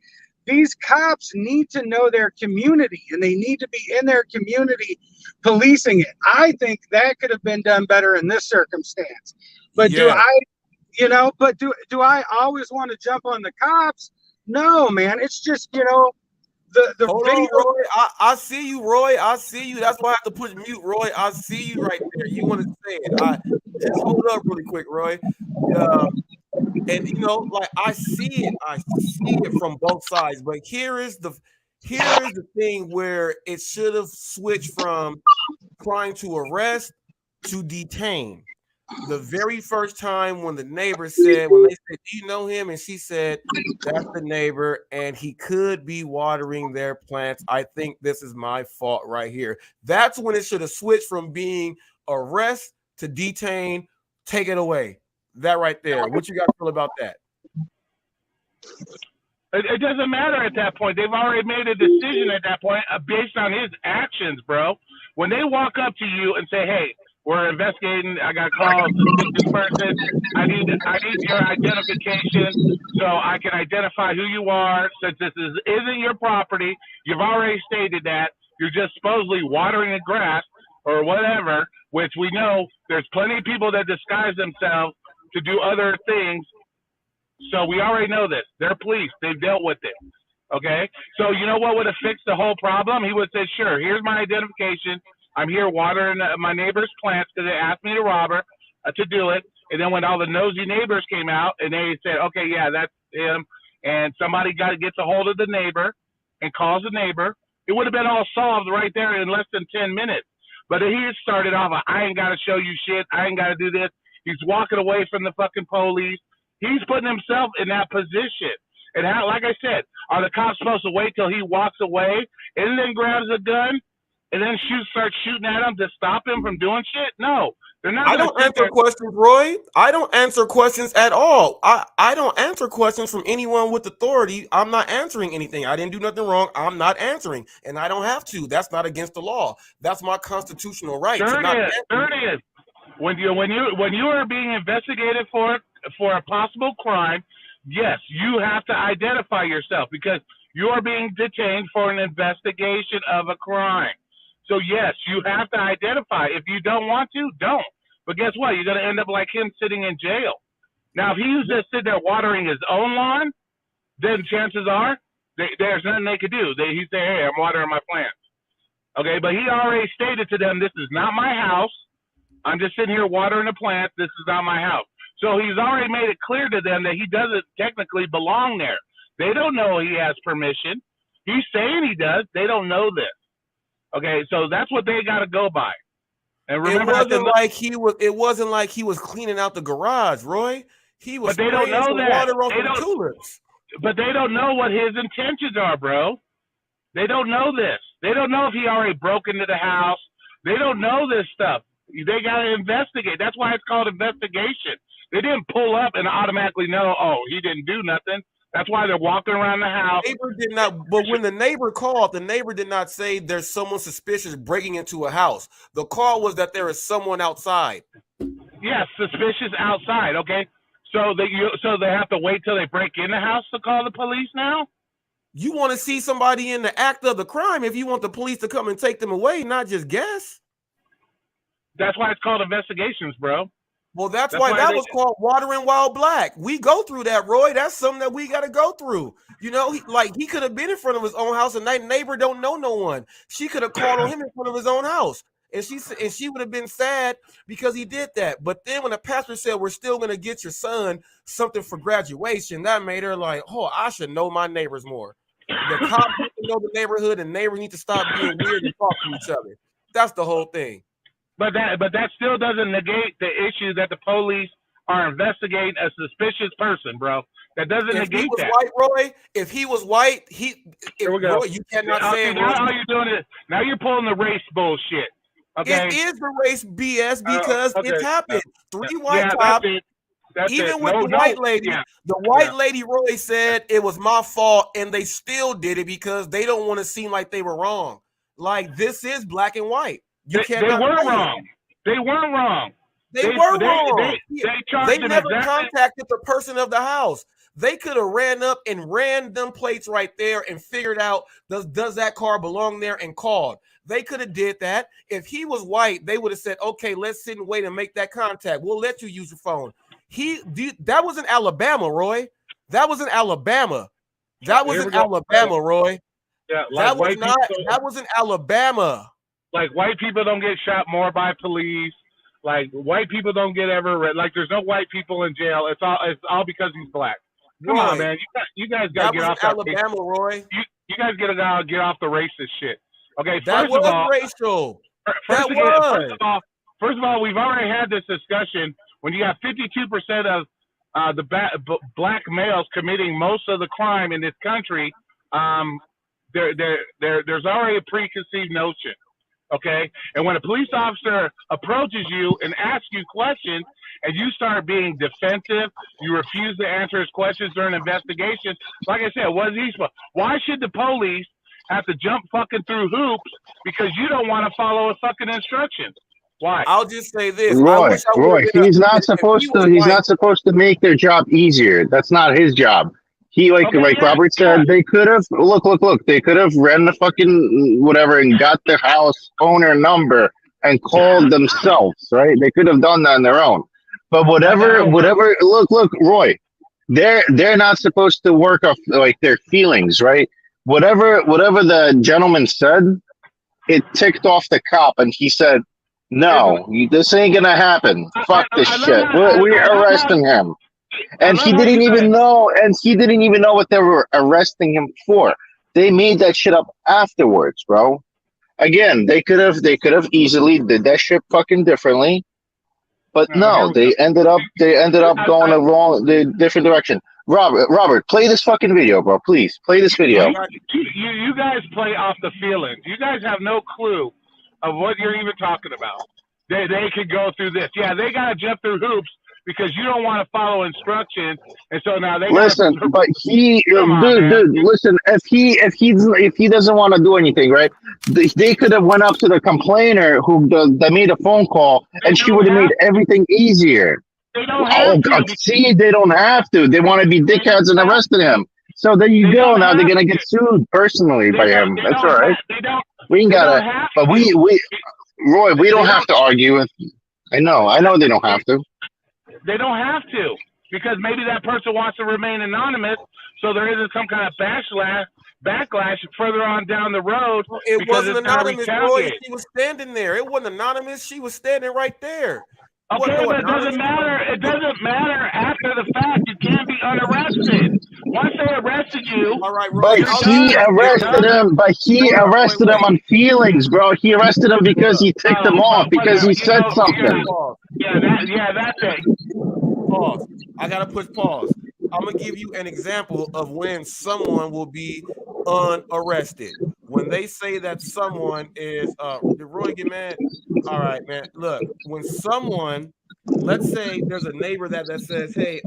these cops need to know their community and they need to be in their community policing it. I think that could have been done better in this circumstance. But do I always want to jump on the cops? No, man. It's just, the Hold video. on, Roy. I see you, Roy. I see you. That's why I have to push mute, Roy. I see you right there. You want to say it. Just hold up really quick, Roy. And like I see it from both sides. But here is the thing where it should have switched from trying to arrest to detain. The very first time when they said, do you know him? And she said, that's the neighbor, and he could be watering their plants. I think this is my fault right here. That's when it should have switched from being arrest to detain. Take it away. That right there. What you guys feel about that? It doesn't matter at that point. They've already made a decision at that point based on his actions, bro. When they walk up to you and say, hey, we're investigating. I got calls. This person. I need your identification so I can identify who you are. Since this isn't your property, you've already stated that you're just supposedly watering the grass or whatever. Which we know there's plenty of people that disguise themselves to do other things. So we already know this. They're police. They've dealt with it. Okay. So you know what would have fixed the whole problem? He would say, sure, here's my identification. I'm here watering my neighbor's plants because they asked me to rob her to do it. And then when all the nosy neighbors came out and they said, okay, yeah, that's him, and somebody gets a hold of the neighbor and calls the neighbor, it would have been all solved right there in less than 10 minutes. But he started off, I ain't got to show you shit. I ain't got to do this. He's walking away from the fucking police. He's putting himself in that position. And how, like I said, are the cops supposed to wait till he walks away and then grabs a gun and then starts shooting at him to stop him from doing shit? No, they're not. I don't answer questions, Roy. I don't answer questions at all. I don't answer questions from anyone with authority. I'm not answering anything. I didn't do nothing wrong. I'm not answering, and I don't have to. That's not against the law. That's my constitutional right. Sure it is. When you are being investigated for a possible crime, yes, you have to identify yourself because you are being detained for an investigation of a crime. So yes, you have to identify. If you don't want to, don't. But guess what? You're going to end up like him sitting in jail. Now, if he was just sitting there watering his own lawn, then chances are there's nothing they could do. He'd say, hey, I'm watering my plants. Okay, but he already stated to them, this is not my house. I'm just sitting here watering the plants. This is not my house. So he's already made it clear to them that he doesn't technically belong there. They don't know he has permission. He's saying he does. They don't know this. Okay, so that's what they got to go by. And remember, it wasn't like he was cleaning out the garage, Roy. He was. But they don't know that. Water off the tulips. But they don't know what his intentions are, bro. They don't know this. They don't know if he already broke into the house. They don't know this stuff. They got to investigate. That's why it's called investigation. They didn't pull up and automatically know, oh, he didn't do nothing. That's why they're walking around the house. The neighbor did not, but when the neighbor called, the neighbor did not say there's someone suspicious breaking into a house. The call was that there is someone outside. Yes, suspicious outside. Okay, so they have to wait till they break in the house to call the police now. You want to see somebody in the act of the crime if you want the police to come and take them away, not just guess. That's why it's called investigations, bro. Well, that's why that was called watering while black. We go through that, Roy. That's something that we got to go through. You know, he could have been in front of his own house, and that neighbor don't know no one. She could have called on him in front of his own house, and she would have been sad because he did that. But then when the pastor said, we're still going to get your son something for graduation, that made her like, oh, I should know my neighbors more. The cops need to know the neighborhood, and neighbors need to stop being weird and talk to each other. That's the whole thing. But that still doesn't negate the issue that the police are investigating a suspicious person, bro. That doesn't negate that. White, Roy, if he was white, Here we go. Roy, you cannot say it. Now all you're doing is now you're pulling the race bullshit. Okay, it is the race BS because it's happened. Three white cops. Even with the white lady, the white lady Roy said it was my fault, and they still did it because they don't want to seem like they were wrong. Like this is black and white. They weren't wrong. They weren't wrong. They were wrong. They never contacted the person of the house. They could have ran up and ran them plates right there and figured out does that car belong there and called. They could have did that. If he was white, they would have said, okay, let's sit and wait and make that contact. We'll let you use your phone. That was in Alabama, Roy. That was in Alabama. That was in Alabama, Roy. Yeah, that was in Alabama. Like white people don't get shot more by police. Like white people don't get like there's no white people in jail. It's all because he's black. Come on, man. You guys got to get off Alabama, Roy. You guys got to get off the racist shit. Okay, that was racial. First of all, we've already had this discussion. When you got 52% of the black males committing most of the crime in this country, there's already a preconceived notion. Okay, and when a police officer approaches you and asks you questions and you start being defensive, you refuse to answer his questions during investigation. Like I said, what is he supposed? Why should the police have to jump fucking through hoops because you don't want to follow a fucking instructions? Why? I'll just say this, Roy. He's not supposed to. He's not supposed to make their job easier. That's not his job. He like Robert said, they could have look. They could have ran the fucking whatever and got the house owner number and called themselves, right? They could have done that on their own. But whatever. Look, Roy. They're not supposed to work off like their feelings, right? Whatever the gentleman said, it ticked off the cop, and he said, "No, this ain't gonna happen. Fuck this shit. We're arresting him." And he didn't even know. And he didn't even know what they were arresting him for. They made that shit up afterwards, bro. Again, they could have easily did that shit fucking differently. But no, they ended up going the different direction. Robert, play this fucking video, bro. Please play this video. You guys play off the feelings. You guys have no clue of what you're even talking about. They could go through this. Yeah, they gotta jump through hoops because you don't want to follow instructions, and so now they listen. But he, dude, listen. If he doesn't want to do anything, right? They could have went up to the complainer that made a phone call, and she would have made everything easier. They don't have to. See, they don't have to. They want to be dickheads and arrested him. So there you go. Now they're gonna get sued personally by him. That's all right. We ain't gotta. But Roy, we don't have to argue. I know they don't have to. They don't have to, because maybe that person wants to remain anonymous, so there isn't some kind of backlash further on down the road. It wasn't anonymous, Roy. She was standing there. It wasn't anonymous. She was standing right there. Okay, but it doesn't matter. It doesn't matter after the fact. You can't be unarrested. Once they arrested you, all right, Roy, but he arrested him. But he arrested him on feelings, bro. He arrested him because he ticked him off because he said something. That's it. Pause. I gotta push pause. I'm gonna give you an example of when someone will be unarrested. When they say that someone is did Roy get mad? All right, man. Look, when someone, let's say there's a neighbor that says, hey,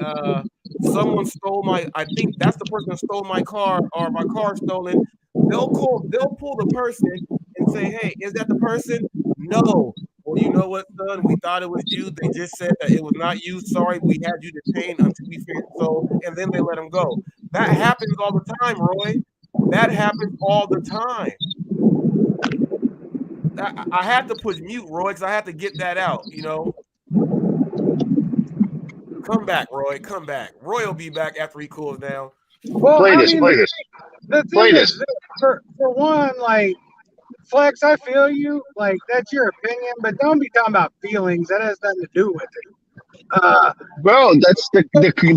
someone stole I think that's the person that stole my car, or my car stolen. They'll pull the person and say, hey, is that the person? No. Well, you know what, son? We thought it was you. They just said that it was not you. Sorry, we had you detained until we figured so, and then they let him go. That happens all the time, Roy. That happens all the time. I had to push mute, Roy, because I had to get that out, you know. Come back, Roy. Come back. Roy will be back after he cools down. Well, play this. The thing is, for one, like, Flex, I feel you. Like, that's your opinion, but don't be talking about feelings. That has nothing to do with it. Bro, that's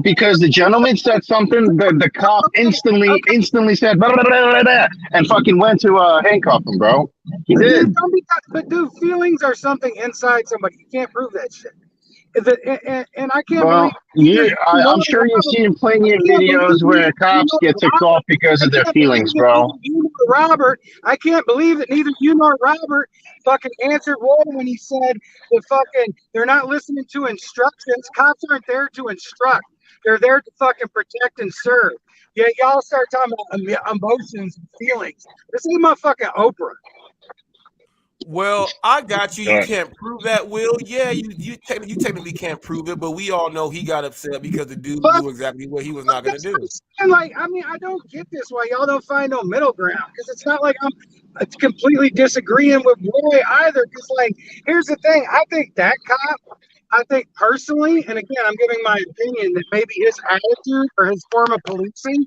because the gentleman said something. The cop instantly said blah, blah, blah, blah, and fucking went to handcuff him, bro. He did. But dude, feelings are something inside somebody. You can't prove that shit. And I can't believe. I'm sure you've seen plenty of videos where cops get ticked off because of their feelings, bro. Robert, I can't believe that neither you nor Robert fucking answered Roy when he said that they're not listening to instructions. Cops aren't there to instruct. They're there to fucking protect and serve. Yeah, y'all start talking about emotions and feelings. This ain't motherfucking Oprah. Well, I got you. You can't prove that, Will. Yeah, you technically can't prove it, but we all know he got upset because the dude knew exactly what he was not going to do. And like, I mean, I don't get this why y'all don't find no middle ground, because it's not like I'm completely disagreeing with Roy either. Because like, here's the thing: I think that cop, I think personally, and again, I'm giving my opinion that maybe his attitude or his form of policing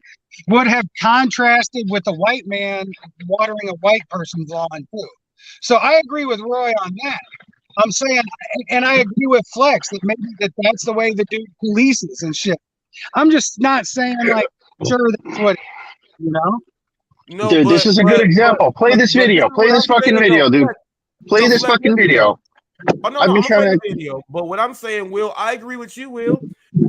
would have contrasted with a white man watering a white person's lawn too. So I agree with Roy on that. I'm saying, and I agree with Flex that maybe that's the way the dude polices and shit. I'm just not saying like, sure, that's what, you know? No, dude, this is a good example. Play this video. Play this fucking video, dude. Play this fucking video. Oh, no, I'm playing the video. But what I'm saying, Will, I agree with you, Will.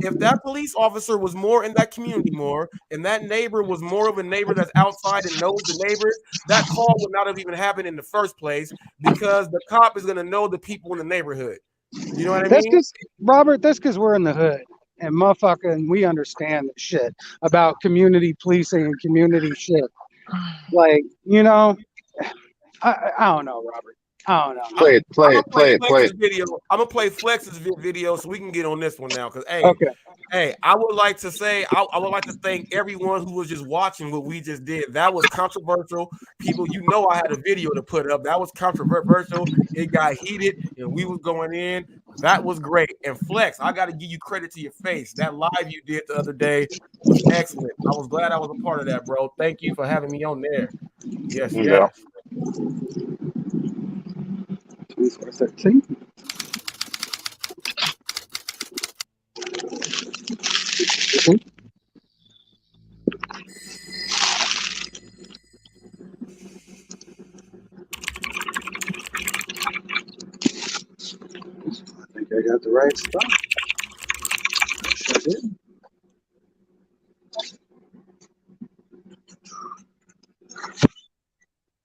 If that police officer was more in that community more, and that neighbor was more of a neighbor that's outside and knows the neighbors, that call would not have even happened in the first place, because the cop is going to know the people in the neighborhood. You know what I mean? Robert, that's because we're in the hood. And motherfucking, we understand the shit about community policing and community shit. Like, you know, I don't know, Robert. I don't know. Play it. Video. I'm gonna play Flex's video so we can get on this one now. Cause hey, I would like to say I would like to thank everyone who was just watching what we just did. That was controversial. People, you know, I had a video to put up. That was controversial. It got heated, and we was going in. That was great. And Flex, I got to give you credit to your face. That live you did the other day was excellent. I was glad I was a part of that, bro. Thank you for having me on there. Yes. 13. I think I got the right stuff. Sure did.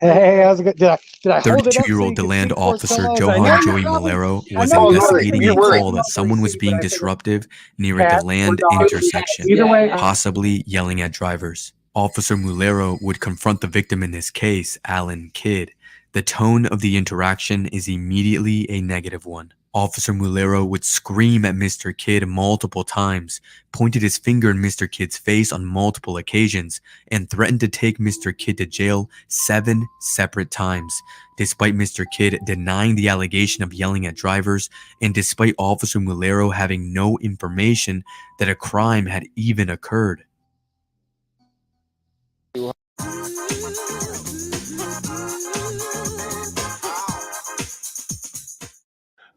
Hey, how's it going? Did I hold it up so 32-year-old you could DeLand speak for officer someone? Johan Joey Malero was investigating a call that someone was being disruptive near a DeLand intersection, possibly yelling at drivers. Officer Mulero would confront the victim in this case, Alan Kidd. The tone of the interaction is immediately a negative one. Officer Mulero would scream at Mr. Kidd multiple times, pointed his finger in Mr. Kidd's face on multiple occasions, and threatened to take Mr. Kidd to jail 7 separate times, despite Mr. Kidd denying the allegation of yelling at drivers, and despite Officer Mulero having no information that a crime had even occurred.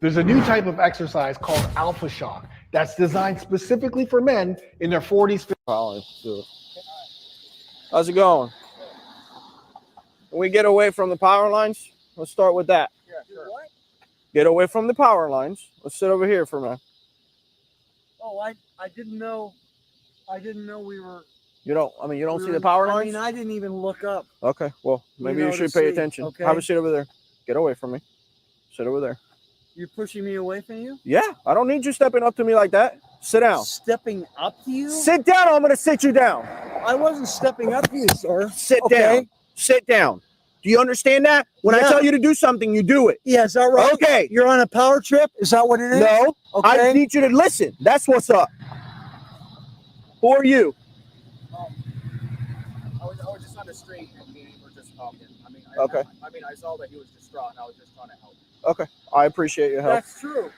There's a new type of exercise called Alpha Shock that's designed specifically for men in their 40s. How's it going? Can we get away from the power lines? Let's start with that. Yeah, sure. Get away from the power lines. Let's sit over here for a minute. Oh, I didn't know we were. You don't see the power lines? I mean, I didn't even look up. Okay, well, maybe you should pay attention. Okay. Have a seat over there. Get away from me. Sit over there. You're pushing me away from you? Yeah, I don't need you stepping up to me like that. Sit down. Stepping up to you? Sit down, or I'm going to sit you down. I wasn't stepping up to you, sir. Sit down. Sit down. Do you understand that? When I tell you to do something, you do it. Yeah, is that right? Okay. You're on a power trip? Is that what it is? No. Okay. I need you to listen. That's what's up. Who are you? I was just on the street and we were just talking. Okay. I saw that he was distraught and I was just trying to help. Okay. I appreciate your help. That's true.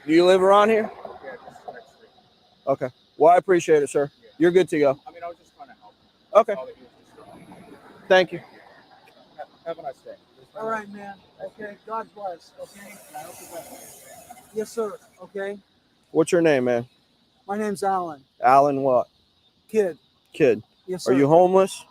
Do you live around here? Yeah, just next street. Okay. Well, I appreciate it, sir. Yeah. You're good to go. I was just trying to help. Okay. Thank you. Have a nice day. All right, man. Okay. God bless. Okay. Yes, sir. Okay. What's your name, man? My name's Alan. Alan what? Kid. Kid. Yes, sir. Are you homeless?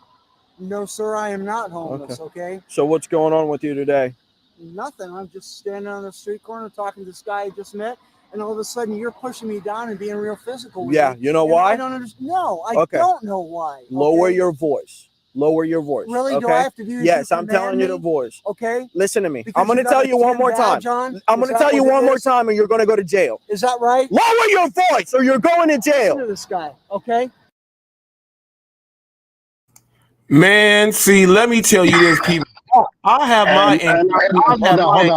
No, sir. I am not homeless. Okay. So what's going on with you today? Nothing. I'm just standing on the street corner talking to this guy I just met, and all of a sudden you're pushing me down and being real physical with Yeah, me. you know And why? I don't understand. No, I Okay. don't know why. Lower okay? your voice. Lower your voice. Really? Okay? Do I have to do this? Yes, You I'm telling you command to me? voice. Okay. Listen to me. Because I'm going to got tell a you one tin more time. badge on? I'm Is going to that tell you what it one more is? time, and you're going to go to jail. Is that right? Lower your voice, or you're going to jail. Listen to this guy. Okay. Man, see, let me tell you this, people. I have my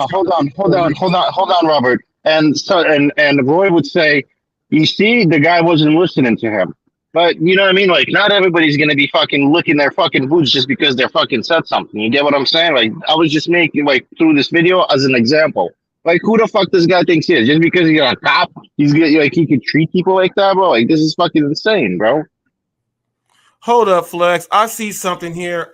Hold on, Robert. And so, and Roy would say, you see, the guy wasn't listening to him. But you know what I mean? Like, not everybody's gonna be fucking licking their fucking boots just because they're fucking said something. You get what I'm saying? Like, I was just making through this video as an example. Like, who the fuck this guy thinks he is? Just because he's a cop, he's gonna he could treat people like that, bro? Like, this is fucking insane, bro. Hold up, Flex. I see something here.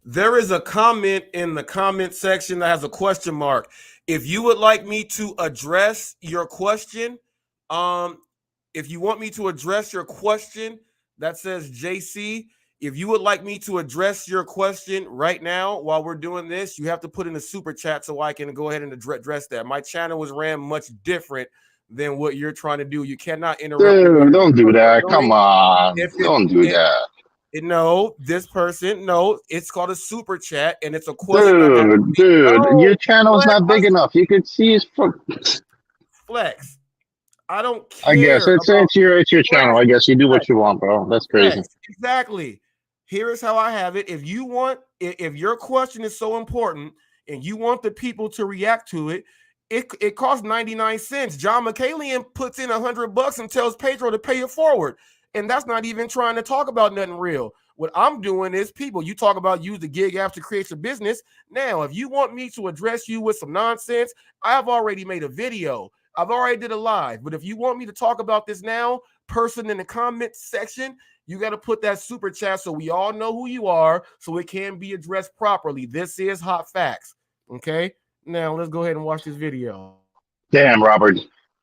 There is a comment in the comment section that has a question mark. If you would like me to address your question, if you want me to address your question, that says JC. If you would like me to address your question right now while we're doing this, you have to put in a super chat so I can go ahead and address that. My channel was ran much different than what you're trying to do. You cannot interrupt. Dude, don't do that. Come on. Don't do that. No, this person, no, it's called a super chat, and it's a question. Dude, your channel's not big enough. You could see his Flex. I don't care. I guess it's your channel. I guess you do what you want, bro. That's crazy. Yes, exactly. Here is how I have it. If you want, if your question is so important and you want the people to react to it, it costs 99 cents. John McCallion puts in $100 and tells Pedro to pay it forward. And that's not even trying to talk about nothing real. What I'm doing is, people, you talk about use the gig app to create your business. Now, if you want me to address you with some nonsense, I've already made a video. I've already did a live. But if you want me to talk about this now, person in the comment section, you got to put that super chat so we all know who you are, so it can be addressed properly. This is Hot Facts. Okay? Now let's go ahead and watch this video. Damn, Robert.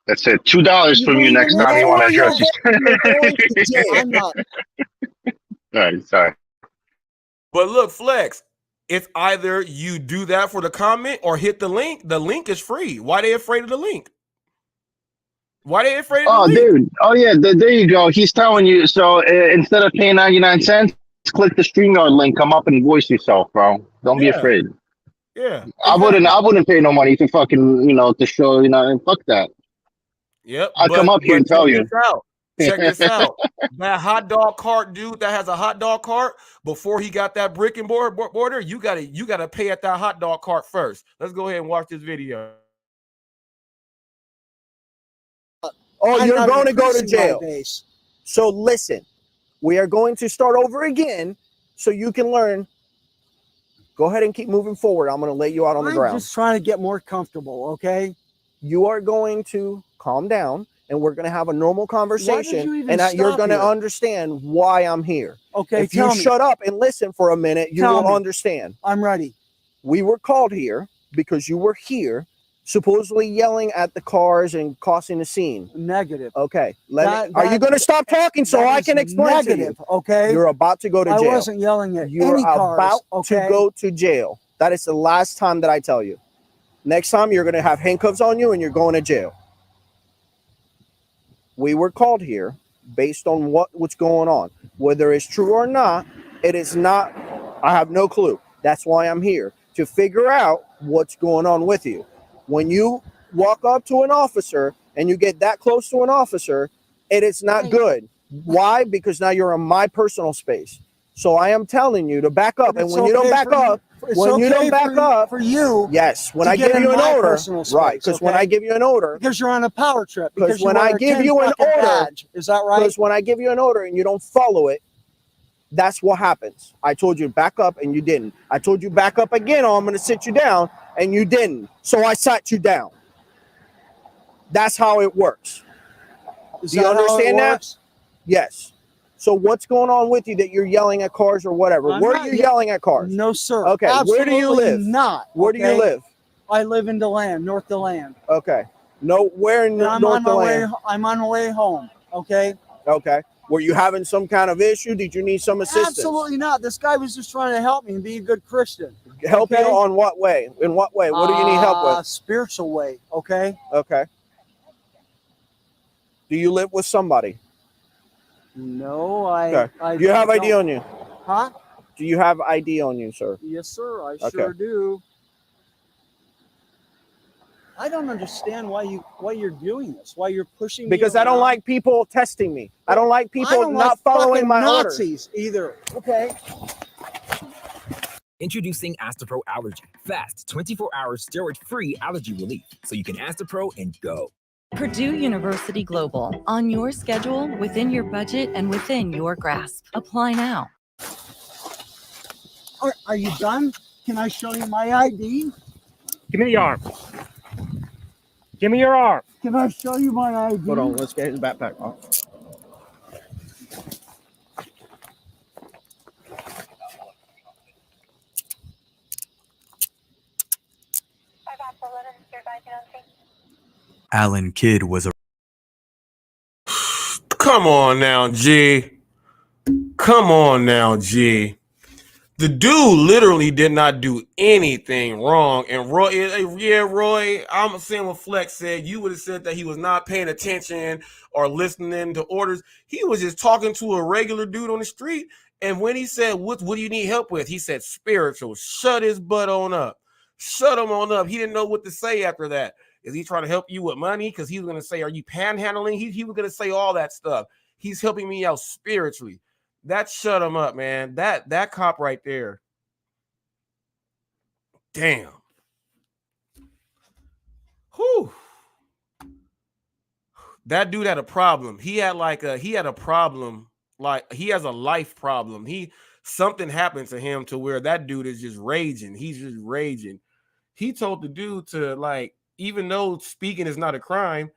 That's it. $2 from you next time you want to address this. I'm not. All right, sorry. But look, Flex, it's either you do that for the comment or hit the link. The link is free. Why they afraid of the link? Why they afraid of the link? Dude. Oh, yeah. There you go. He's telling you. So instead of paying 99 cents, click the StreamYard link. Come up and voice yourself, bro. Don't be afraid. Yeah. Exactly. I wouldn't pay no money to fucking, to show, and fuck that. Yep. I'll come up here and tell you. Check this out. That hot dog cart dude that has a hot dog cart, before he got that brick and border, you gotta pay at that hot dog cart first. Let's go ahead and watch this video. Oh, you're going to go to jail. So listen, we are going to start over again so you can learn. Go ahead and keep moving forward. I'm going to lay you out on the ground. I'm just trying to get more comfortable, okay? You are going to calm down, and we're going to have a normal conversation, and you're going to understand why I'm here. Okay, if you shut up and listen for a minute, you will understand. I'm ready. We were called here because you were here supposedly yelling at the cars and causing a scene. Negative. Okay. Are you going to stop talking so I can explain to you? Okay. You're about to go to jail. I wasn't yelling at You're any cars. about to go to jail. That is the last time that I tell you. Next time you're going to have handcuffs on you and you're going to jail. We were called here based on what's going on. Whether it's true or not, it is not. I have no clue. That's why I'm here, to figure out what's going on with you. When you walk up to an officer and you get that close to an officer, it is not good. Why? Because now you're in my personal space. So I am telling you to back up. And when you don't back up, for you, yes, when I give you an order, right? Because when I give you an order, because you're on a power trip. Because when I give you an order, is that right? Because when I give you an order and you don't follow it, that's what happens. I told you back up and you didn't. I told you back up again, or I'm going to sit you down, and you didn't. So I sat you down. That's how it works. Do you understand that? Yes. So what's going on with you that you're yelling at cars or whatever? Where are you yelling at cars? No, sir. Okay. Where do you live? Not. Where do you live? I live in DeLand, North DeLand. Okay. No, where in North DeLand? I'm on my way home. Okay. Okay. Were you having some kind of issue? Did you need some assistance? Absolutely not. This guy was just trying to help me and be a good Christian. Help you on what way? In what way? What do you need help with? Spiritual way. Okay. Okay. Do you live with somebody? No, Do you have ID on you? Huh? Do you have ID on you, sir? Yes, sir. I sure do. I don't understand why you're doing this. Why you're pushing me because I don't like people testing me. I don't like people not following my orders. Nazis either. Okay. Introducing Astapro Allergy. Fast, 24-hour steroid-free allergy relief. So you can Astapro and go. Purdue University Global. On your schedule, within your budget, and within your grasp. Apply now. Are you done? Can I show you my ID? Give me the arm. Give me your arm. Can I show you my ID? Hold on, let's get his backpack off. Alan Kidd was a... Come on now, G. Come on now, G. The dude literally did not do anything wrong. And Roy, I'm saying what Flex said. You would have said that he was not paying attention or listening to orders. He was just talking to a regular dude on the street. And when he said, what do you need help with? He said, spiritual. Shut his butt on up. Shut him on up. He didn't know what to say after that. Is he trying to help you with money? Because he was going to say, are you panhandling? He was going to say all that stuff. He's helping me out spiritually. That shut him up, man. That cop right there. Damn. Whew. That dude had a problem. He had a problem. Like he has a life problem. Something happened to him to where that dude is just raging. He's just raging. He told the dude to, like, even though speaking is not a crime,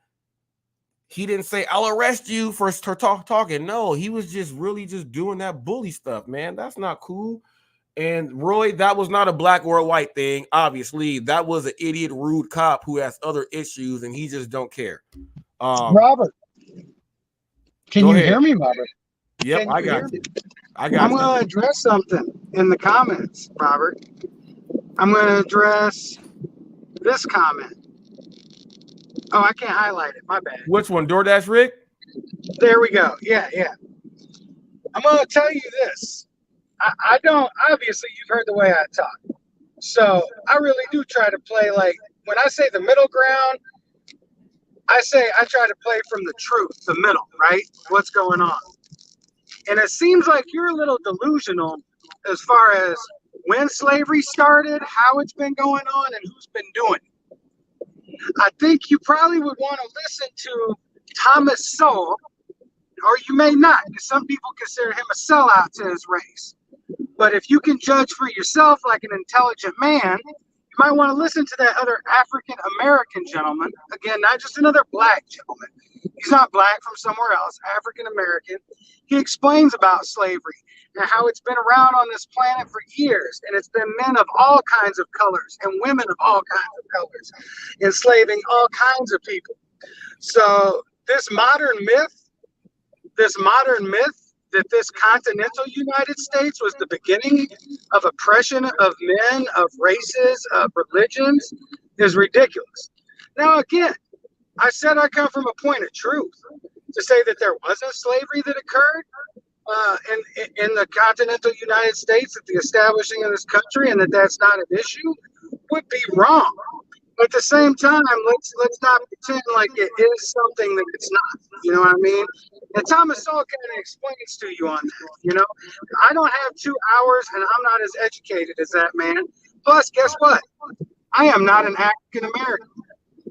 he didn't say, I'll arrest you for talking. No, he was just really just doing that bully stuff, man. That's not cool. And Roy, that was not a black or a white thing. Obviously, that was an idiot, rude cop who has other issues, and he just don't care. Robert, can you hear me, Robert? Yep, I got you. I'm going to address something in the comments, Robert. I'm going to address this comment. Oh, I can't highlight it. My bad. Which one? DoorDash Rick? There we go. Yeah. I'm going to tell you this. I don't, obviously, you've heard the way I talk. So I really do try to play like, when I say the middle ground, I try to play from the truth, the middle, right? What's going on? And it seems like you're a little delusional as far as when slavery started, how it's been going on, and who's been doing it. I think you probably would want to listen to Thomas Sowell, or you may not, because some people consider him a sellout to his race. But if you can judge for yourself like an intelligent man, you might want to listen to that other African American gentleman. Again, not just another black gentleman. He's not black from somewhere else, African American. He explains about slavery and how it's been around on this planet for years. And it's been men of all kinds of colors and women of all kinds of colors, enslaving all kinds of people. So this modern myth that this continental United States was the beginning of oppression of men, of races, of religions, is ridiculous. Now, again, I said I come from a point of truth. To say that there wasn't slavery that occurred in the continental United States at the establishing of this country, and that's not an issue, would be wrong. At the same time, let's not pretend like it is something that it's not. You know what I mean? And Thomas Sowell kind of explains to you on that. You know, I don't have 2 hours, and I'm not as educated as that man. Plus, guess what? I am not an African American.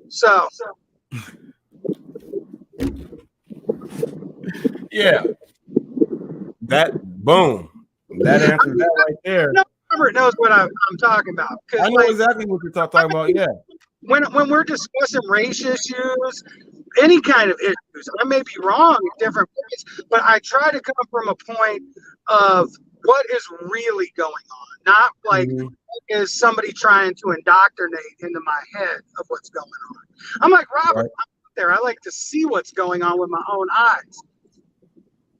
So, yeah, that boom, that answers that right there. Robert knows what I'm talking about. I know exactly what you're talking about. Yeah. When we're discussing race issues, any kind of issues, I may be wrong at different points, but I try to come from a point of what is really going on, not like is somebody trying to indoctrinate into my head of what's going on. I'm like Robert, I'm out there. I like to see what's going on with my own eyes.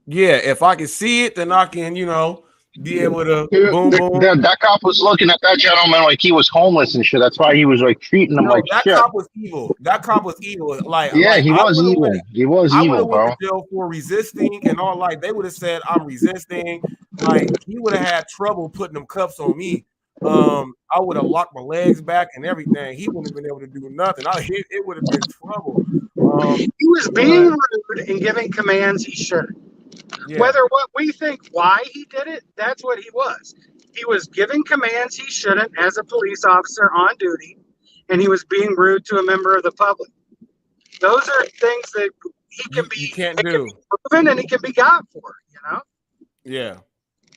Yeah, if I can see it, then I can, you know, be able to boom. That cop was looking at that gentleman like he was homeless and shit. That's why he was like treating him like that shit. Cop was evil. That cop was evil. Like, yeah, he was evil. He was evil, bro. Went to jail for resisting and all. Like, they would have said I'm resisting. Like, he would have had trouble putting them cuffs on me. I would have locked my legs back and everything. He wouldn't have been able to do nothing. It would have been trouble. He was being rude and giving commands he shouldn't. Yeah. Whether what we think why he did it, that's what he was. He was giving commands he shouldn't as a police officer on duty, and he was being rude to a member of the public. Those are things that he can be proven and he can be got for, you know? Yeah.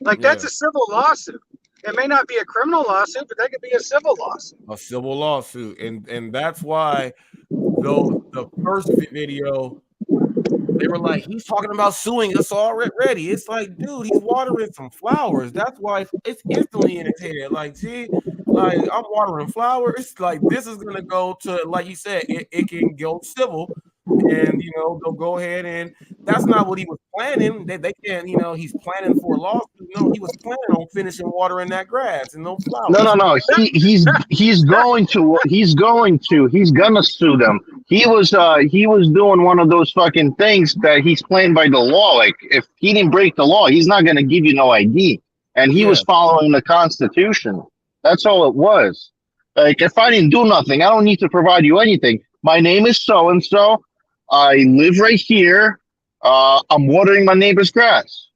Like that's a civil lawsuit. It may not be a criminal lawsuit, but that could be a civil lawsuit. A civil lawsuit. And that's why the first video, they were like, he's talking about suing us already. It's like, dude, he's watering some flowers. That's why it's instantly in his head. Like, see, like I'm watering flowers. It's like this is gonna go to, like you said, it can go civil, and you know they'll go ahead and that's not what he was planning. They can't, you know, he's planning for a lawsuit. No, he was planning on finishing watering that grass and those flowers. No. He's gonna sue them. He was doing one of those fucking things that he's playing by the law. Like if he didn't break the law, he's not gonna give you no ID. And he was following the Constitution. That's all it was. Like if I didn't do nothing, I don't need to provide you anything. My name is so and so. I live right here. I'm watering my neighbor's grass.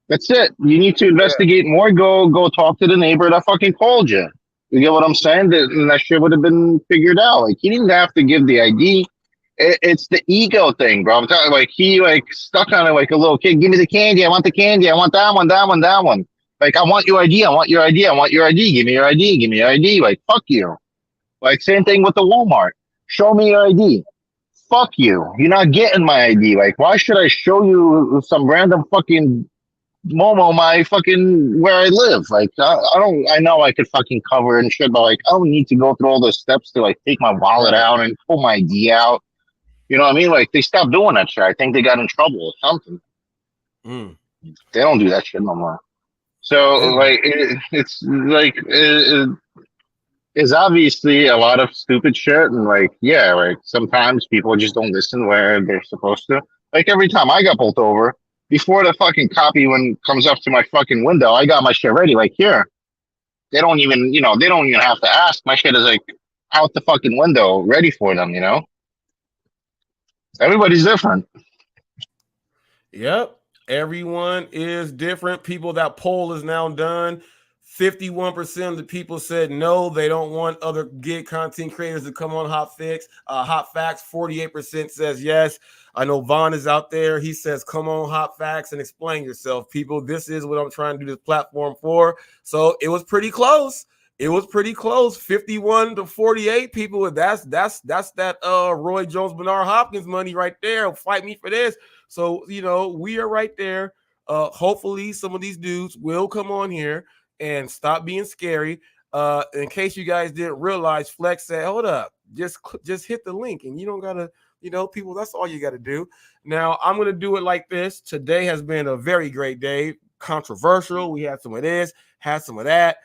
That's it. You need to investigate more. Go talk to the neighbor that fucking called you. You get what I'm saying? That shit would have been figured out. Like he didn't have to give the ID. It's the ego thing, bro. I'm telling you, like he like stuck on it like a little kid. Give me the candy. I want the candy. I want that one. That one. That one. Like I want your ID. I want your ID. I want your ID. Give me your ID. Give me your ID. Like fuck you. Like same thing with the Walmart. Show me your ID. Fuck you. You're not getting my ID. Like why should I show you some random fucking Momo my fucking where I live. Like I know I could fucking cover and shit, but like I don't need to go through all those steps to like take my wallet out and pull my ID out. You know what I mean? Like they stopped doing that shit. I think they got in trouble or something. They don't do that shit no more. So like it's like it's obviously a lot of stupid shit, and like yeah, like sometimes people just don't listen where they're supposed to. Like every time I got pulled over, before the fucking cop even comes up to my fucking window, I got my shit ready. Like here, they don't even they don't even have to ask. My shit is like out the fucking window, ready for them. Everybody's different. Yep. Everyone is different. People, that poll is now done. 51% of the people said no, they don't want other gig content creators to come on Hot Facts. 48% says yes. I know Vaughn is out there. He says, come on Hot Facts and explain yourself. People, this is what I'm trying to do this platform for. So it was pretty close. It was pretty close. 51 to 48 people. That's that Roy Jones, Bernard Hopkins money right there. Fight me for this. So, we are right there. Hopefully some of these dudes will come on here and stop being scary. In case you guys didn't realize, Flex said, hold up, just hit the link and you don't gotta, people, that's all you gotta do. Now I'm gonna do it like this. Today has been a very great day, controversial. We had some of this, had some of that.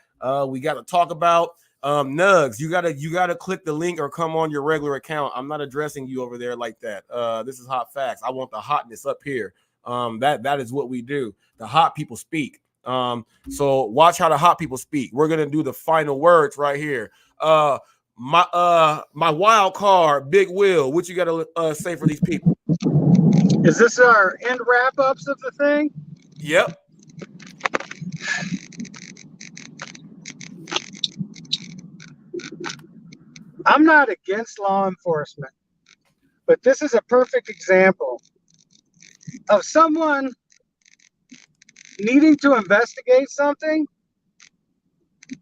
We got to talk about Nuggs. You gotta click the link or come on your regular account. I'm not addressing you over there like that. This is Hot Facts. I want the hotness up here. That is what we do. The hot people speak. So watch how the hot people speak. We're gonna do the final words right here. My wild card, Big Will. What you gotta say for these people? Is this our end wrap-ups of the thing? Yep. I'm not against law enforcement, but this is a perfect example of someone needing to investigate something,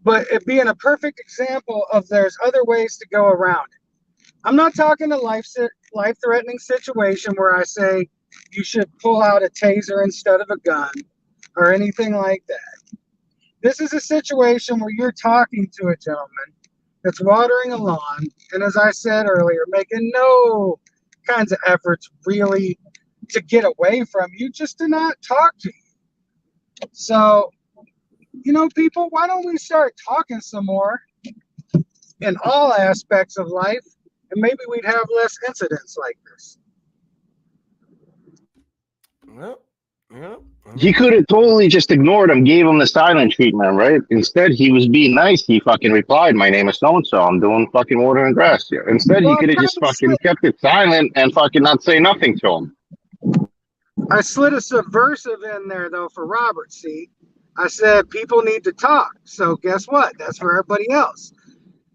but it being a perfect example of there's other ways to go around it. I'm not talking a life-threatening situation where I say you should pull out a taser instead of a gun or anything like that. This is a situation where you're talking to a gentleman that's watering a lawn, and as I said earlier, making no kinds of efforts really to get away from you, just to not talk to you. So, people, why don't we start talking some more in all aspects of life, and maybe we'd have less incidents like this. He could have totally just ignored him, gave him the silent treatment, right? Instead, he was being nice. He fucking replied, "My name is so-and-so. I'm doing fucking water and grass here." Instead, he could have just fucking kept it silent and fucking not say nothing to him. I slid a subversive in there, though, for Robert, see? I said people need to talk. So guess what? That's for everybody else.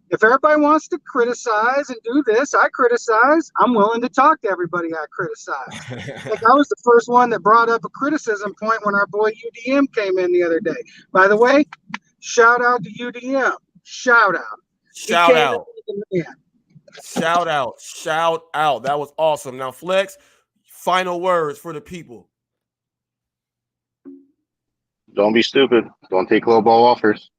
If everybody wants to criticize and do this, I criticize. I'm willing to talk to everybody I criticize. Like I was the first one that brought up a criticism point when our boy UDM came in the other day. By the way, shout out to UDM. Shout out. Shout out. Shout out. Shout out. That was awesome. Now, Flex, final words for the people. Don't be stupid. Don't take low ball offers.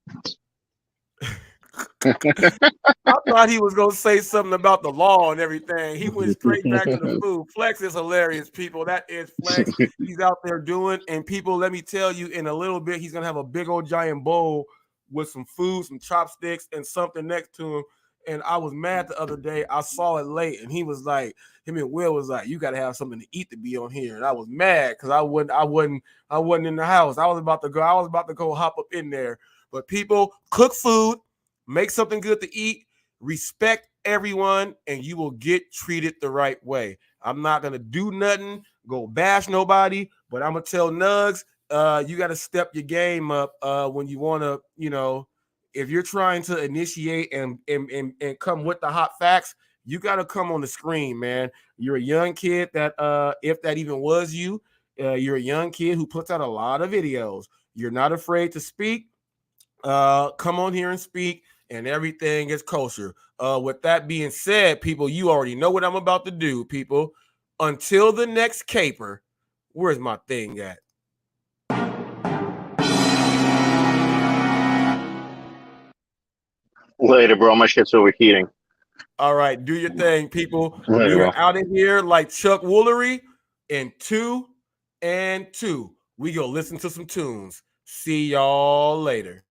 I thought he was gonna say something about the law and everything. He went straight back to the food. Flex is hilarious, people. That is Flex. He's out there doing, and people, let me tell you, in a little bit, he's gonna have a big old giant bowl with some food, some chopsticks, and something next to him. And I was mad the other day. I saw it late, and he was like, him and Will was like, "You got to have something to eat to be on here." And I was mad because I wasn't in the house. I was about to go hop up in there. But people, cook food. Make something good to eat, respect everyone, and you will get treated the right way. I'm not going to do nothing, go bash nobody, but I'm going to tell Nuggs, you got to step your game up when you want to, if you're trying to initiate and come with the hot facts, you got to come on the screen, man. You're a young kid that, if that even was you, you're a young kid who puts out a lot of videos. You're not afraid to speak. Come on here and speak, and everything is kosher. With that being said, people, you already know what I'm about to do, people. Until the next caper, where's my thing at? Later, bro. My shit's overheating. All right, do your thing, people. Later, We are bro. out of here like Chuck Woolery in 2 and 2. We go listen to some tunes. See y'all later.